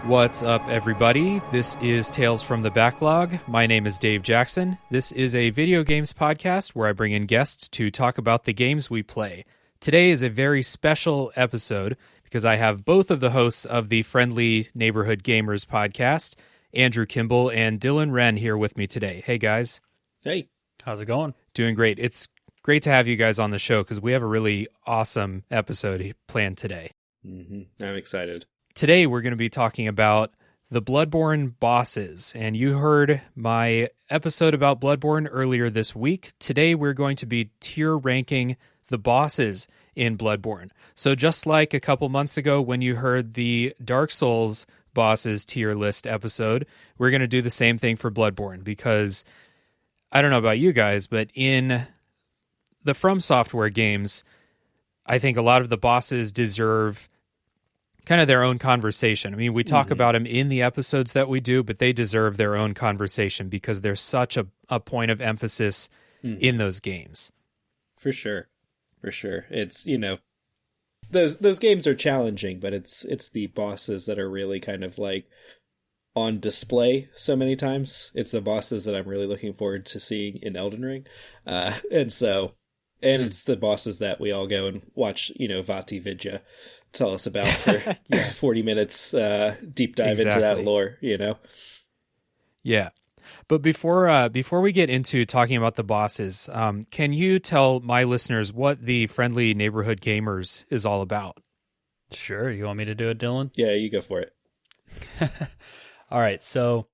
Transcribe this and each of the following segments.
What's up, everybody? This is Tales from the Backlog. My name is Dave Jackson. This is a video games podcast where I bring in guests to talk about the games we play. Today is a very special episode because I have both of the hosts of the Friendly Neighborhood Gamers podcast, Andrew Kimball and Dylan Wren, here with me today. Hey, guys. Hey. How's it going? Doing great. It's great to have you guys on the show because we have a really awesome episode planned today. I'm excited. Today, we're going to be talking about the Bloodborne bosses, and you heard my episode about Bloodborne earlier this week. Today, we're going to be tier ranking the bosses in Bloodborne. So just like a couple months ago when you heard the Dark Souls bosses tier list episode, we're going to do the same thing for Bloodborne because I don't know about you guys, but in the From Software games, I think a lot of the bosses deserve kind of their own conversation. I mean, we talk about them in the episodes that we do, but they deserve their own conversation because there's such a point of emphasis in those games. For sure. It's, those games are challenging, but it's the bosses that are really kind of like on display so many times. It's the bosses that I'm really looking forward to seeing in Elden Ring. And it's the bosses that we all go and watch, Vati Vidya tell us about for 40 minutes deep dive into that lore, Yeah. But before we get into talking about the bosses, can you tell my listeners what the Friendly Neighborhood Gamers is all about? Sure. You want me to do it, Dylan? Yeah, you go for it. All right. So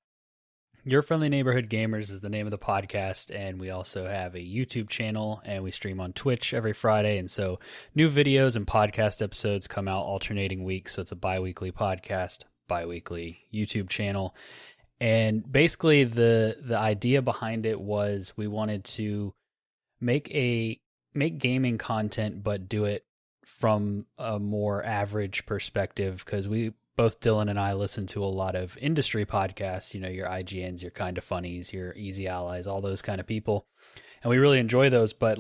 Your Friendly Neighborhood Gamers is the name of the podcast, and we also have a YouTube channel, and we stream on Twitch every Friday, and so new videos and podcast episodes come out alternating weeks, so it's a bi-weekly podcast, bi-weekly YouTube channel. And basically the idea behind it was we wanted to make gaming content, but do it from a more average perspective, because both Dylan and I listen to a lot of industry podcasts, your IGNs, your Kinda Funnies, your Easy Allies, all those kind of people. And we really enjoy those, but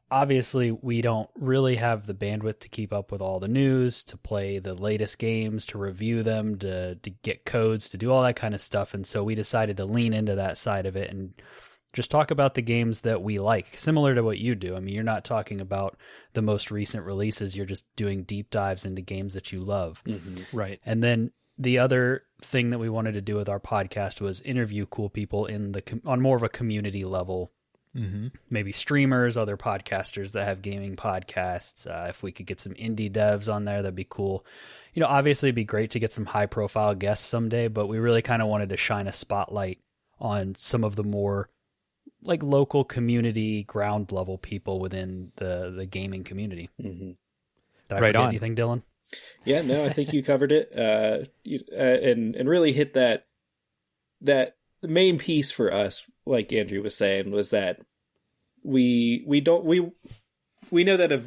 obviously we don't really have the bandwidth to keep up with all the news, to play the latest games, to review them, to get codes, to do all that kind of stuff. And so we decided to lean into that side of it and just talk about the games that we like, similar to what you do. I mean, you're not talking about the most recent releases. You're just doing deep dives into games that you love. Mm-hmm. Right. And then the other thing that we wanted to do with our podcast was interview cool people on more of a community level. Mm-hmm. Maybe streamers, other podcasters that have gaming podcasts. If we could get some indie devs on there, that'd be cool. Obviously it'd be great to get some high profile guests someday, but we really kind of wanted to shine a spotlight on some of the more local community, ground level people within the gaming community. Mm-hmm. Did I forget anything, Dylan? Yeah, no, I think you covered it. And really hit that main piece for us, like Andrew was saying, was that we know that a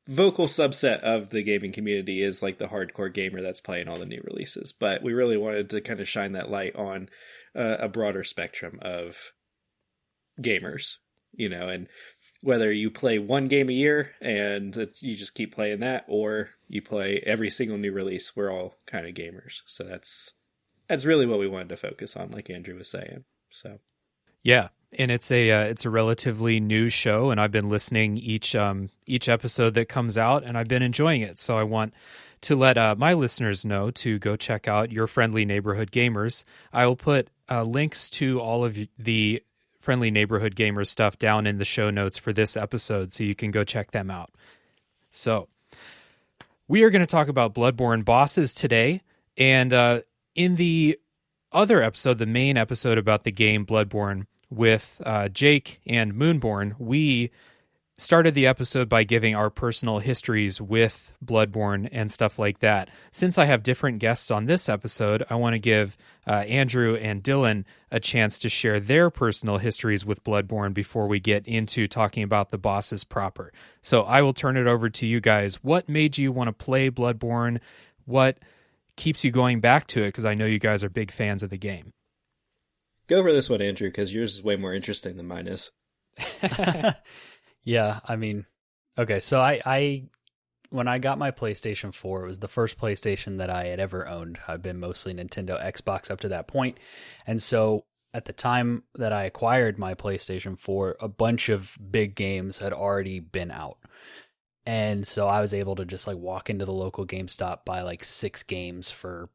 vocal subset of the gaming community is the hardcore gamer that's playing all the new releases, but we really wanted to kind of shine that light on a broader spectrum of gamers, and whether you play one game a year and you just keep playing that, or you play every single new release, we're all kind of gamers. So that's really what we wanted to focus on, like Andrew was saying. So yeah, and it's a relatively new show, and I've been listening each episode that comes out, and I've been enjoying it. So I want to let my listeners know to go check out Your Friendly Neighborhood Gamers. I will put links to all of the Friendly Neighborhood Gamers stuff down in the show notes for this episode, so you can go check them out. So we are going to talk about Bloodborne bosses today, and in the other episode, the main episode about the game Bloodborne with Jake and Moonborn, we started the episode by giving our personal histories with Bloodborne and stuff like that. Since I have different guests on this episode, I want to give Andrew and Dylan a chance to share their personal histories with Bloodborne before we get into talking about the bosses proper. So I will turn it over to you guys. What made you want to play Bloodborne? What keeps you going back to it? Because I know you guys are big fans of the game. Go for this one, Andrew, because yours is way more interesting than mine is. Yeah, I mean, okay, so I when I got my PlayStation 4, it was the first PlayStation that I had ever owned. I've been mostly Nintendo, Xbox up to that point. And so at the time that I acquired my PlayStation 4, a bunch of big games had already been out. And so I was able to just like walk into the local GameStop, buy like 6 games for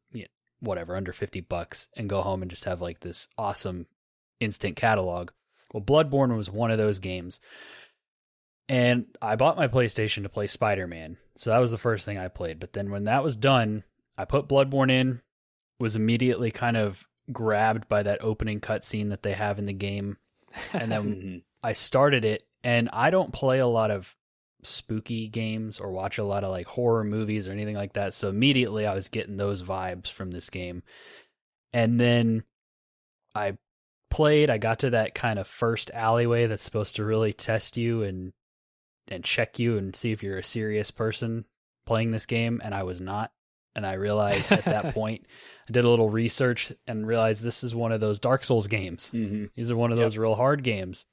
whatever, under $50, and go home and just have like this awesome instant catalog. Well, Bloodborne was one of those games. And I bought my PlayStation to play Spider-Man. So that was the first thing I played. But then when that was done, I put Bloodborne in, was immediately kind of grabbed by that opening cutscene that they have in the game. And then I started it, and I don't play a lot of spooky games or watch a lot of like horror movies or anything like that. So immediately I was getting those vibes from this game. And then I got to that kind of first alleyway that's supposed to really test you and check you and see if you're a serious person playing this game, and I was not. And I realized at that point, I did a little research and realized this is one of those Dark Souls games. Mm-hmm. These are one of those real hard games.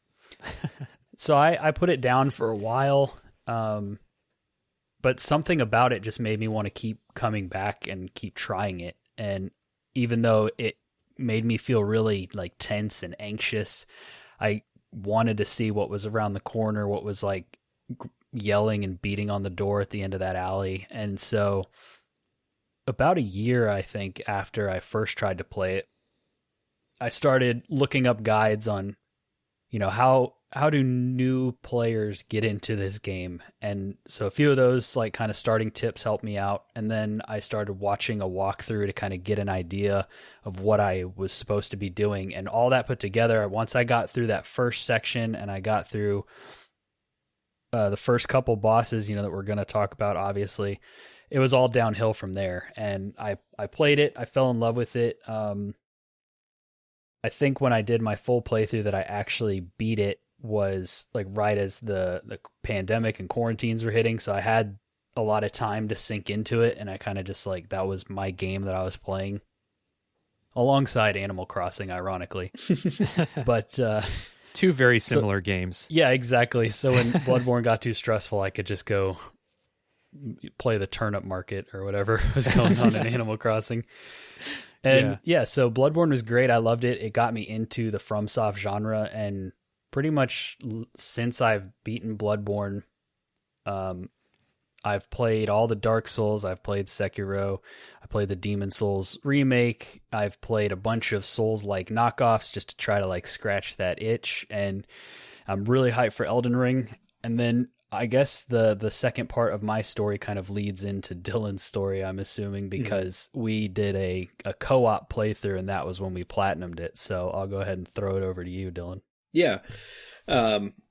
So I put it down for a while, but something about it just made me want to keep coming back and keep trying it. And even though it made me feel really like tense and anxious, I wanted to see what was around the corner, what was like yelling and beating on the door at the end of that alley. And so about a year, I think, after I first tried to play it, I started looking up guides on, how do new players get into this game? And so a few of those like kind of starting tips helped me out. And then I started watching a walkthrough to kind of get an idea of what I was supposed to be doing. And all that put together, once I got through that first section and I got through the first couple bosses, that we're going to talk about, obviously, it was all downhill from there. And I played it. I fell in love with it. I think when I did my full playthrough that I actually beat it was like right as the pandemic and quarantines were hitting. So I had a lot of time to sink into it. And I kind of just like, that was my game that I was playing alongside Animal Crossing, ironically. But, two very similar games. Yeah, exactly. So when Bloodborne got too stressful, I could just go play the turnip market or whatever was going on in Animal Crossing. And so Bloodborne was great. I loved it. It got me into the FromSoft genre, and pretty much since I've beaten Bloodborne, I've played all the Dark Souls. I've played Sekiro. I played the Demon Souls remake. I've played a bunch of Souls-like knockoffs just to try to like scratch that itch. And I'm really hyped for Elden Ring. And then I guess the second part of my story kind of leads into Dylan's story, I'm assuming, because we did a co-op playthrough, and that was when we platinumed it. So I'll go ahead and throw it over to you, Dylan. Yeah.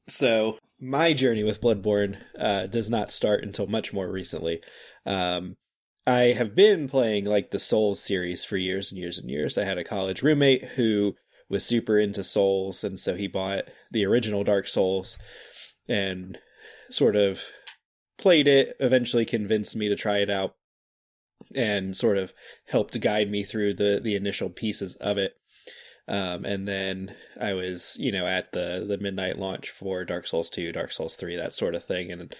So my journey with Bloodborne does not start until much more recently. I have been playing like the Souls series for years and years and years. I had a college roommate who was super into Souls, and so he bought the original Dark Souls and sort of played it, eventually convinced me to try it out, and sort of helped guide me through the initial pieces of it. And then I was, at the midnight launch for Dark Souls 2, Dark Souls 3, that sort of thing, and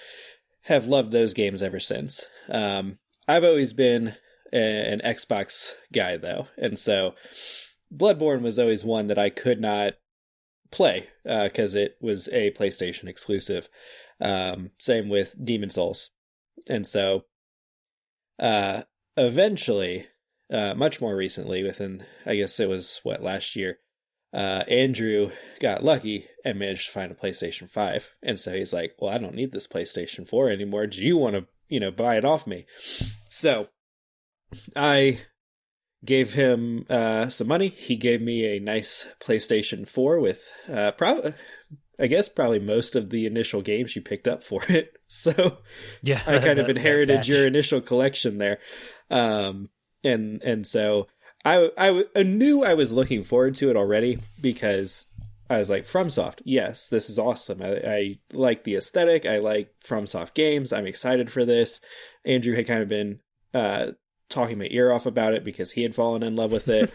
have loved those games ever since. I've always been an Xbox guy, though, and so Bloodborne was always one that I could not play because it was a PlayStation exclusive. Same with Demon Souls. And so eventually, much more recently, within, I guess it was, last year, Andrew got lucky and managed to find a PlayStation 5. And so he's like, well, I don't need this PlayStation 4 anymore. Do you want to, buy it off me? So I gave him some money. He gave me a nice PlayStation 4 with probably most of the initial games you picked up for it. So yeah, I kind of inherited your initial collection there. And so I knew I was looking forward to it already, because I was like, FromSoft, yes, this is awesome. I like the aesthetic. I like FromSoft games. I'm excited for this. Andrew had kind of been talking my ear off about it because he had fallen in love with it.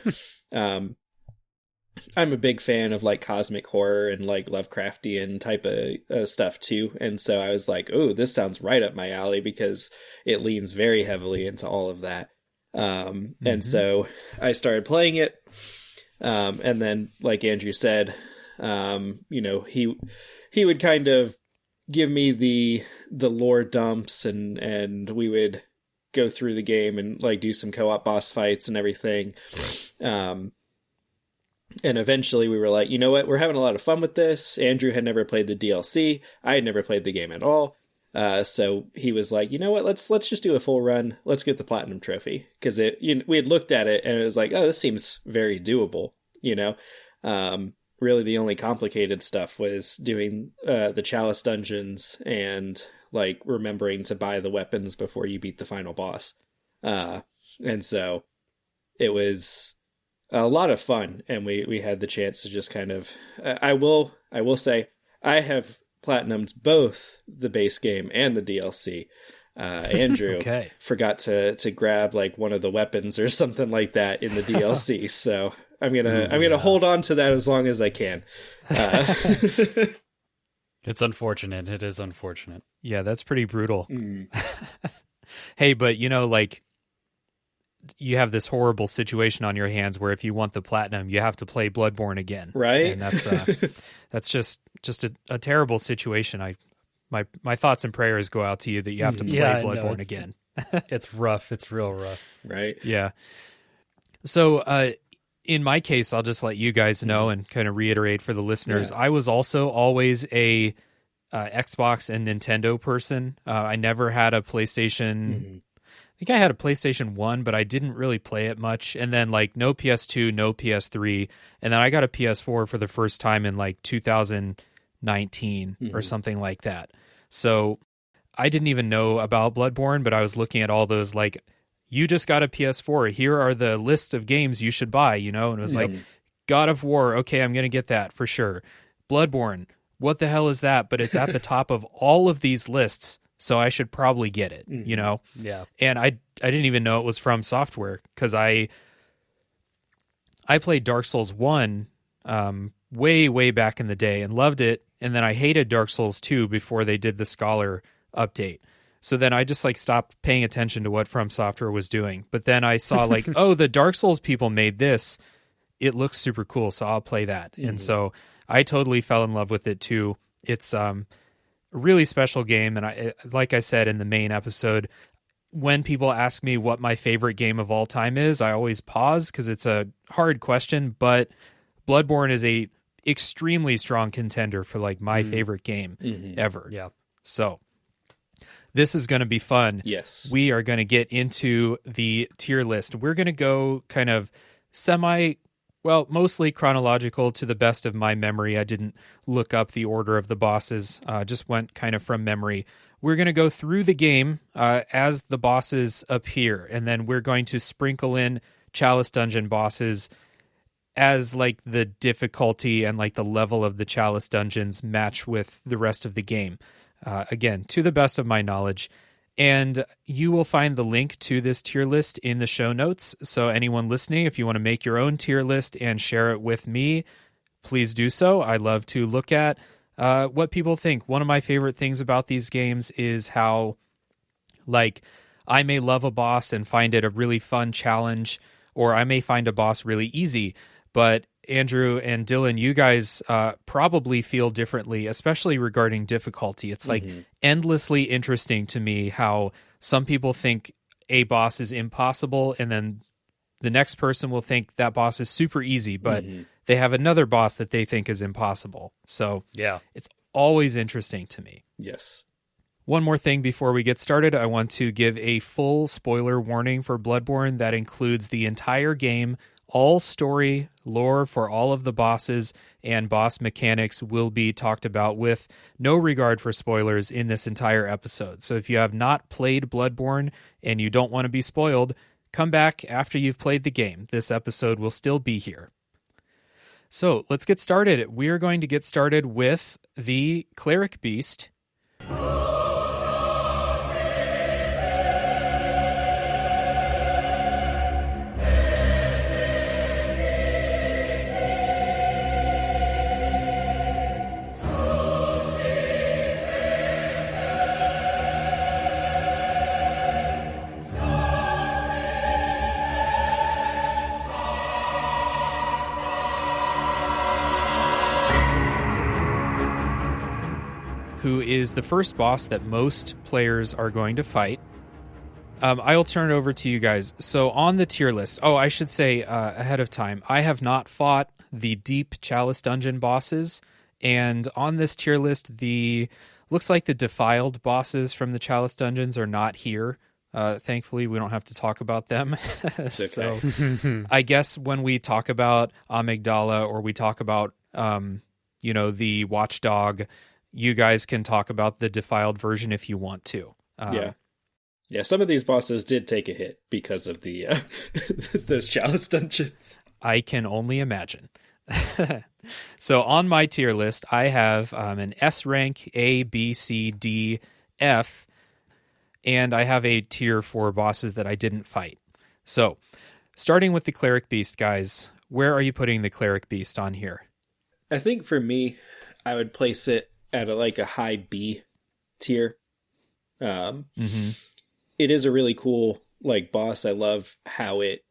I'm a big fan of like cosmic horror and like Lovecraftian type of stuff too. And so I was like, oh, this sounds right up my alley because it leans very heavily into all of that. And so I started playing it. And then, like Andrew said, you know, he would kind of give me the lore dumps and we would go through the game and like do some co-op boss fights and everything. And eventually we were like, you know what? We're having a lot of fun with this. Andrew had never played the DLC. I had never played the game at all. So he was like, you know what? Let's just do a full run. Let's get the platinum trophy. Because we had looked at it and it was like, oh, this seems very doable. You know, really the only complicated stuff was doing the chalice dungeons and like remembering to buy the weapons before you beat the final boss. And so it was a lot of fun, and we had the chance to just kind of I will say I have platinumed both the base game and the DLC. Andrew forgot to grab like one of the weapons or something like that in the DLC, so I'm gonna hold on to that as long as I can. It's unfortunate. It is unfortunate. Yeah, that's pretty brutal. Hey, but you know, like, you have this horrible situation on your hands where if you want the platinum, you have to play Bloodborne again, right? And that's just a terrible situation. My thoughts and prayers go out to you that you have to play Bloodborne again. It's rough. It's real rough. Right? Yeah. So, in my case, I'll just let you guys know and kind of reiterate for the listeners. Yeah. I was also always a Xbox and Nintendo person. I never had a PlayStation. I think I had a PlayStation 1, but I didn't really play it much. And then like no PS2, no PS3. And then I got a PS4 for the first time in like 2019 or something like that. So I didn't even know about Bloodborne, but I was looking at all those like, you just got a PS4. Here are the list of games you should buy, you know? And it was like, God of War. Okay, I'm going to get that for sure. Bloodborne. What the hell is that? But it's at the top of all of these lists. So I should probably get it, you know? Yeah. And I didn't even know it was from Software because I played Dark Souls 1 way back in the day and loved it. And then I hated Dark Souls 2 before they did the Scholar update. So then I just like stopped paying attention to what From Software was doing. But then I saw like, oh, the Dark Souls people made this. It looks super cool, so I'll play that. And so I totally fell in love with it too. It's really special game, and I like I said in the main episode, when people ask me what my favorite game of all time is, I always pause because it's a hard question, but Bloodborne is a extremely strong contender for like my favorite game ever. Yeah. So this is going to be fun. Yes. We are going to get into the tier list. We're going to go kind of mostly chronological to the best of my memory. I didn't look up the order of the bosses, just went kind of from memory. We're going to go through the game as the bosses appear, and then we're going to sprinkle in Chalice Dungeon bosses as like the difficulty and like the level of the Chalice Dungeons match with the rest of the game. Again, to the best of my knowledge. And you will find the link to this tier list in the show notes. So anyone listening, if you want to make your own tier list and share it with me, please do so. I love to look at what people think. One of my favorite things about these games is how, like, I may love a boss and find it a really fun challenge, or I may find a boss really easy. But Andrew and Dylan, you guys probably feel differently, especially regarding difficulty. It's like endlessly interesting to me how some people think a boss is impossible, and then the next person will think that boss is super easy, but they have another boss that they think is impossible. So yeah, it's always interesting to me. Yes. One more thing before we get started, I want to give a full spoiler warning for Bloodborne that includes the entire game. All story, lore for all of the bosses, and boss mechanics will be talked about with no regard for spoilers in this entire episode. So if you have not played Bloodborne and you don't want to be spoiled, come back after you've played the game. This episode will still be here. So let's get started. We're going to get started with the Cleric Beast. who is the first boss that most players are going to fight. I'll turn it over to you guys. So on the tier list, I should say ahead of time, I have not fought the deep Chalice Dungeon bosses, and on this tier list, looks like the defiled bosses from the Chalice Dungeons are not here. Thankfully, we don't have to talk about them. Okay. So I guess when we talk about Amygdala or we talk about, the Watchdog, you guys can talk about the defiled version if you want to. Yeah, some of these bosses did take a hit because of the those Chalice Dungeons. I can only imagine. So on my tier list, I have an S rank, A, B, C, D, F, and I have a tier for bosses that I didn't fight. So starting with the Cleric Beast, guys, where are you putting the Cleric Beast on here? I think for me, I would place it at a high B tier. It is a really cool boss. I love how it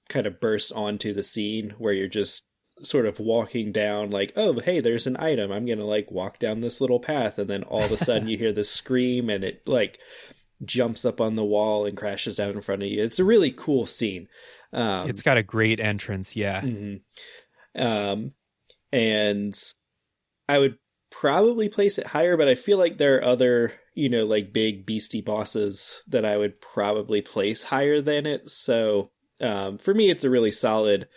kind of bursts onto the scene where you're just sort of walking down oh, hey, there's an item. I'm going to walk down this little path. And then all of a sudden you hear this scream and it jumps up on the wall and crashes down in front of you. It's a really cool scene. It's got a great entrance. Yeah. And I would probably place it higher, but I feel like there are other, big beastie bosses that I would probably place higher than it. So for me, it's a really solid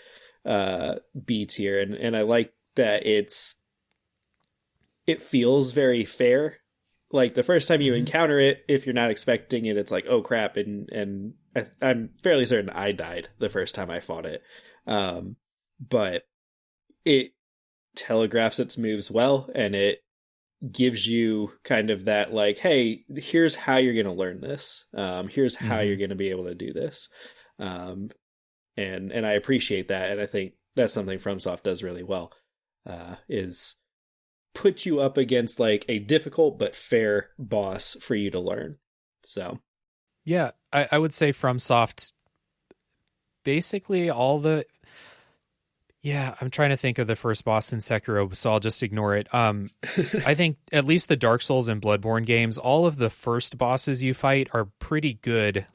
B tier, and I like that it feels very fair. The first time you encounter it, if you're not expecting it, it's oh crap, and I'm fairly certain I died the first time I fought it. But it telegraphs its moves well, and it gives you kind of that hey, here's how you're going to learn this. Here's how you're going to be able to do this. And I appreciate that, and I think that's something FromSoft does really well, is put you up against a difficult but fair boss for you to learn. So yeah, I would say FromSoft, basically all the... Yeah, I'm trying to think of the first boss in Sekiro, so I'll just ignore it. I think at least the Dark Souls and Bloodborne games, all of the first bosses you fight are pretty good,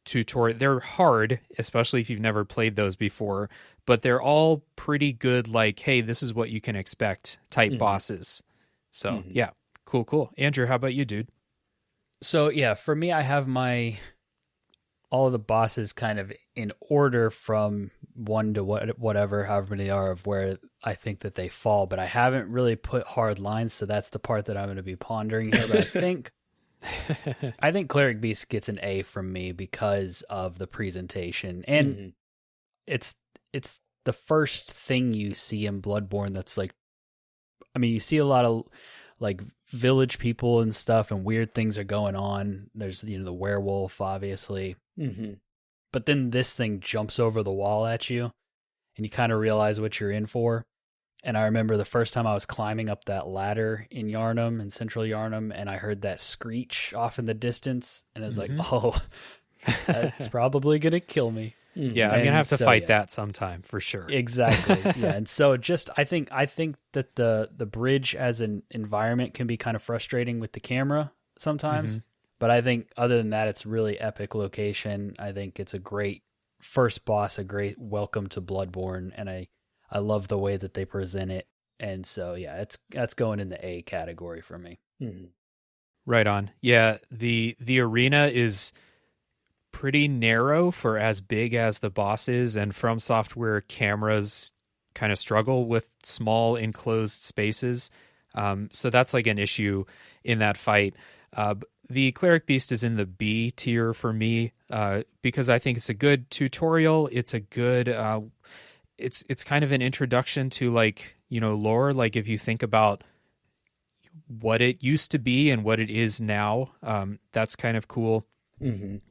tutorial. They're hard, especially if you've never played those before, but they're all pretty good, hey, this is what you can expect type bosses. So yeah, cool. Andrew, how about you, dude? So yeah, for me, I have all of the bosses kind of in order from one to whatever, however many are, of where I think that they fall, but I haven't really put hard lines, so that's the part that I'm going to be pondering here. But I think Cleric Beast gets an A from me because of the presentation, and it's the first thing you see in Bloodborne that's you see a lot of village people and stuff, and weird things are going on. There's the werewolf, obviously. But then this thing jumps over the wall at you, and you kind of realize what you're in for. And I remember the first time I was climbing up that ladder in Yharnam, in central Yharnam, and I heard that screech off in the distance, and I was oh, that's probably going to kill me. Yeah, I'm going to have to fight that sometime, for sure. Exactly, yeah. And so I think that the bridge as an environment can be kind of frustrating with the camera sometimes. But I think other than that, it's really epic location. I think it's a great first boss, a great welcome to Bloodborne, and I love the way that they present it. And so, yeah, that's going in the A category for me. Right on. Yeah, the arena is pretty narrow for as big as the boss is, and From Software cameras kind of struggle with small enclosed spaces. So that's an issue in that fight. The Cleric Beast is in the B tier for me because I think it's a good tutorial. It's a good, it's kind of an introduction to lore. If you think about what it used to be and what it is now, that's kind of cool.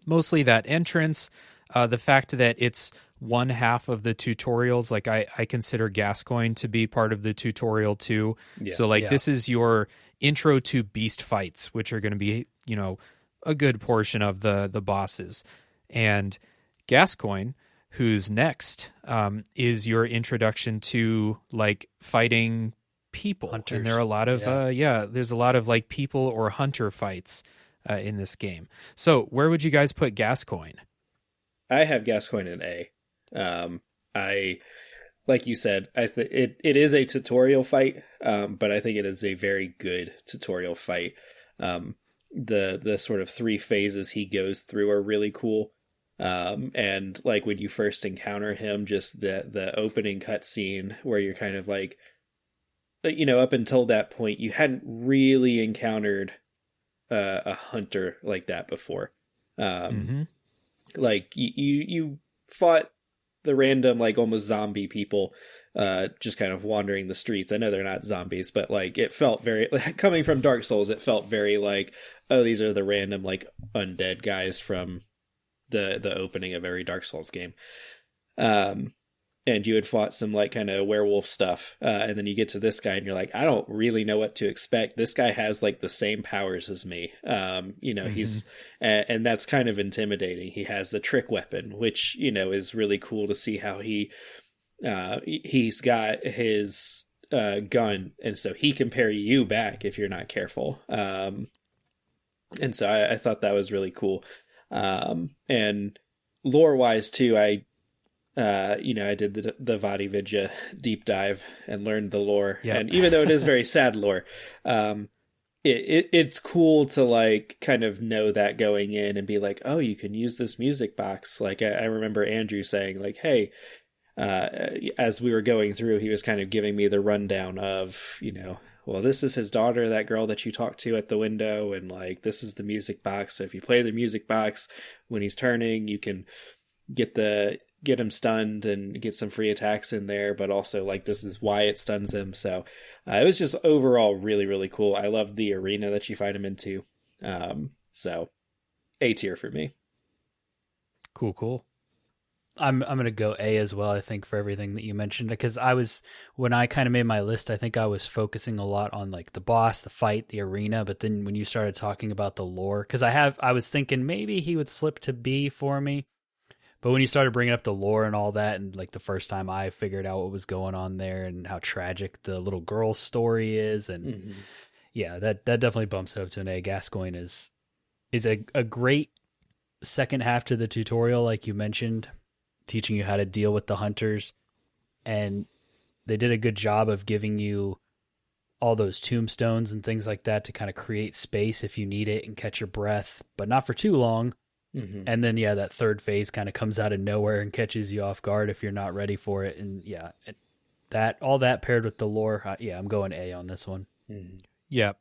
Mostly that entrance, the fact that it's one half of the tutorials. I consider Gascoigne to be part of the tutorial too. Yeah. So this is your intro to beast fights, which are going to be, a good portion of the bosses. And Gascoigne, who's next, is your introduction to fighting people. Hunters. And there are a lot of there's a lot of like people or hunter fights in this game. So where would you guys put Gascoigne? I have Gascoigne in A. I like you said, it is a tutorial fight, but I think it is a very good tutorial fight. The sort of 3 phases he goes through are really cool. And like when you first encounter him, just the opening cutscene where you're kind of like, up until that point, you hadn't really encountered a hunter like that before. Like you fought the random, like almost zombie people, just kind of wandering the streets. I know they're not zombies, but like it felt very, like, coming from Dark Souls, it felt very like, oh, these are the random like undead guys from the opening of every Dark Souls game. And you had fought some like kind of werewolf stuff, and then you get to this guy and you're like, I don't really know what to expect. This guy has like the same powers as me. He's and that's kind of intimidating. He has the trick weapon, which is really cool to see how he's got his gun, and so he can parry you back if you're not careful. And so I thought that was really cool. And lore wise too, I did the Vadi Vidya deep dive and learned the lore. Yep. And even though it is very sad lore, it's cool to like kind of know that going in and be like, oh, you can use this music box. Like I remember Andrew saying like, hey, as we were going through, he was kind of giving me the rundown of, well, this is his daughter, that girl that you talked to at the window. And like, this is the music box. So if you play the music box when he's turning, you can get him stunned and get some free attacks in there, but also like this is why it stuns him. So it was just overall really, really cool. I loved the arena that you fight him into. So A tier for me. Cool. I'm going to go A as well, I think, for everything that you mentioned, because when I kind of made my list, I think I was focusing a lot on like the boss, the fight, the arena, but then when you started talking about the lore, because I was thinking maybe he would slip to B for me. But when you started bringing up the lore and all that, and like the first time I figured out what was going on there and how tragic the little girl's story is, and yeah, that definitely bumps it up to an A. Gascoigne is a great second half to the tutorial, like you mentioned, teaching you how to deal with the hunters, and they did a good job of giving you all those tombstones and things like that to kind of create space if you need it and catch your breath, but not for too long. And then, that third phase kind of comes out of nowhere and catches you off guard if you're not ready for it. And all that paired with the lore, I'm going A on this one. Yeah.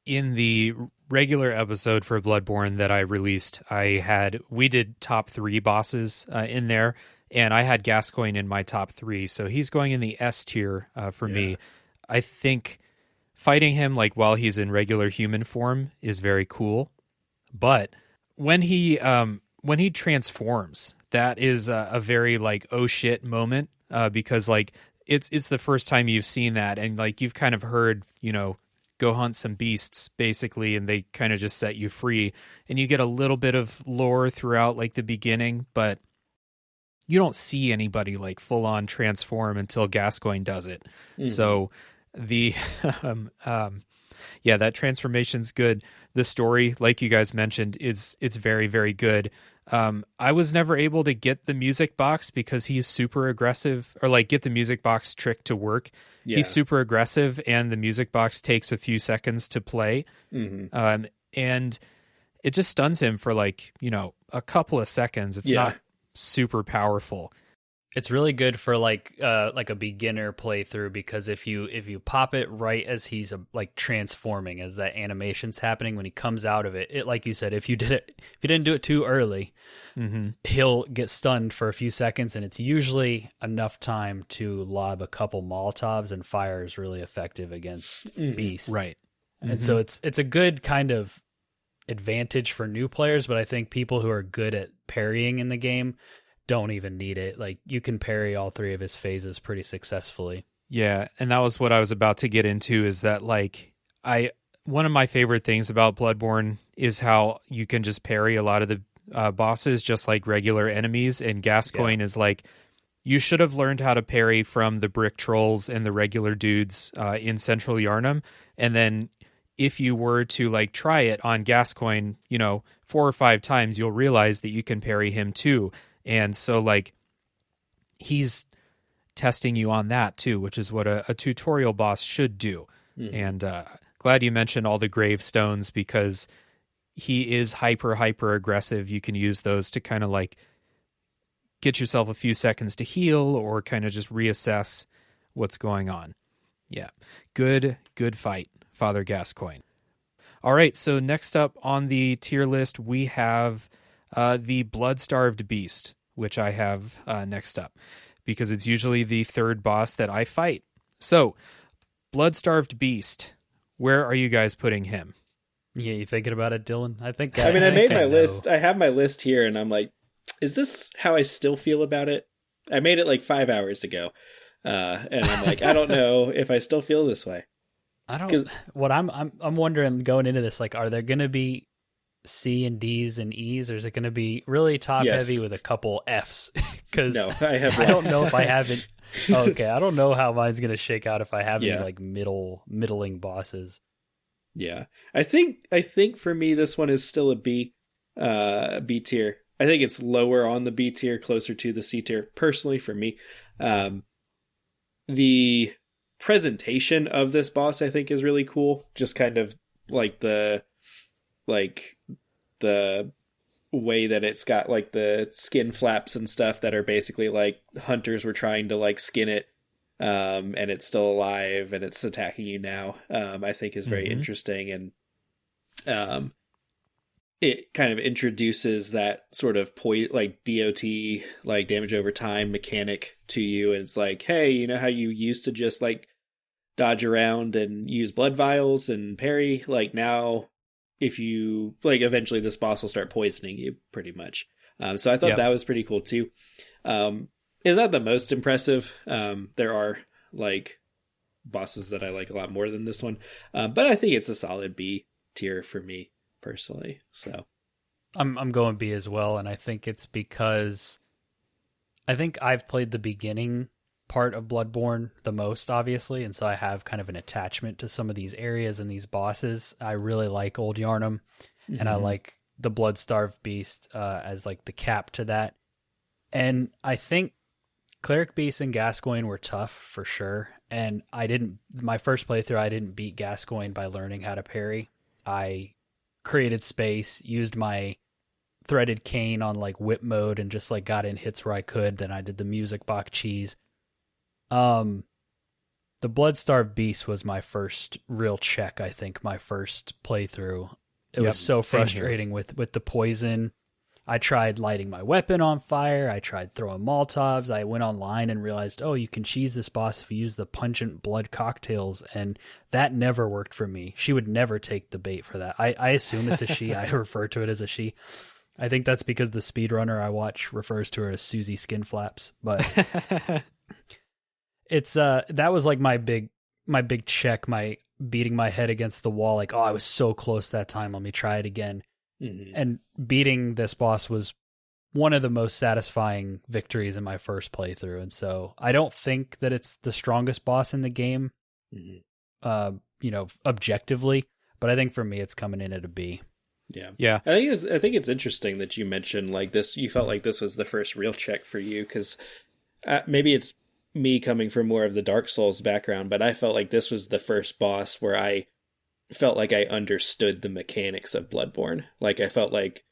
In the regular episode for Bloodborne that I released, we did top 3 bosses in there, and I had Gascoigne in my top 3. So he's going in the S tier for me. I think fighting him like while he's in regular human form is very cool, but when he transforms, that is a very like oh shit moment, because like it's the first time you've seen that, and like you've kind of heard go hunt some beasts basically, and they kind of just set you free, and you get a little bit of lore throughout like the beginning, but you don't see anybody like full on transform until Gascoigne does it. So the that transformation's good. The story, like you guys mentioned, it's very, very good. I was never able to get the music box because he's super aggressive, or like get the music box trick to work. He's super aggressive, and the music box takes a few seconds to play. And it just stuns him for like, a couple of seconds. It's not super powerful. It's really good for like a beginner playthrough, because if you pop it right as he's like transforming, as that animation's happening, when he comes out of it, like you said, if you didn't do it too early, he'll get stunned for a few seconds, and it's usually enough time to lob a couple Molotovs, and fire is really effective against beasts. Right. And so it's a good kind of advantage for new players, but I think people who are good at parrying in the game don't even need it. Like, you can parry all 3 of his phases pretty successfully. Yeah, and that was what I was about to get into, is that like one of my favorite things about Bloodborne is how you can just parry a lot of the bosses just like regular enemies, and Gascoigne is like, you should have learned how to parry from the brick trolls and the regular dudes in Central Yharnam. And then if you were to like try it on Gascoigne, 4 or 5 times, you'll realize that you can parry him too. And so like he's testing you on that too, which is what a tutorial boss should do. And glad you mentioned all the gravestones, because he is hyper aggressive. You can use those to kind of like get yourself a few seconds to heal or kind of just reassess what's going on. Yeah. Good fight, Father Gascoigne. All right. So next up on the tier list, we have the Blood-Starved Beast, which I have next up because it's usually the third boss that I fight. So Blood-Starved Beast, where are you guys putting him? Yeah, you thinking about it, Dylan? I made my list. I have my list here, and I'm like, is this how I still feel about it? I made it like 5 hours ago, and I'm like, I don't know if I still feel this way. I don't. What I'm wondering going into this, like, are there going to be C and D's and E's, or is it going to be really top heavy with a couple F's? Because no, I don't know if I haven't. Okay, I don't know how mine's going to shake out if I have any like middling bosses. Yeah, I think for me this one is still a B tier. I think it's lower on the B tier, closer to the C tier, personally for me. The presentation of this boss, I think, is really cool. Just kind of like the way that it's got like the skin flaps and stuff that are basically like hunters were trying to like skin it, and it's still alive and it's attacking you now. I think is very interesting, and it kind of introduces that sort of like DOT, like damage over time mechanic to you. And it's like, hey, you know how you used to just like dodge around and use blood vials and parry? Like now, if you like, eventually this boss will start poisoning you pretty much. So I thought that was pretty cool too. Is that the most impressive? There are like bosses that I like a lot more than this one. But I think it's a solid B tier for me personally. So I'm going B as well, and I think it's because I think I've played the beginning part of Bloodborne the most, obviously, and so I have kind of an attachment to some of these areas and these bosses. I really like Old Yharnam, and I like the Blood-Starved Beast as like the cap to that. And I think Cleric Beast and Gascoigne were tough for sure, and my first playthrough I didn't beat Gascoigne by learning how to parry. I created space, used my threaded cane on like whip mode, and just like got in hits where I could. Then I did the music box cheese. The Blood-Starved Beast was my first real check, I think, my first playthrough. It was so frustrating with the poison. I tried lighting my weapon on fire. I tried throwing Molotovs. I went online and realized, oh, you can cheese this boss if you use the pungent blood cocktails, and that never worked for me. She would never take the bait for that. I assume it's a she. I refer to it as a she. I think that's because the speedrunner I watch refers to her as Susie Skinflaps. But it's that was like my big check, my beating my head against the wall, like, oh, I was so close that time. Let me try it again. And beating this boss was one of the most satisfying victories in my first playthrough. And so I don't think that it's the strongest boss in the game, objectively, but I think for me, it's coming in at a B. Yeah. I think it's interesting that you mentioned like this. You felt like this was the first real check for you, because maybe it's me coming from more of the Dark Souls background, but I felt like this was the first boss where I felt like I understood the mechanics of Bloodborne. Like I felt like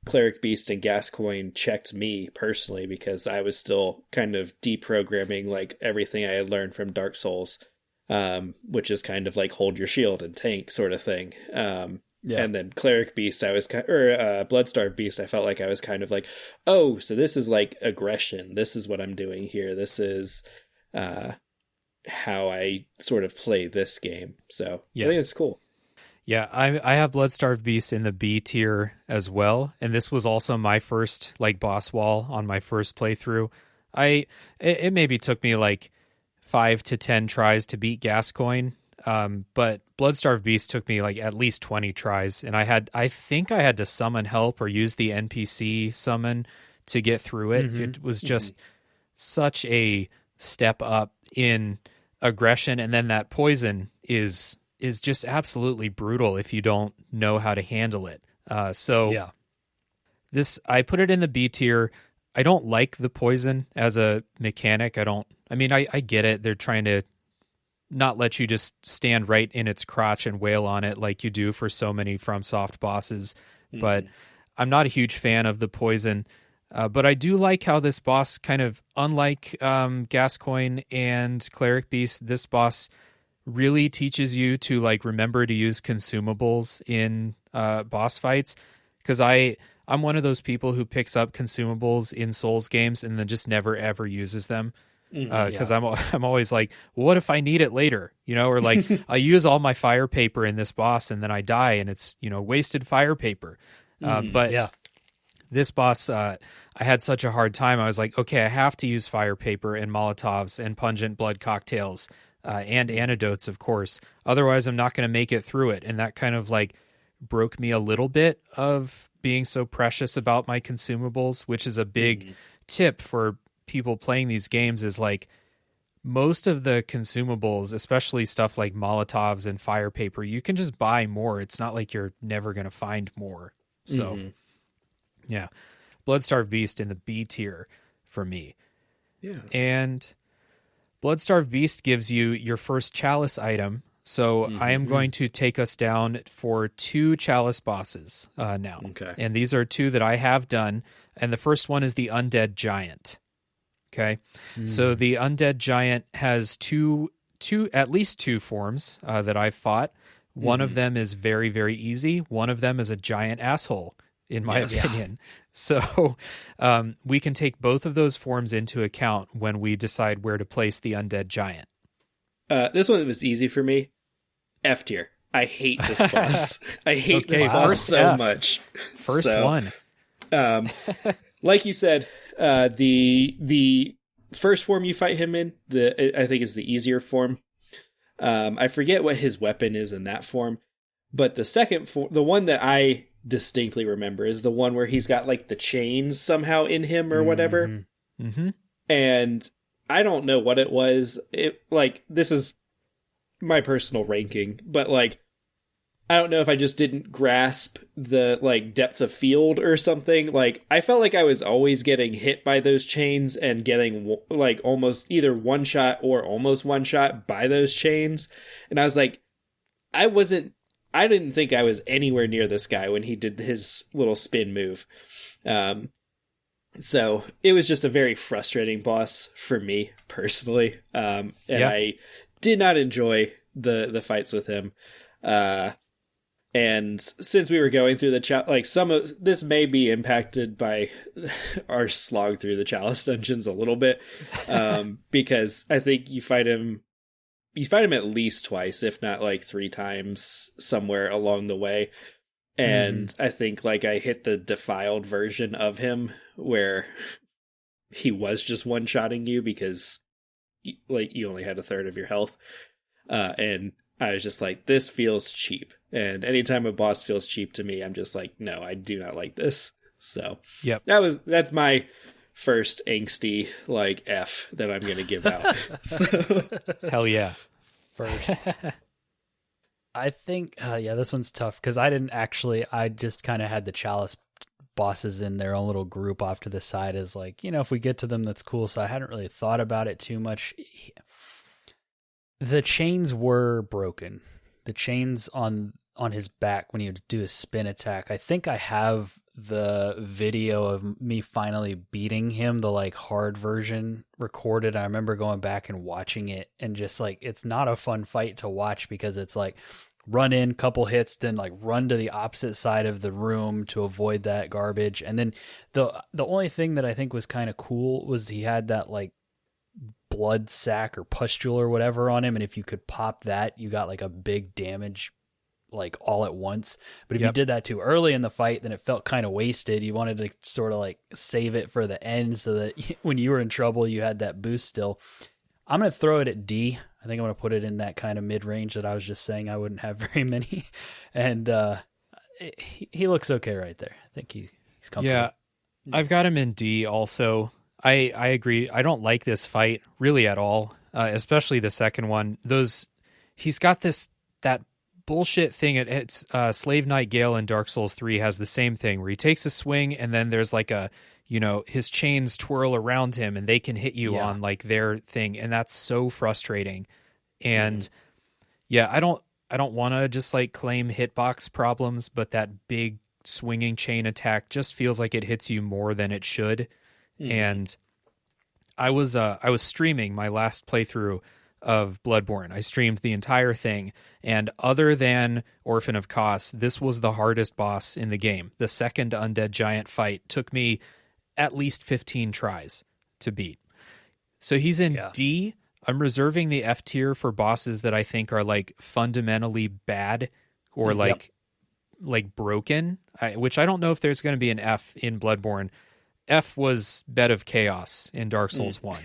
Cleric Beast and Gascoigne checked me personally, because I was still kind of deprogramming like everything I had learned from Dark Souls, which is kind of like hold your shield and tank sort of thing. And then Cleric Beast, Blood-Starved Beast, I felt like I was kind of like, oh, so this is like aggression. This is what I'm doing here. This is how I sort of play this game. So I think it's cool. Yeah, I have Blood-Starved Beast in the B tier as well, and this was also my first like boss wall on my first playthrough. It maybe took me like 5 to 10 tries to beat Gascoigne, but Blood-Starved Beast took me like at least 20 tries, and I think I had to summon help or use the NPC summon to get through it. It was just such a step up in aggression, and then that poison is just absolutely brutal if you don't know how to handle it. Yeah. I put it in the B tier. I don't like the poison as a mechanic. I get it. They're trying to not let you just stand right in its crotch and wail on it like you do for so many FromSoft bosses. But I'm not a huge fan of the poison. But I do like how this boss kind of, unlike Gascoigne and Cleric Beast, this boss really teaches you to like remember to use consumables in boss fights. Because I'm one of those people who picks up consumables in Souls games and then just never ever uses them. Because I'm always like, well, what if I need it later? Or like I use all my fire paper in this boss and then I die and it's wasted fire paper. But this boss, I had such a hard time. I was like, okay, I have to use fire paper and Molotovs and pungent blood cocktails and antidotes, of course. Otherwise, I'm not going to make it through it. And that kind of like broke me a little bit of being so precious about my consumables, which is a big tip for people playing these games, is like most of the consumables, especially stuff like Molotovs and fire paper, you can just buy more. It's not like you're never going to find more. So yeah, Bloodstarved Beast in the B tier for me. Yeah. And Bloodstarved Beast gives you your first chalice item. So I am going to take us down for 2 chalice bosses now. Okay. And these are 2 that I have done. And the first one is the Undead Giant. Okay. So the Undead Giant has at least two forms that I've fought. One of them is very, very easy. One of them is a giant asshole, in my opinion. So we can take both of those forms into account when we decide where to place the Undead Giant. This one was easy for me. F tier. I hate this boss. I hate this boss so much. First one. Like you said, the first form you fight him in, I think is the easier form. I forget what his weapon is in that form, but the second form, the one that I distinctly remember, is the one where he's got like the chains somehow in him or whatever. And I don't know what it was. This is my personal ranking, but like, I don't know if I just didn't grasp the like depth of field or something. Like, I felt like I was always getting hit by those chains and getting like almost either one shot or almost one shot by those chains. And I was like, I didn't think I was anywhere near this guy when he did his little spin move. So it was just a very frustrating boss for me personally. I did not enjoy the fights with him. And since we were going through some of this may be impacted by our slog through the Chalice dungeons a little bit, because I think you fight him at least twice, if not like 3 times somewhere along the way. And I think like I hit the defiled version of him where he was just one-shotting you because like you only had a third of your health. And I was just like, this feels cheap. And anytime a boss feels cheap to me, I'm just like, no, I do not like this. So that's my first angsty like F that I'm going to give out. So. Hell yeah. First. I think, this one's tough because I just kind of had the Chalice bosses in their own little group off to the side as like, if we get to them, that's cool. So I hadn't really thought about it too much. The chains were broken. The chains on his back when he would do his spin attack. I think I have the video of me finally beating him, the like hard version recorded. I remember going back and watching it and just like, it's not a fun fight to watch because it's like run in, couple hits, then like run to the opposite side of the room to avoid that garbage. And then the only thing that I think was kind of cool was he had that like blood sac or pustule or whatever on him, and if you could pop that, you got like a big damage like all at once. But if you did that too early in the fight, then it felt kind of wasted. You wanted to sort of like save it for the end so that when you were in trouble you had that boost still. I'm going to throw it at D. I think I'm going to put it in that kind of mid-range that I was just saying I wouldn't have very many. And he looks okay right there. I think he's comfortable. Yeah, I've got him in D also. I agree. I don't like this fight really at all, especially the second one. He's got that bullshit thing. It's Slave Knight Gale in Dark Souls 3 has the same thing where he takes a swing and then there's like his chains twirl around him and they can hit you on like their thing, and that's so frustrating. And I don't want to just like claim hitbox problems, but that big swinging chain attack just feels like it hits you more than it should. And I was streaming my last playthrough of Bloodborne. I streamed the entire thing, and other than Orphan of Kos, this was the hardest boss in the game. The second undead giant fight took me at least 15 tries to beat. So he's in D. I'm reserving the F tier for bosses that I think are like fundamentally bad or like broken, which I don't know if there's going to be an F in Bloodborne. F was Bed of Chaos in Dark Souls 1,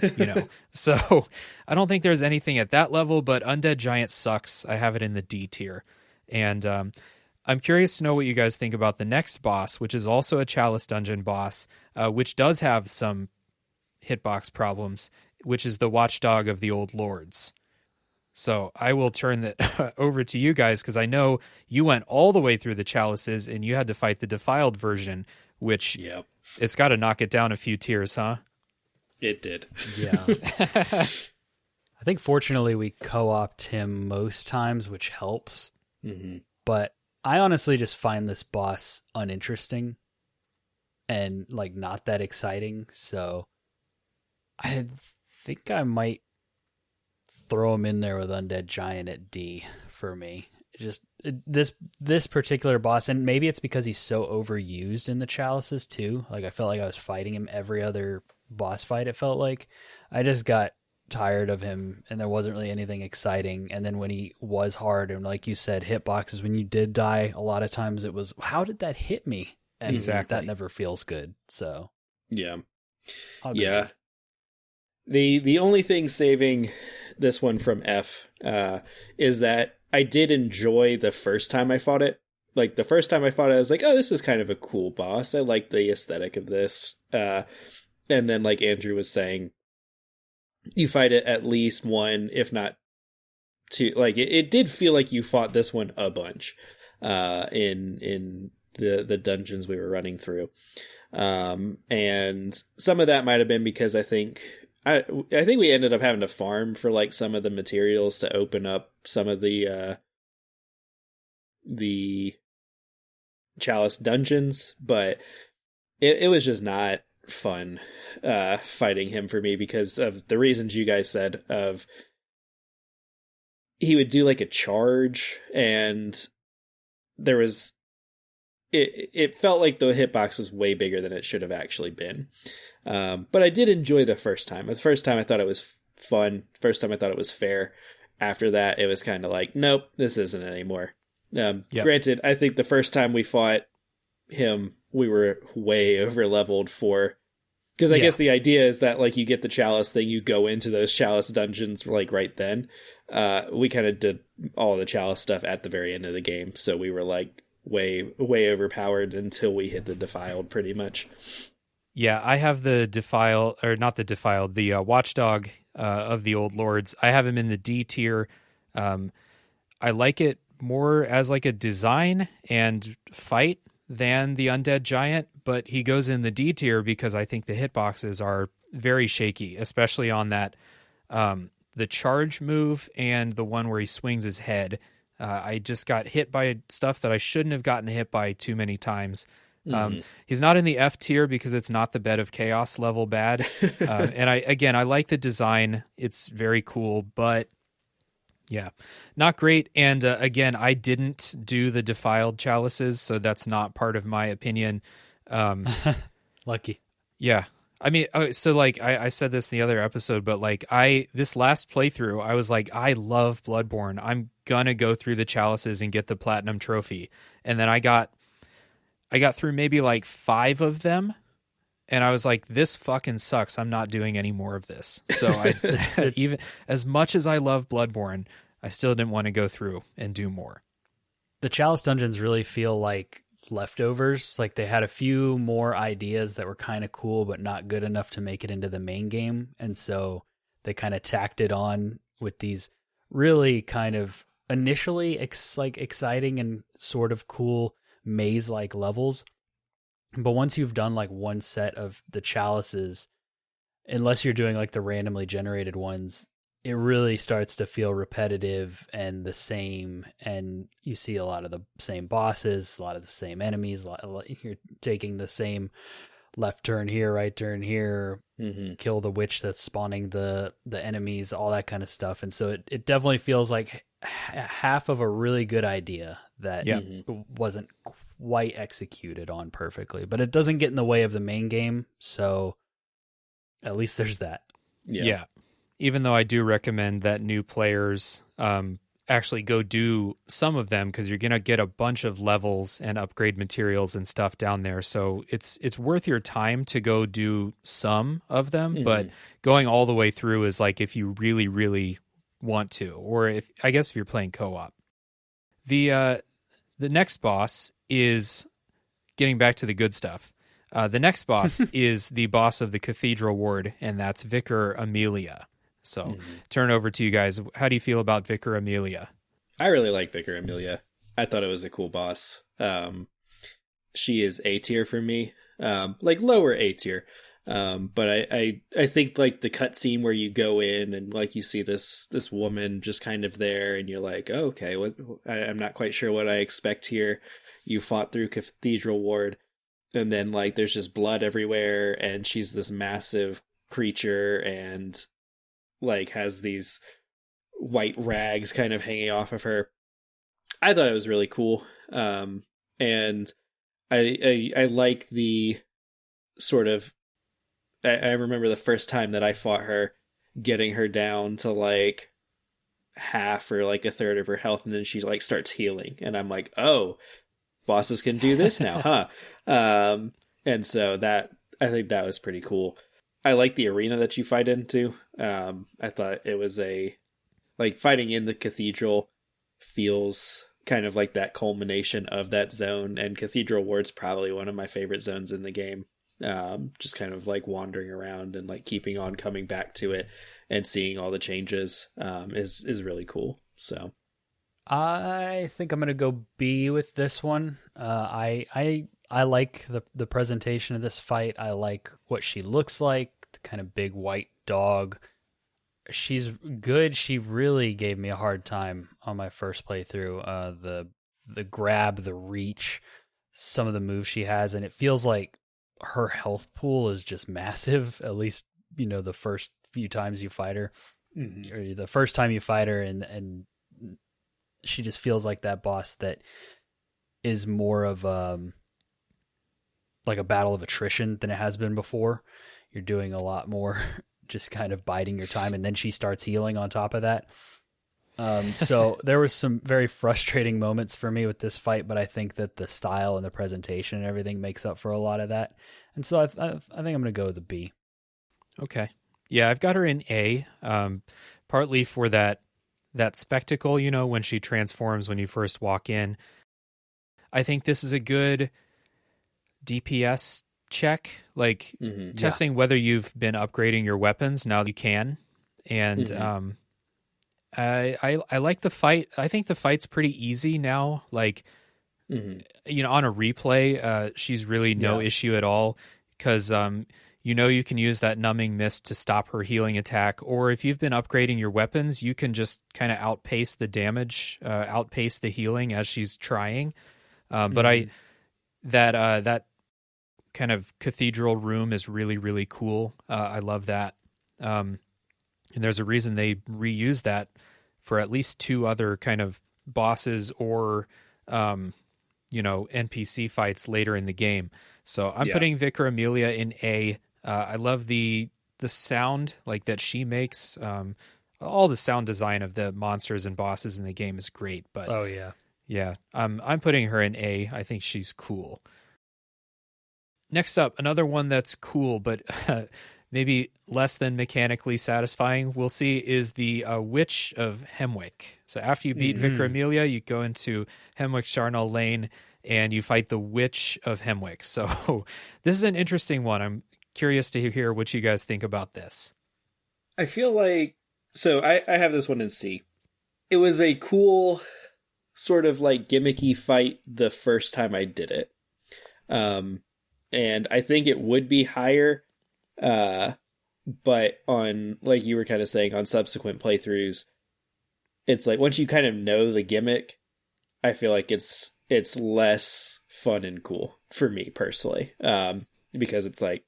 So I don't think there's anything at that level, but Undead Giant sucks. I have it in the D tier. And I'm curious to know what you guys think about the next boss, which is also a Chalice Dungeon boss, which does have some hitbox problems, which is the Watchdog of the Old Lords. So I will turn that over to you guys, because I know you went all the way through the Chalices and you had to fight the Defiled version, which it's got to knock it down a few tiers, huh? It did. Yeah. I think fortunately we co-opt him most times, which helps. Mm-hmm. But I honestly just find this boss uninteresting and like not that exciting. So I think I might throw him in there with Undead Giant at D for me. Just this particular boss, and maybe it's because he's so overused in the Chalices too. Like I felt like I was fighting him every other boss fight. It felt like I just got tired of him, and there wasn't really anything exciting. And then when he was hard, and like you said, hitboxes, when you did die, a lot of times it was, how did that hit me? And exactly, that never feels good. So yeah. The only thing saving this one from F is that I did enjoy the first time I fought it. Like the first time I fought it, I was like, oh, this is kind of a cool boss. I like the aesthetic of this. And then like Andrew was saying, you fight it at least one, if not two. Like it did feel like you fought this one a bunch in the dungeons we were running through. And some of that might have been because I think we ended up having to farm for like some of the materials to open up some of the Chalice dungeons, but it was just not fun fighting him for me because of the reasons you guys said. Of he would do like a charge, and there was it felt like the hitbox was way bigger than it should have actually been. But I did enjoy the first time. The first time I thought it was fun. First time I thought it was fair. After that, it was kind of like, nope, this isn't anymore. Granted, I think the first time we fought him, we were way over leveled for, because I guess the idea is that like you get the Chalice thing, you go into those Chalice dungeons like right then. We kind of did all the Chalice stuff at the very end of the game, so we were like way overpowered until we hit the Defiled, pretty much. Yeah, I have the Watchdog of the Old Lords. I have him in the D tier. I like it more as like a design and fight than the Undead Giant, but he goes in the D tier because I think the hitboxes are very shaky, especially on that the charge move and the one where he swings his head. I just got hit by stuff that I shouldn't have gotten hit by too many times. He's not in the F tier because it's not the Bed of Chaos level bad. And I like the design. It's very cool, but yeah, not great. And again, I didn't do the Defiled Chalices, so that's not part of my opinion. Lucky. Yeah. I mean, so like I said this in the other episode, but like this last playthrough, I was like, I love Bloodborne. I'm gonna go through the Chalices and get the Platinum Trophy. And then I got through maybe like 5 of them, and I was like, this fucking sucks. I'm not doing any more of this. So even as much as I love Bloodborne, I still didn't want to go through and do more. The Chalice dungeons really feel like leftovers. Like they had a few more ideas that were kind of cool, but not good enough to make it into the main game. And so they kind of tacked it on with these really kind of initially exciting and sort of cool maze-like levels. But once you've done like one set of the chalices, unless you're doing like the randomly generated ones, it really starts to feel repetitive and the same, and you see a lot of the same bosses, a lot of the same enemies. You're taking the same left turn here, right turn here, kill the witch that's spawning the enemies, all that kind of stuff. And so it definitely feels like half of a really good idea that wasn't quite executed on perfectly, but it doesn't get in the way of the main game. So at least there's that. Yeah. Even though I do recommend that new players actually go do some of them, because you're going to get a bunch of levels and upgrade materials and stuff down there. So it's worth your time to go do some of them, but going all the way through is like if you really, really want to, or if you're playing co-op. The next boss is getting back to the good stuff. The next boss is the boss of the Cathedral Ward, and that's Vicar Amelia. So turn over to you guys. How do you feel about Vicar Amelia? I really like Vicar Amelia. I thought it was a cool boss. She is A tier for me, like lower A tier. But I think like the cutscene where you go in and like you see this woman just kind of there, and you're like, oh, okay, I'm not quite sure what I expect here. You fought through Cathedral Ward, and then like there's just blood everywhere, and she's this massive creature and like has these white rags kind of hanging off of her. I thought it was really cool. And I like the sort of, I remember the first time that I fought her, getting her down to like half or like a third of her health, and then she like starts healing, and I'm like, oh, bosses can do this now, huh? And so that, I think that was pretty cool. I like the arena that you fight into. I thought it was like fighting in the cathedral feels kind of like that culmination of that zone, and Cathedral Ward's probably one of my favorite zones in the game. Just kind of like wandering around and like keeping on coming back to it and seeing all the changes is really cool. So I think I'm gonna go B with this one. I like the presentation of this fight. I like what she looks like, the kind of big white dog. She's good. She really gave me a hard time on my first playthrough. The grab, the reach, some of the moves she has, and it feels like her health pool is just massive. At least, the first few times you fight her, or the first time you fight her, and she just feels like that boss that is more of like a battle of attrition than it has been before. You're doing a lot more just kind of biding your time, and then she starts healing on top of that. So there was some very frustrating moments for me with this fight, but I think that the style and the presentation and everything makes up for a lot of that. And so I think I'm going to go with the B. Okay. Yeah, I've got her in A, partly for that spectacle, when she transforms when you first walk in. I think this is a good DPS check, like testing whether you've been upgrading your weapons. Now you can. And I like the fight. I think the fight's pretty easy now. Like, on a replay, she's really no issue at all, because you can use that numbing mist to stop her healing attack, or if you've been upgrading your weapons, you can just kind of outpace the damage, outpace the healing as she's trying. But that kind of cathedral room is really, really cool. I love that. And there's a reason they reuse that for at least two other kind of bosses or, NPC fights later in the game. So I'm putting Vicar Amelia in A. I love the sound like that she makes. All the sound design of the monsters and bosses in the game is great. But I'm putting her in A. I think she's cool. Next up, another one that's cool, but maybe less than mechanically satisfying, we'll see, is the Witch of Hemwick. So after you beat Vicar Amelia, you go into Hemwick Charnel Lane, and you fight the Witch of Hemwick. So this is an interesting one. I'm curious to hear what you guys think about this. I feel like, so I have this one in C. It was a cool sort of like gimmicky fight the first time I did it. And I think it would be higher, but on, like you were kind of saying, on subsequent playthroughs, it's like once you kind of know the gimmick, I feel like it's less fun and cool for me personally. Because it's like,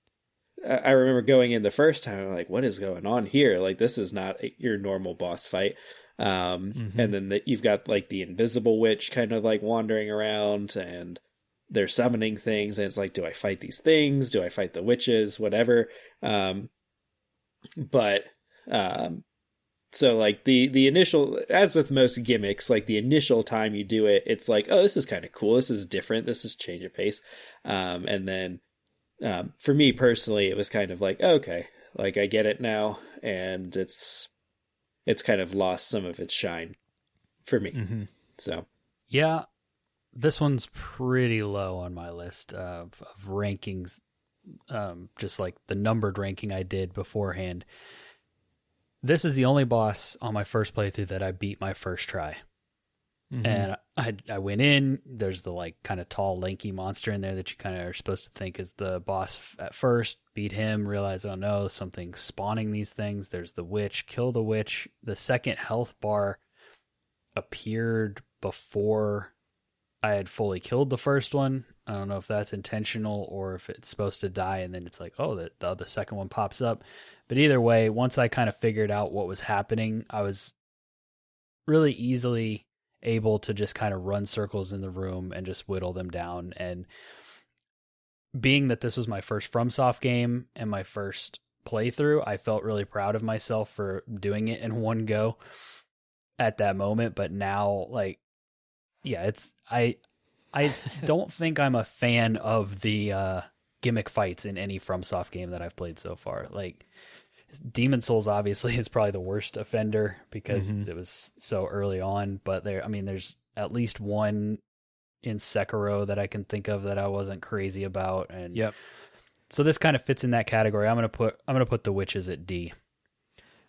I remember going in the first time, I'm like, what is going on here? Like, this is not your normal boss fight. And then you've got like the invisible witch kind of like wandering around, and they're summoning things, and it's like, do I fight these things? Do I fight the witches? Whatever. So like the initial, as with most gimmicks, like the initial time you do it, it's like, oh, this is kind of cool. This is different. This is change of pace. And then for me personally, it was kind of like, okay, like I get it now, and it's kind of lost some of its shine for me. So yeah, this one's pretty low on my list of rankings. Just like the numbered ranking I did beforehand. This is the only boss on my first playthrough that I beat my first try. And I went in, there's the like kind of tall, lanky monster in there that you kind of are supposed to think is the boss at first. Beat him, realize, oh no, something's spawning these things. There's the witch, kill the witch. The second health bar appeared before I had fully killed the first one. I don't know if that's intentional or if it's supposed to die and then it's like, oh, the second one pops up. But either way, once I kind of figured out what was happening, I was really easily able to just kind of run circles in the room and just whittle them down. And being that this was my first FromSoft game and my first playthrough, I felt really proud of myself for doing it in one go at that moment. But now, like, yeah, I don't think I'm a fan of the gimmick fights in any FromSoft game that I've played so far. Like, Demon Souls obviously is probably the worst offender because it was so early on, but there's at least one in Sekiro that I can think of that I wasn't crazy about, and so this kind of fits in that category. I'm gonna put the witches at D.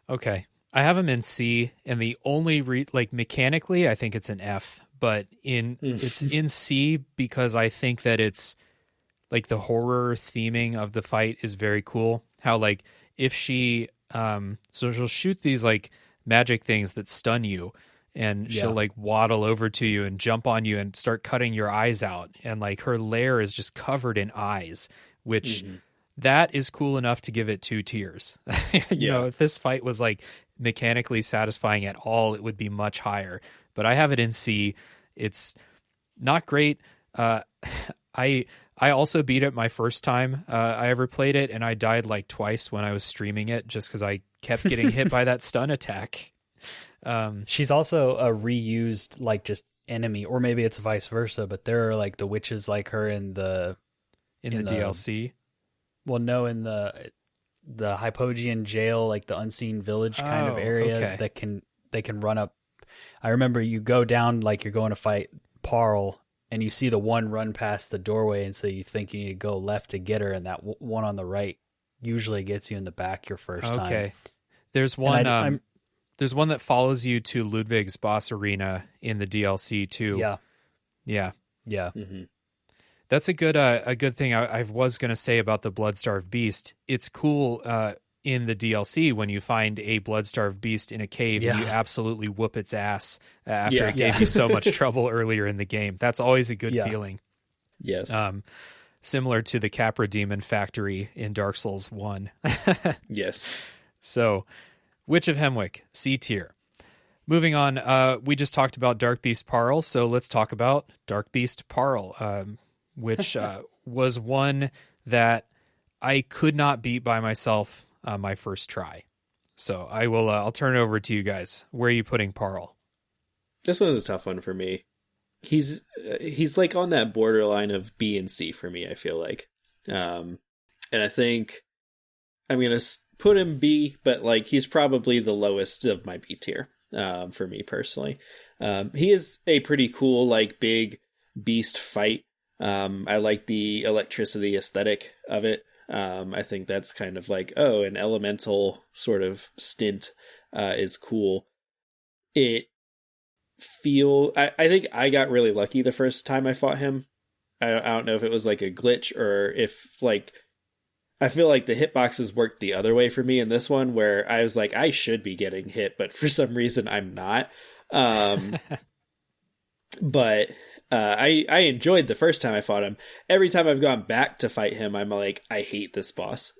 Okay, I have them in C, and the only mechanically, I think it's an F, but it's in C because I think that it's like the horror theming of the fight is very cool. How like if she so she'll shoot these like magic things that stun you, and she'll like waddle over to you and jump on you and start cutting your eyes out, and like her lair is just covered in eyes, which that is cool enough to give it 2 tiers. You know, if this fight was like mechanically satisfying at all, it would be much higher, but I have it in C. It's not great. I also beat it my first time I ever played it, and I died like twice when I was streaming it just because I kept getting hit by that stun attack. She's also a reused like just enemy, or maybe it's vice versa, but there are like the witches like her in the DLC. Well, no, in the Hypogean jail, like the unseen village kind of area that they can run up. I remember you go down like you're going to fight Parl, and you see the one run past the doorway, and so you think you need to go left to get her, and that one on the right usually gets you in the back your first time. Okay. There's one there's one that follows you to Ludwig's boss arena in the DLC too. Yeah. That's a good thing I was going to say about the Bloodstarved Beast. It's cool in the DLC when you find a Bloodstarved Beast in a cave and you absolutely whoop its ass after it gave you so much trouble earlier in the game. That's always a good feeling. Yes. Similar to the Capra Demon Factory in Dark Souls 1. Yes. So, Witch of Hemwick, C tier. Moving on, we just talked about Dark Beast Parl, so let's talk about Dark Beast Parl, which was one that I could not beat by myself my first try. So I will. I'll turn it over to you guys. Where are you putting Parl? This one is a tough one for me. He's like on that borderline of B and C for me, I feel like, and I think I'm gonna put him B, but like he's probably the lowest of my B tier for me personally. He is a pretty cool, like big beast fight. I like the electricity aesthetic of it. I think that's kind of like, oh, an elemental sort of stint is cool. I think I got really lucky the first time I fought him. I don't know if it was like a glitch or if like, I feel like the hitboxes worked the other way for me in this one, where I was like, I should be getting hit, but for some reason I'm not. But I enjoyed the first time I fought him. Every time I've gone back to fight him, I'm like, I hate this boss.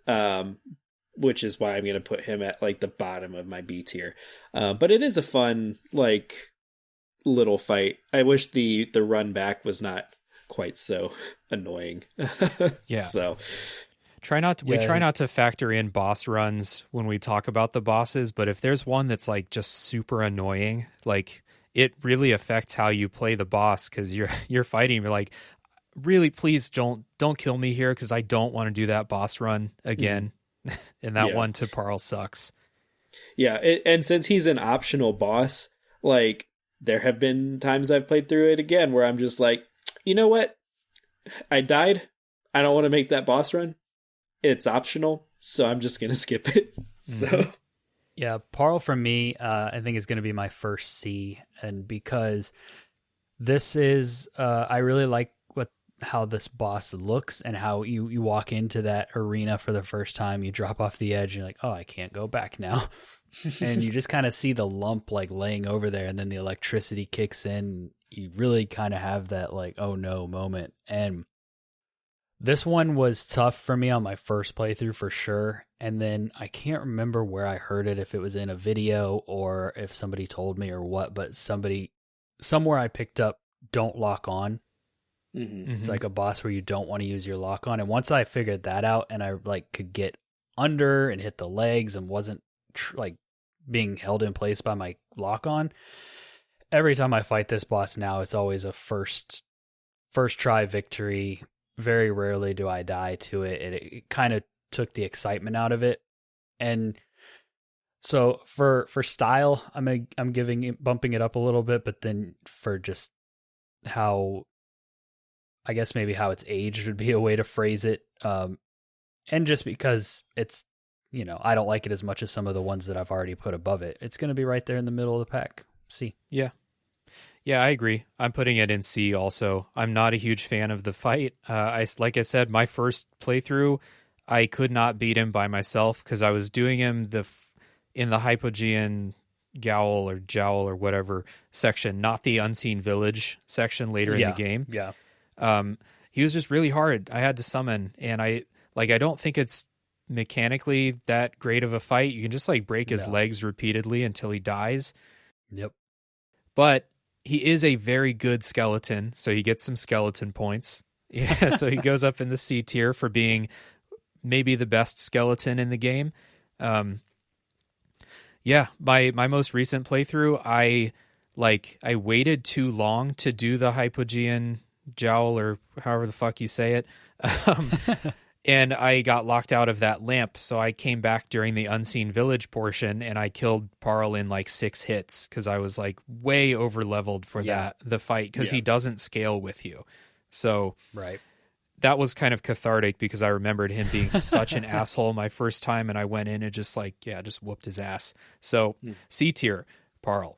Which is why I'm going to put him at like the bottom of my B tier. But it is a fun, like, little fight. I wish the run back was not quite so annoying. Yeah. So we try not to factor in boss runs when we talk about the bosses, but if there's one that's like just super annoying, like it really affects how you play the boss, because you're fighting, you're like, really, please don't kill me here, because I don't want to do that boss run again. And that one to Parl sucks. Yeah, and since he's an optional boss, like, there have been times I've played through it again where I'm just like, you know what? I died. I don't want to make that boss run. It's optional, so I'm just going to skip it. So, yeah, Parl for me, I think is going to be my first C. And because this is, I really like how this boss looks, and how you walk into that arena for the first time, you drop off the edge, and you're like, oh, I can't go back now. And you just kind of see the lump like laying over there, and then the electricity kicks in. You really kind of have that like, oh no moment. And this one was tough for me on my first playthrough for sure. And then I can't remember where I heard it, if it was in a video or if somebody told me or what, but somewhere I picked up, don't lock on. It's like a boss where you don't want to use your lock on. And once I figured that out, and I like could get under and hit the legs and wasn't like being held in place by my lock on, every time I fight this boss now, it's always a first try victory. Very rarely do I die to it. It kind of took the excitement out of it. And so for style, I'm bumping it up a little bit, but then for just how, I guess maybe how it's aged would be a way to phrase it. And just because it's, I don't like it as much as some of the ones that I've already put above it, it's going to be right there in the middle of the pack. C. Yeah. Yeah, I agree. I'm putting it in C also. I'm not a huge fan of the fight. Like I said, my first playthrough, I could not beat him by myself, because I was doing him in the Hypogean Gowl or Jowl or whatever section, not the Unseen Village section later in the game. Yeah. He was just really hard. I had to summon, and I don't think it's mechanically that great of a fight. You can just like break his legs repeatedly until he dies. Yep. But he is a very good skeleton, so he gets some skeleton points. Yeah, so he goes up in the C tier for being maybe the best skeleton in the game. Yeah, my most recent playthrough, I waited too long to do the Hypogean Jowl, or however the fuck you say it. And I got locked out of that lamp, so I came back during the Unseen Village portion, and I killed Parl in like 6 hits, because I was like way over leveled for the fight, because he doesn't scale with you. So that was kind of cathartic, because I remembered him being such an asshole my first time, and I went in and just whooped his ass. So C tier, Parl.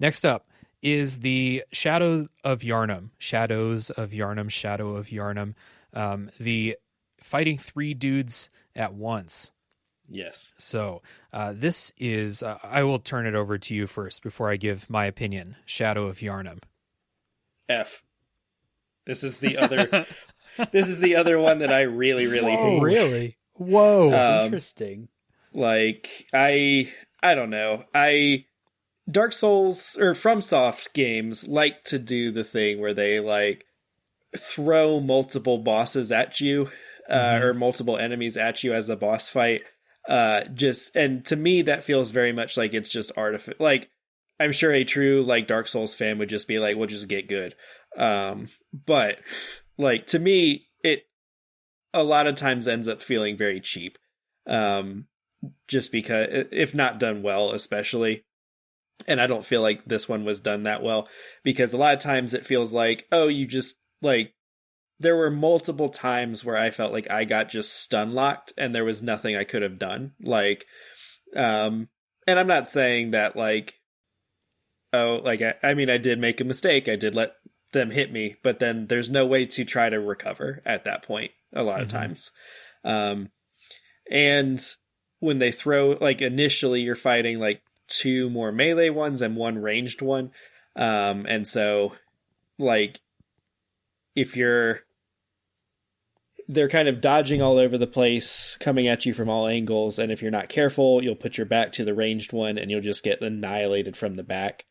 Next up is the Shadow of Yharnam. The fighting 3 dudes at once. Yes. So this is, I will turn it over to you first before I give my opinion. Shadow of Yharnam. F. This is the other. This is the other one that I really, really hate. Really? Whoa. Interesting. Like, I don't know. Dark Souls or FromSoft games like to do the thing where they like throw multiple bosses at you, or multiple enemies at you as a boss fight. And to me, that feels very much like it's just artificial. Like, I'm sure a true like Dark Souls fan would just be like, "We'll just get good." But like, to me, it a lot of times ends up feeling very cheap. Just because, if not done well, especially. And I don't feel like this one was done that well, because a lot of times it feels like, oh, you just like, there were multiple times where I felt like I got just stun locked and there was nothing I could have done. Like, and I'm not saying that like, oh, like, I mean, I did make a mistake. I did let them hit me, but then there's no way to try to recover at that point a lot of times. And when they throw, like, initially you're fighting like 2 more melee ones and 1 ranged one. And so like, if they're kind of dodging all over the place, coming at you from all angles, and if you're not careful, you'll put your back to the ranged one and you'll just get annihilated from the back.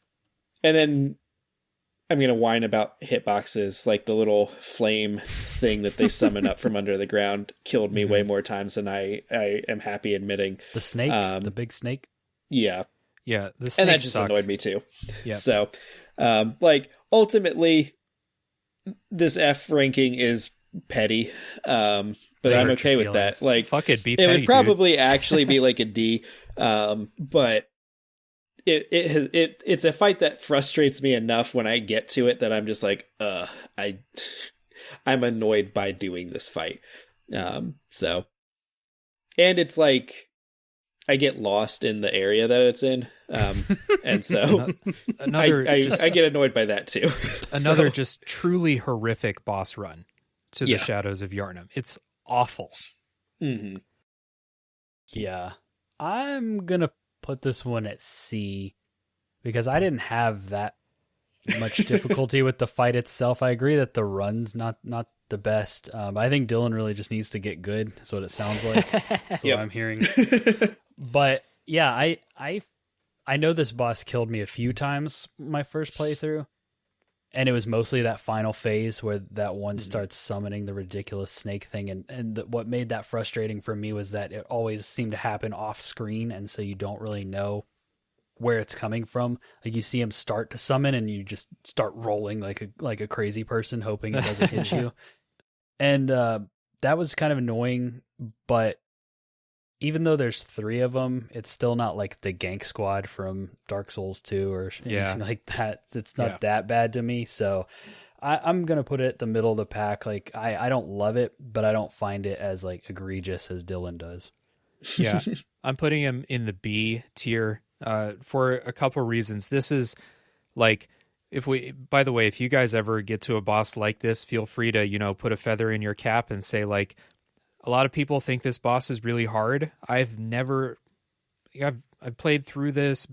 And then I'm going to whine about hitboxes, like the little flame thing that they summon up from under the ground killed me way more times than I am happy admitting. The snake? The big snake? Yeah. Yeah, the snakes and that just suck. annoyed me too. Yeah. So, like, ultimately, this F ranking is petty, but They I'm hurt okay your with that. feelings. Like, Fuck it, be it petty, would probably actually be like a D, but it's a fight that frustrates me enough when I get to it that I'm just like, I'm annoyed by doing this fight. So, and it's like, I get lost in the area that it's in, and so I get annoyed by that too. Another just truly horrific boss run to the Shadows of Yharnam. It's awful. Mm-hmm. Yeah. I'm going to put this one at C because I didn't have that much difficulty with the fight itself. I agree that the run's not the best. I think Dylan really just needs to get good. That's what it sounds like. That's what I'm hearing. But yeah, I know this boss killed me a few times my first playthrough, and it was mostly that final phase where that one starts summoning the ridiculous snake thing, and what made that frustrating for me was that it always seemed to happen off screen, and so you don't really know where it's coming from. Like, you see him start to summon and you just start rolling like a crazy person hoping it doesn't hit you. And that was kind of annoying, but even though there's 3 of them, it's still not like the gank squad from Dark Souls 2 or anything like that. It's not that bad to me. So I'm going to put it at the middle of the pack. Like, I don't love it, but I don't find it as like egregious as Dylan does. Yeah. I'm putting him in the B tier for a couple reasons. This is like, by the way, if you guys ever get to a boss like this, feel free to, put a feather in your cap and say, like, a lot of people think this boss is really hard. I've played through this.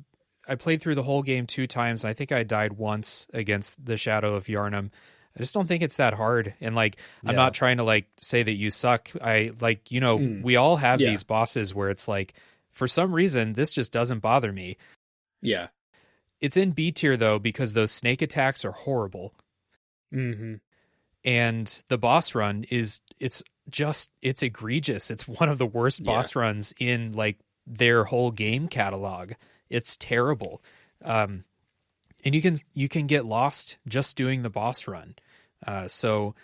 I played through the whole game 2 times. And I think I died once against the Shadow of Yharnam. I just don't think it's that hard. And like, I'm not trying to like say that you suck. We all have these bosses where it's like, for some reason, this just doesn't bother me. Yeah. It's in B tier though, because those snake attacks are horrible. Mm-hmm. And the boss run it's egregious. It's one of the worst boss runs in like their whole game catalog. It's terrible. And you can get lost just doing the boss run. So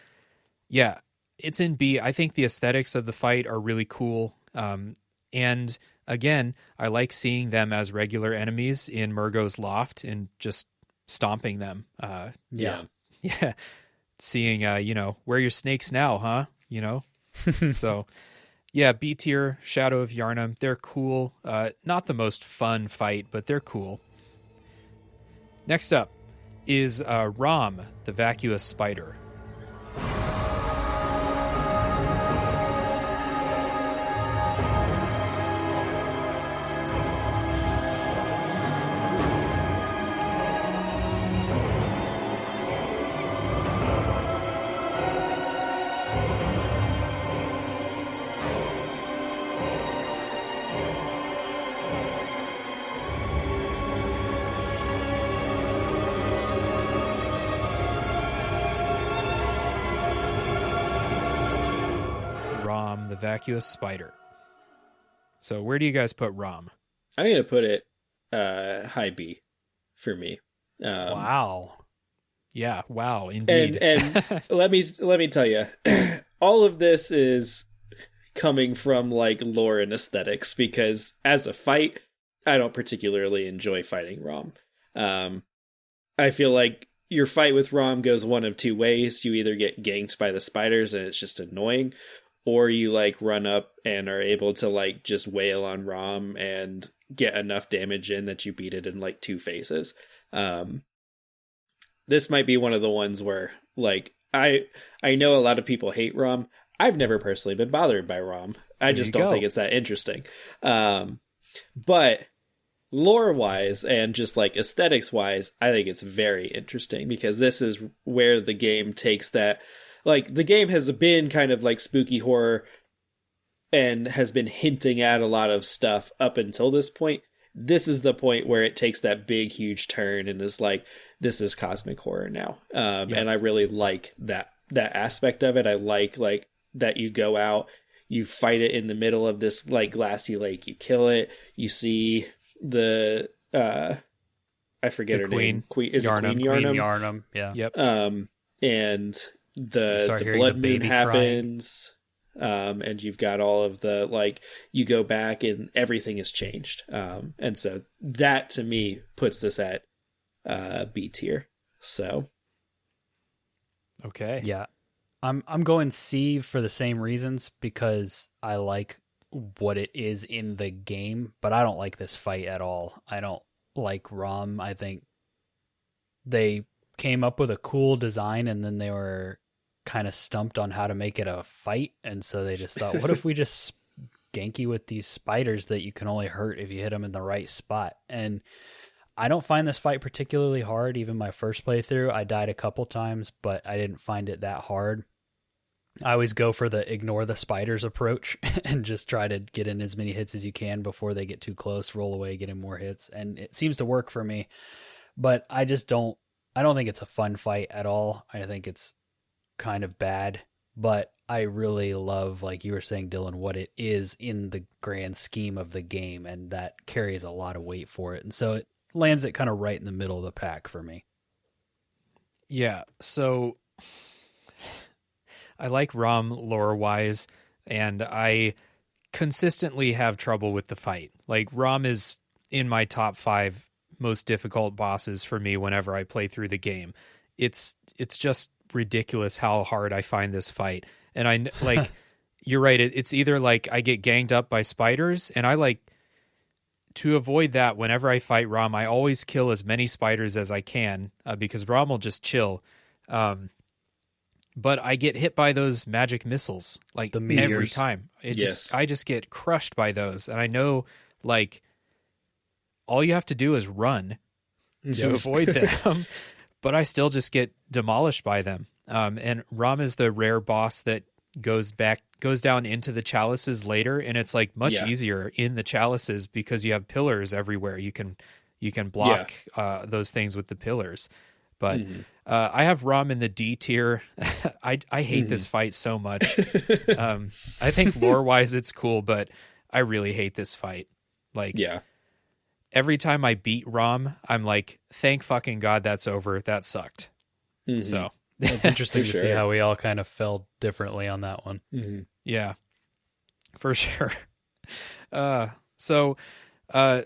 yeah, it's in B. I think the aesthetics of the fight are really cool. And again, I like seeing them as regular enemies in Murgo's loft and just stomping them. Yeah. Seeing, where are your snakes now, huh? So yeah, B tier, Shadow of Yharnam. They're cool. Not the most fun fight, but they're cool. Next up is Rom, the vacuous spider. The vacuous spider. So where do you guys put Rom? I'm going to put it high B for me. Wow. Yeah, wow, indeed. And let me tell you, all of this is coming from like lore and aesthetics, because as a fight, I don't particularly enjoy fighting Rom. I feel like your fight with Rom goes one of two ways. You either get ganked by the spiders and it's just annoying, or you like run up and are able to like just wail on Rom and get enough damage in that you beat it in like 2 phases. This might be one of the ones where like I know a lot of people hate Rom. I've never personally been bothered by Rom. I just don't think it's that interesting. But lore-wise and just like aesthetics-wise, I think it's very interesting because this is where the game takes that. Like, the game has been kind of like spooky horror and has been hinting at a lot of stuff up until this point. This is the point where it takes that big, huge turn and is like, this is cosmic horror now. And I really like that aspect of it. I like that you go out, you fight it in the middle of this like glassy lake, you kill it, you see the I forget her name. Queen Yarnum. Queen Yarnum? Queen Yarnum, yeah. Yep. And the blood moon happens. And you've got all of the like, you go back and everything has changed. And so that to me puts this at B tier. So okay. Yeah. I'm going C for the same reasons, because I like what it is in the game, but I don't like this fight at all. I don't like Rom. I think they came up with a cool design and then they were kind of stumped on how to make it a fight, and so they just thought, what if we just gank you with these spiders that you can only hurt if you hit them in the right spot? And I don't find this fight particularly hard. Even my first playthrough, I died a couple times, but I didn't find it that hard. I always go for the ignore the spiders approach and just try to get in as many hits as you can before they get too close, roll away, get in more hits. And it seems to work for me, but I don't think it's a fun fight at all. I think it's kind of bad, but I really love, like you were saying, Dylan, what it is in the grand scheme of the game, and that carries a lot of weight for it. And so it lands it kind of right in the middle of the pack for me. Yeah, so I like Rom lore-wise, and I consistently have trouble with the fight. Like, Rom is in my top 5 most difficult bosses for me whenever I play through the game. It's just ridiculous how hard I find this fight. And I like you're right, it's either like I get ganged up by spiders, and I like to avoid that. Whenever I fight Rom, I always kill as many spiders as I can, because Rom will just chill. But I get hit by those magic missiles like the meteors. Every time. I just get crushed by those, and I know like all you have to do is run to avoid them. But I still just get demolished by them. And Rom is the rare boss that goes down into the chalices later, and it's like much easier in the chalices because you have pillars everywhere. You can block those things with the pillars. But I have Rom in the D tier. I hate this fight so much. I think lore wise it's cool, but I really hate this fight. Like, every time I beat Rom, I'm like, thank fucking God that's over. That sucked. So it's interesting to see how we all kind of felt differently on that one. Yeah, for sure. So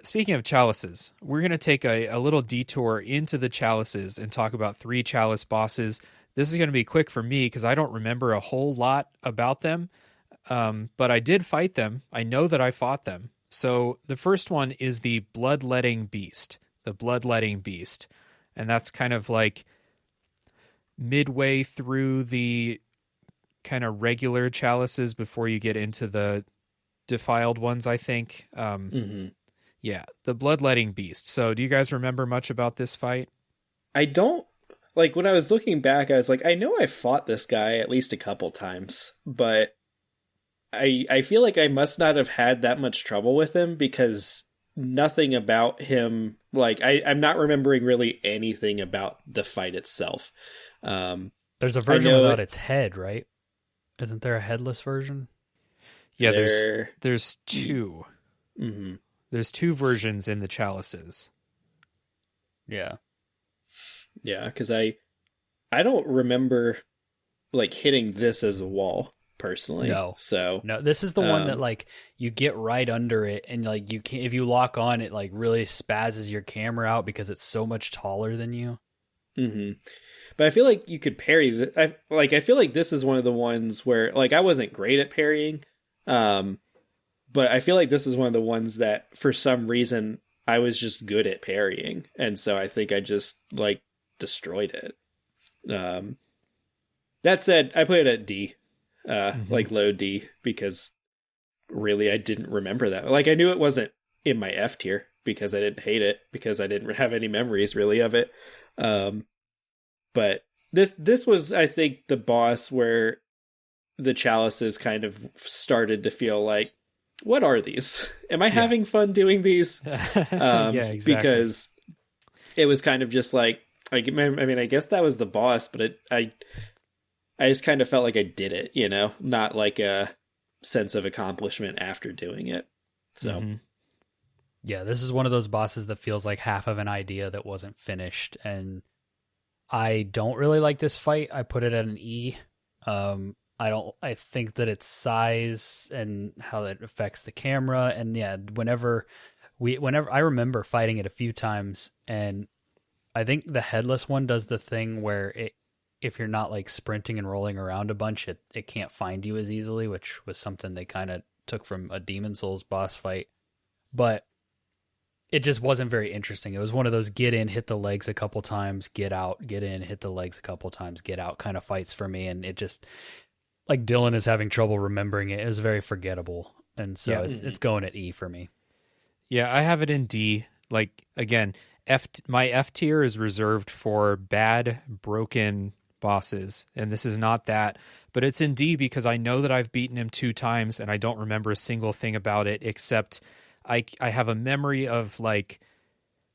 speaking of chalices, we're going to take a little detour into the chalices and talk about 3 chalice bosses. This is going to be quick for me because I don't remember a whole lot about them, but I did fight them. I know that I fought them. So the first one is the Bloodletting Beast. And that's kind of like midway through the kind of regular chalices before you get into the defiled ones, I think. Yeah, the Bloodletting Beast. So do you guys remember much about this fight? I don't. Like, when I was looking back, I was like, I know I fought this guy at least a couple times, but I feel like I must not have had that much trouble with him because nothing about him, like, I'm not remembering really anything about the fight itself. There's a version without its head, right? Isn't there a headless version? Yeah, there's 2. There's 2 versions in the chalices. Yeah, because I don't remember like hitting this as a wall. personally. No. So No, this is the one that like you get right under it, and like you can, if you lock on, it like really spazzes your camera out because it's so much taller than you. Mm-hmm. But I feel like you could parry. I feel like this is one of the ones where like I wasn't great at parrying, but I feel like this is one of the ones that for some reason I was just good at parrying, and so I think I just like destroyed it. That said, I put it at D, like low D, because really I didn't remember that. Like I knew it wasn't in my F tier because I didn't hate it because I didn't have any memories really of it. But this was, I think, the boss where the chalices kind of started to feel like, what are these? Am I having fun doing these? Yeah, exactly. Because it was kind of just like I mean, I guess that was the boss, but I just kind of felt like I did it, you know, not like a sense of accomplishment after doing it. So, Yeah, this is one of those bosses that feels like half of an idea that wasn't finished, and I don't really like this fight. I put it at an E. I think that its size and how it affects the camera, and yeah, whenever I remember fighting it a few times, and I think the headless one does the thing where if you're not like sprinting and rolling around a bunch, it can't find you as easily, which was something they kind of took from a Demon Souls boss fight. But it just wasn't very interesting. It was one of those get in, hit the legs a couple times, get out, get in, hit the legs a couple times, get out kind of fights for me. And it just, like Dylan is having trouble remembering it. It was very forgettable. And so it's going at E for me. Yeah, I have it in D. Like, again, my F tier is reserved for bad, broken bosses, and this is not that, but it's in D because I know that I've beaten him 2 times and I don't remember a single thing about it except I have a memory of like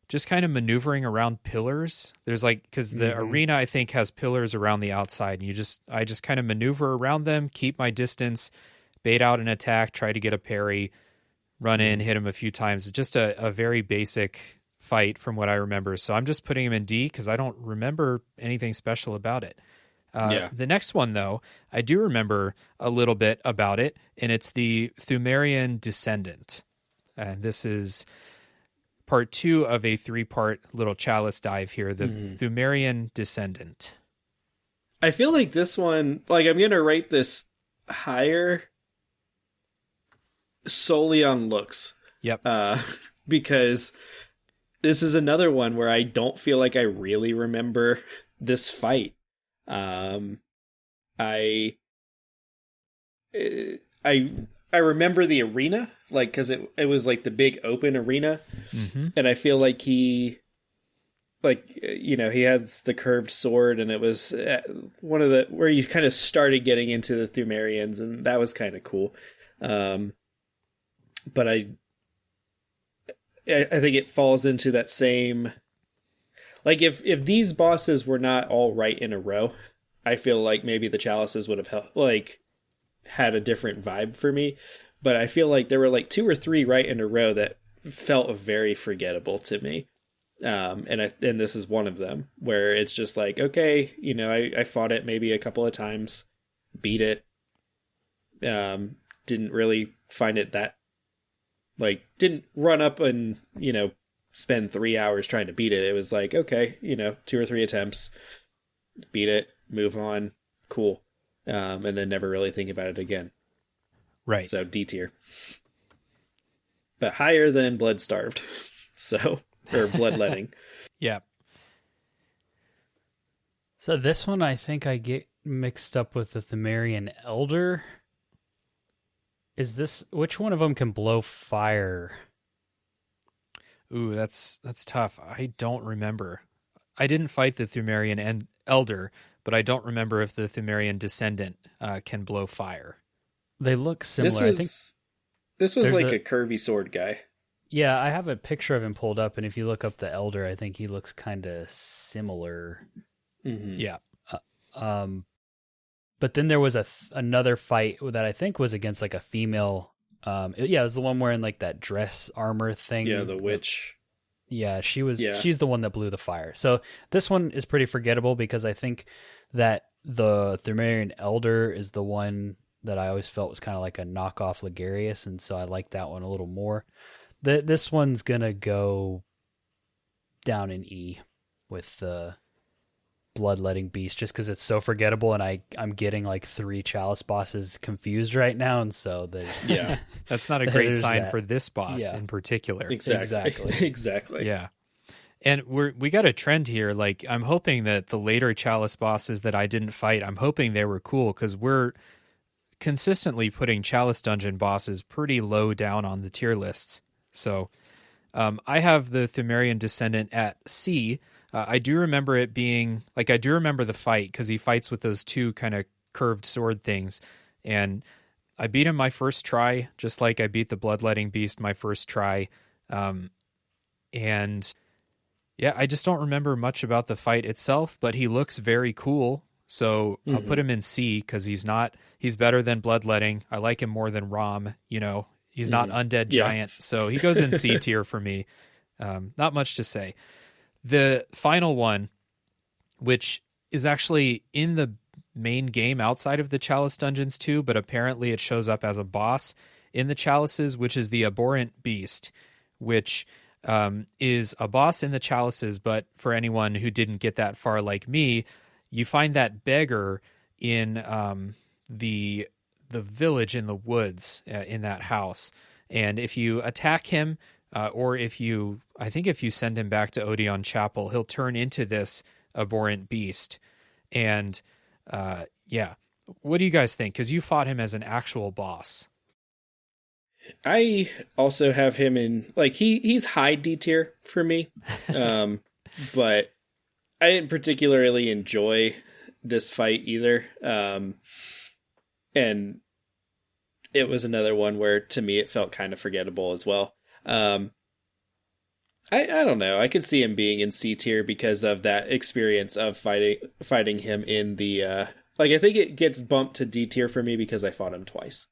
just kind of maneuvering around pillars. There's like, because the arena I think has pillars around the outside, and I just kind of maneuver around them, keep my distance, bait out an attack, try to get a parry, run in, hit him a few times. It's just a very basic fight from what I remember. So I'm just putting him in D because I don't remember anything special about it. The next one, though, I do remember a little bit about it, and it's the Thumerian Descendant. And this is part 2 of a 3-part little chalice dive here, the Thumerian Descendant. I feel like this one, like I'm going to rate this higher solely on looks. Yep. Because this is another one where I don't feel like I really remember this fight. I remember the arena, like, because it was like the big open arena, and I feel like he has the curved sword, and it was one of the where you kind of started getting into the Thumerians, and that was kind of cool. But I think it falls into that same, like if these bosses were not all right in a row, I feel like maybe the chalices would have had a different vibe for me. But I feel like there were like 2 or 3 right in a row that felt very forgettable to me. And this is one of them where it's just like, okay, you know, I fought it maybe a couple of times, beat it. Didn't really find it that, like, didn't run up and, you know, spend 3 hours trying to beat it. It was like, okay, you know, 2 or 3 attempts, beat it, move on, cool. And then never really think about it again. Right. So D tier. But higher than Blood Starved. So, or Bloodletting. Yeah. So this one I think I get mixed up with the Thumerian Elder. Which one of them can blow fire? Ooh, that's tough. I don't remember. I didn't fight the Thumerian Elder, but I don't remember if the Thumerian Descendant can blow fire. They look similar. This was like a curvy sword guy. Yeah, I have a picture of him pulled up, and if you look up the Elder, I think he looks kind of similar. Yeah. But then there was another fight that I think was against like a female. It was the one wearing like that dress armor thing. Yeah, the witch. Yeah, she's the one that blew the fire. So this one is pretty forgettable because I think that the Thumerian Elder is the one that I always felt was kind of like a knockoff Ligarius, and so I like that one a little more. This one's gonna go down in E with the Bloodletting Beast, just because it's so forgettable, and I'm getting like 3 Chalice bosses confused right now, and so there's that's not a great sign that. for this boss in particular. Exactly. Exactly. Yeah. And we got a trend here. Like, I'm hoping that the later Chalice bosses that I didn't fight, I'm hoping they were cool, because we're consistently putting Chalice dungeon bosses pretty low down on the tier lists. So I have the Thumerian Descendant at C. I do remember it being, like, I do remember the fight, because he fights with those 2 kind of curved sword things. And I beat him my first try, just like I beat the Bloodletting Beast my first try. And yeah, I just don't remember much about the fight itself, but he looks very cool. So I'll put him in C, because he's better than Bloodletting. I like him more than Rom, he's not Undead Giant. So he goes in C tier for me. Not much to say. The final one, which is actually in the main game outside of the Chalice dungeons too, but apparently it shows up as a boss in the Chalices, which is the Abhorrent Beast, which is a boss in the Chalices, but for anyone who didn't get that far like me, you find that beggar in the village in the woods in that house. And if you attack him, or if you send him back to Odeon Chapel, he'll turn into this Abhorrent Beast. And what do you guys think? Because you fought him as an actual boss. I also have him in, like, he's high D tier for me. But I didn't particularly enjoy this fight either. And it was another one where, to me, it felt kind of forgettable as well. I don't know. I could see him being in C tier because of that experience of fighting him in the I think it gets bumped to D tier for me because I fought him twice.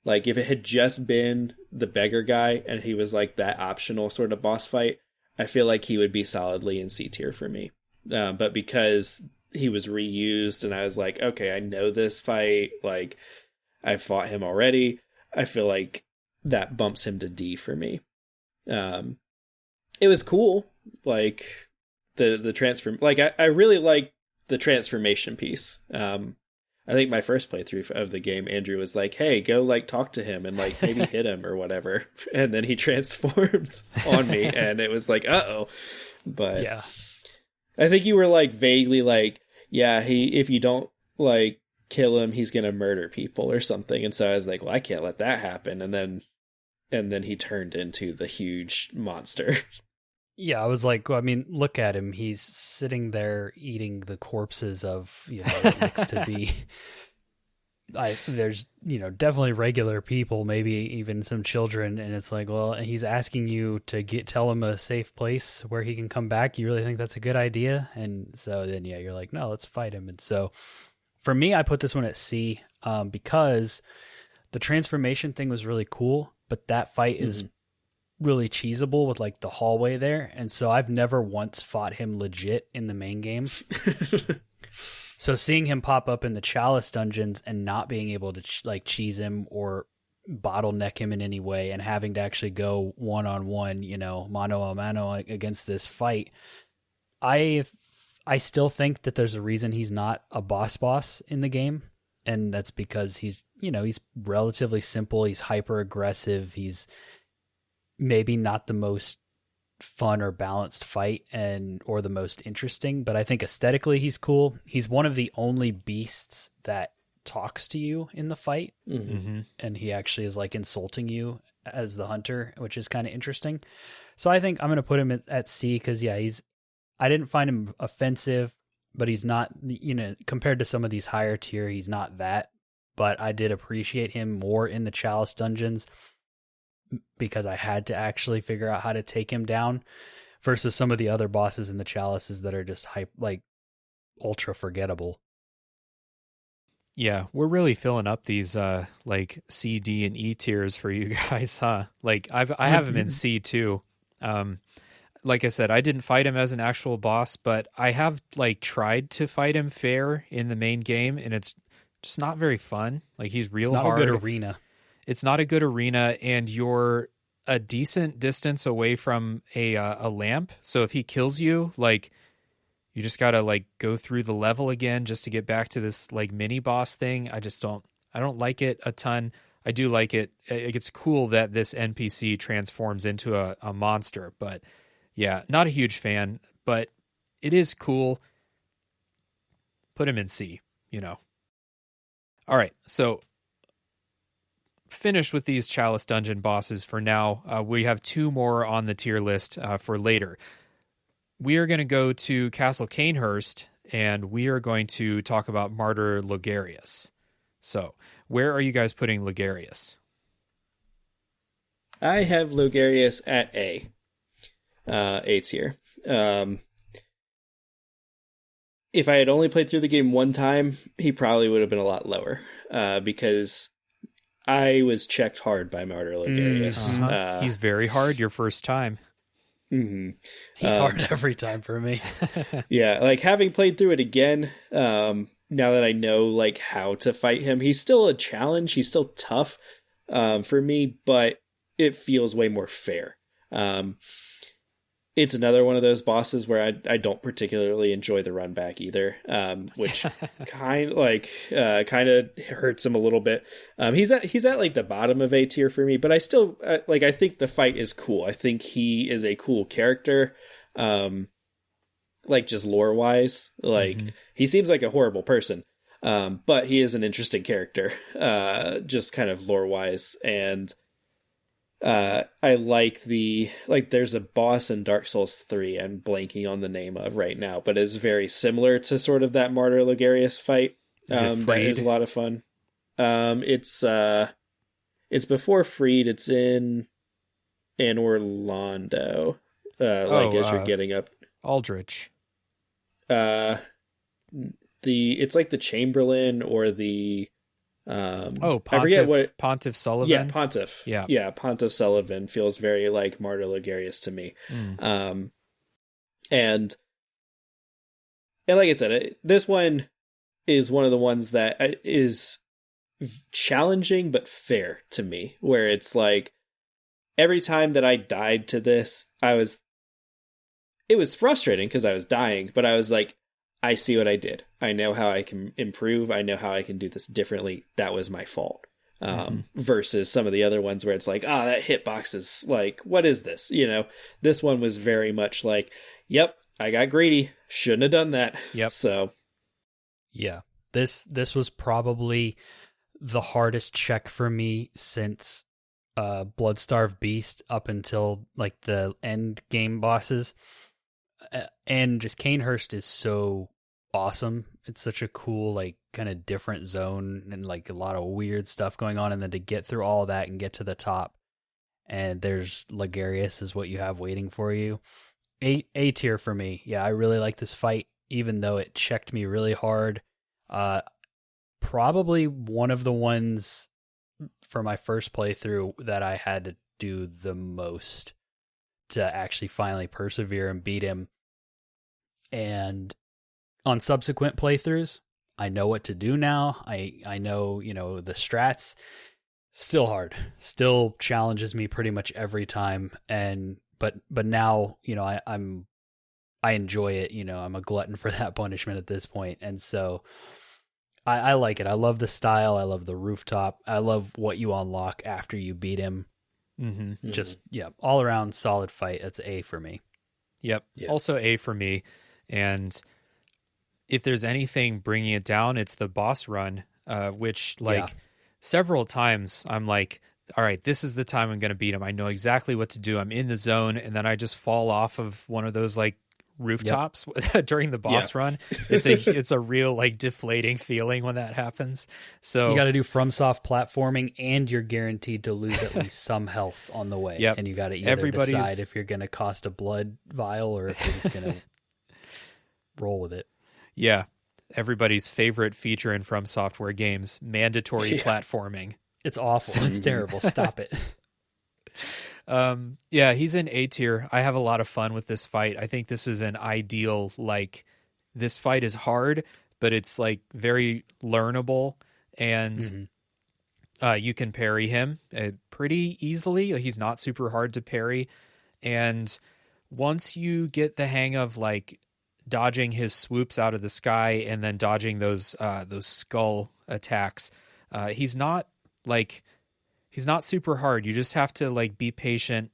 Like, if it had just been the beggar guy and he was like that optional sort of boss fight, I feel like he would be solidly in C tier for me. But because he was reused and I was like, okay, I know this fight, like, I fought him already, I feel like that bumps him to D for me. It was cool, like the transform. Like, I really like the transformation piece. I think my first playthrough of the game, Andrew was like, "Hey, go like talk to him and like maybe hit him or whatever," and then he transformed on me, and it was like, "Uh-oh!" But yeah, I think you were like vaguely like, "Yeah, if you don't like kill him, he's gonna murder people or something," and so I was like, "Well, I can't let that happen," and then he turned into the huge monster. Yeah, I was like, well, I mean, look at him. He's sitting there eating the corpses of, next to be. There's, definitely regular people, maybe even some children, and it's like, well, he's asking you to tell him a safe place where he can come back. You really think that's a good idea? And so then, you're like, no, let's fight him. And so, for me, I put this one at C, because the transformation thing was really cool, but that fight is really cheesable with like the hallway there, and so I've never once fought him legit in the main game. So seeing him pop up in the Chalice dungeons and not being able to cheese him or bottleneck him in any way, and having to actually go one-on-one, mano a mano against this fight, I still think that there's a reason he's not a boss in the game, and that's because he's relatively simple, he's hyper aggressive, he's maybe not the most fun or balanced fight or the most interesting, but I think aesthetically he's cool. He's one of the only beasts that talks to you in the fight, and he actually is like insulting you as the hunter, which is kind of interesting. So I think I'm going to put him at C because I didn't find him offensive, but he's not, compared to some of these higher tier, he's not that, but I did appreciate him more in the Chalice dungeons because I had to actually figure out how to take him down versus some of the other bosses in the Chalices that are just ultra forgettable. Yeah, we're really filling up these like C, D, and E tiers for you guys, huh? Like I have him in C too. Like I said, I didn't fight him as an actual boss, but I have like tried to fight him fair in the main game, and it's just not very fun. Like he's real It's not hard. a good arena. It's not a good arena, and you're a decent distance away from a lamp. So if he kills you, like you just gotta like go through the level again just to get back to this like mini boss thing. I don't like it a ton. I do like it. It's cool that this NPC transforms into a monster, but yeah, not a huge fan, but it is cool. Put him in C, you know. All right, so finished with these Chalice Dungeon bosses for now. We have 2 more on the tier list for later. We are going to go to Castle Canehurst, and we are going to talk about Martyr Logarius. So, where are you guys putting Logarius? I have Logarius at A tier. If I had only played through the game one time, he probably would have been a lot lower, because I was checked hard by Martyr Logarius. He's very hard your first time. Mm-hmm. He's hard every time for me. Yeah, like having played through it again, now that I know like how to fight him, he's still a challenge. He's still tough for me, but it feels way more fair. It's another one of those bosses where I don't particularly enjoy the run back either, which kind of hurts him a little bit. He's at like the bottom of A tier for me, but I still I think the fight is cool. I think he is a cool character, like just lore wise. Like he seems like a horrible person, but he is an interesting character, just kind of lore wise. And I like there's a boss in Dark Souls 3 I'm blanking on the name of right now, but is very similar to sort of that Martyr Logarius fight. That is a lot of fun. It's before Freed. It's in Orlando. As you're getting up Aldrich. It's like the Chamberlain or the Pontiff, I forget what Pontiff Sullivan. Yeah, Pontiff. Yeah, Pontiff Sullivan feels very like Martyr Logarius to me. And like I said, this one is one of the ones that is challenging but fair to me, where it's like every time that I died to this, it was frustrating because I was dying, but I was like, I see what I did. I know how I can improve. I know how I can do this differently. That was my fault. Versus some of the other ones where it's like, that hitbox is like, what is this? You know, this one was very much like, yep, I got greedy. Shouldn't have done that. Yep. So, yeah, this was probably the hardest check for me since Bloodstarved Beast up until like the end game bosses. And just Canehurst is so awesome. It's such a cool, like, kind of different zone and like a lot of weird stuff going on. And then to get through all that and get to the top, and there's Logarius is what you have waiting for you. A tier for me. Yeah, I really like this fight, even though it checked me really hard. Probably one of the ones for my first playthrough that I had to do the most to actually finally persevere and beat him. And on subsequent playthroughs, I know what to do now. I know, the strats. Still hard. Still challenges me pretty much every time. But now, I enjoy it. I'm a glutton for that punishment at this point. And so I like it. I love the style. I love the rooftop. I love what you unlock after you beat him. Just, all around solid fight. That's A for me. Yep. Yeah. Also A for me. And if there's anything bringing it down, it's the boss run, which several times I'm like, all right, this is the time I'm going to beat him. I know exactly what to do. I'm in the zone. And then I just fall off of one of those like rooftops during the boss run. It's a real like deflating feeling when that happens. So you got to do FromSoft platforming, and you're guaranteed to lose at least some health on the way. Yep. And you got to either decide if you're going to cost a blood vial or if you're just going to roll with it. Yeah. Everybody's favorite feature in From Software games, mandatory platforming. It's awful. It's terrible. Stop it. He's in A tier. I have a lot of fun with this fight. I think this is an ideal, like, this fight is hard, but it's like very learnable. and you can parry him pretty easily. He's not super hard to parry, and once you get the hang of like dodging his swoops out of the sky and then dodging those skull attacks, he's not super hard. You just have to like be patient,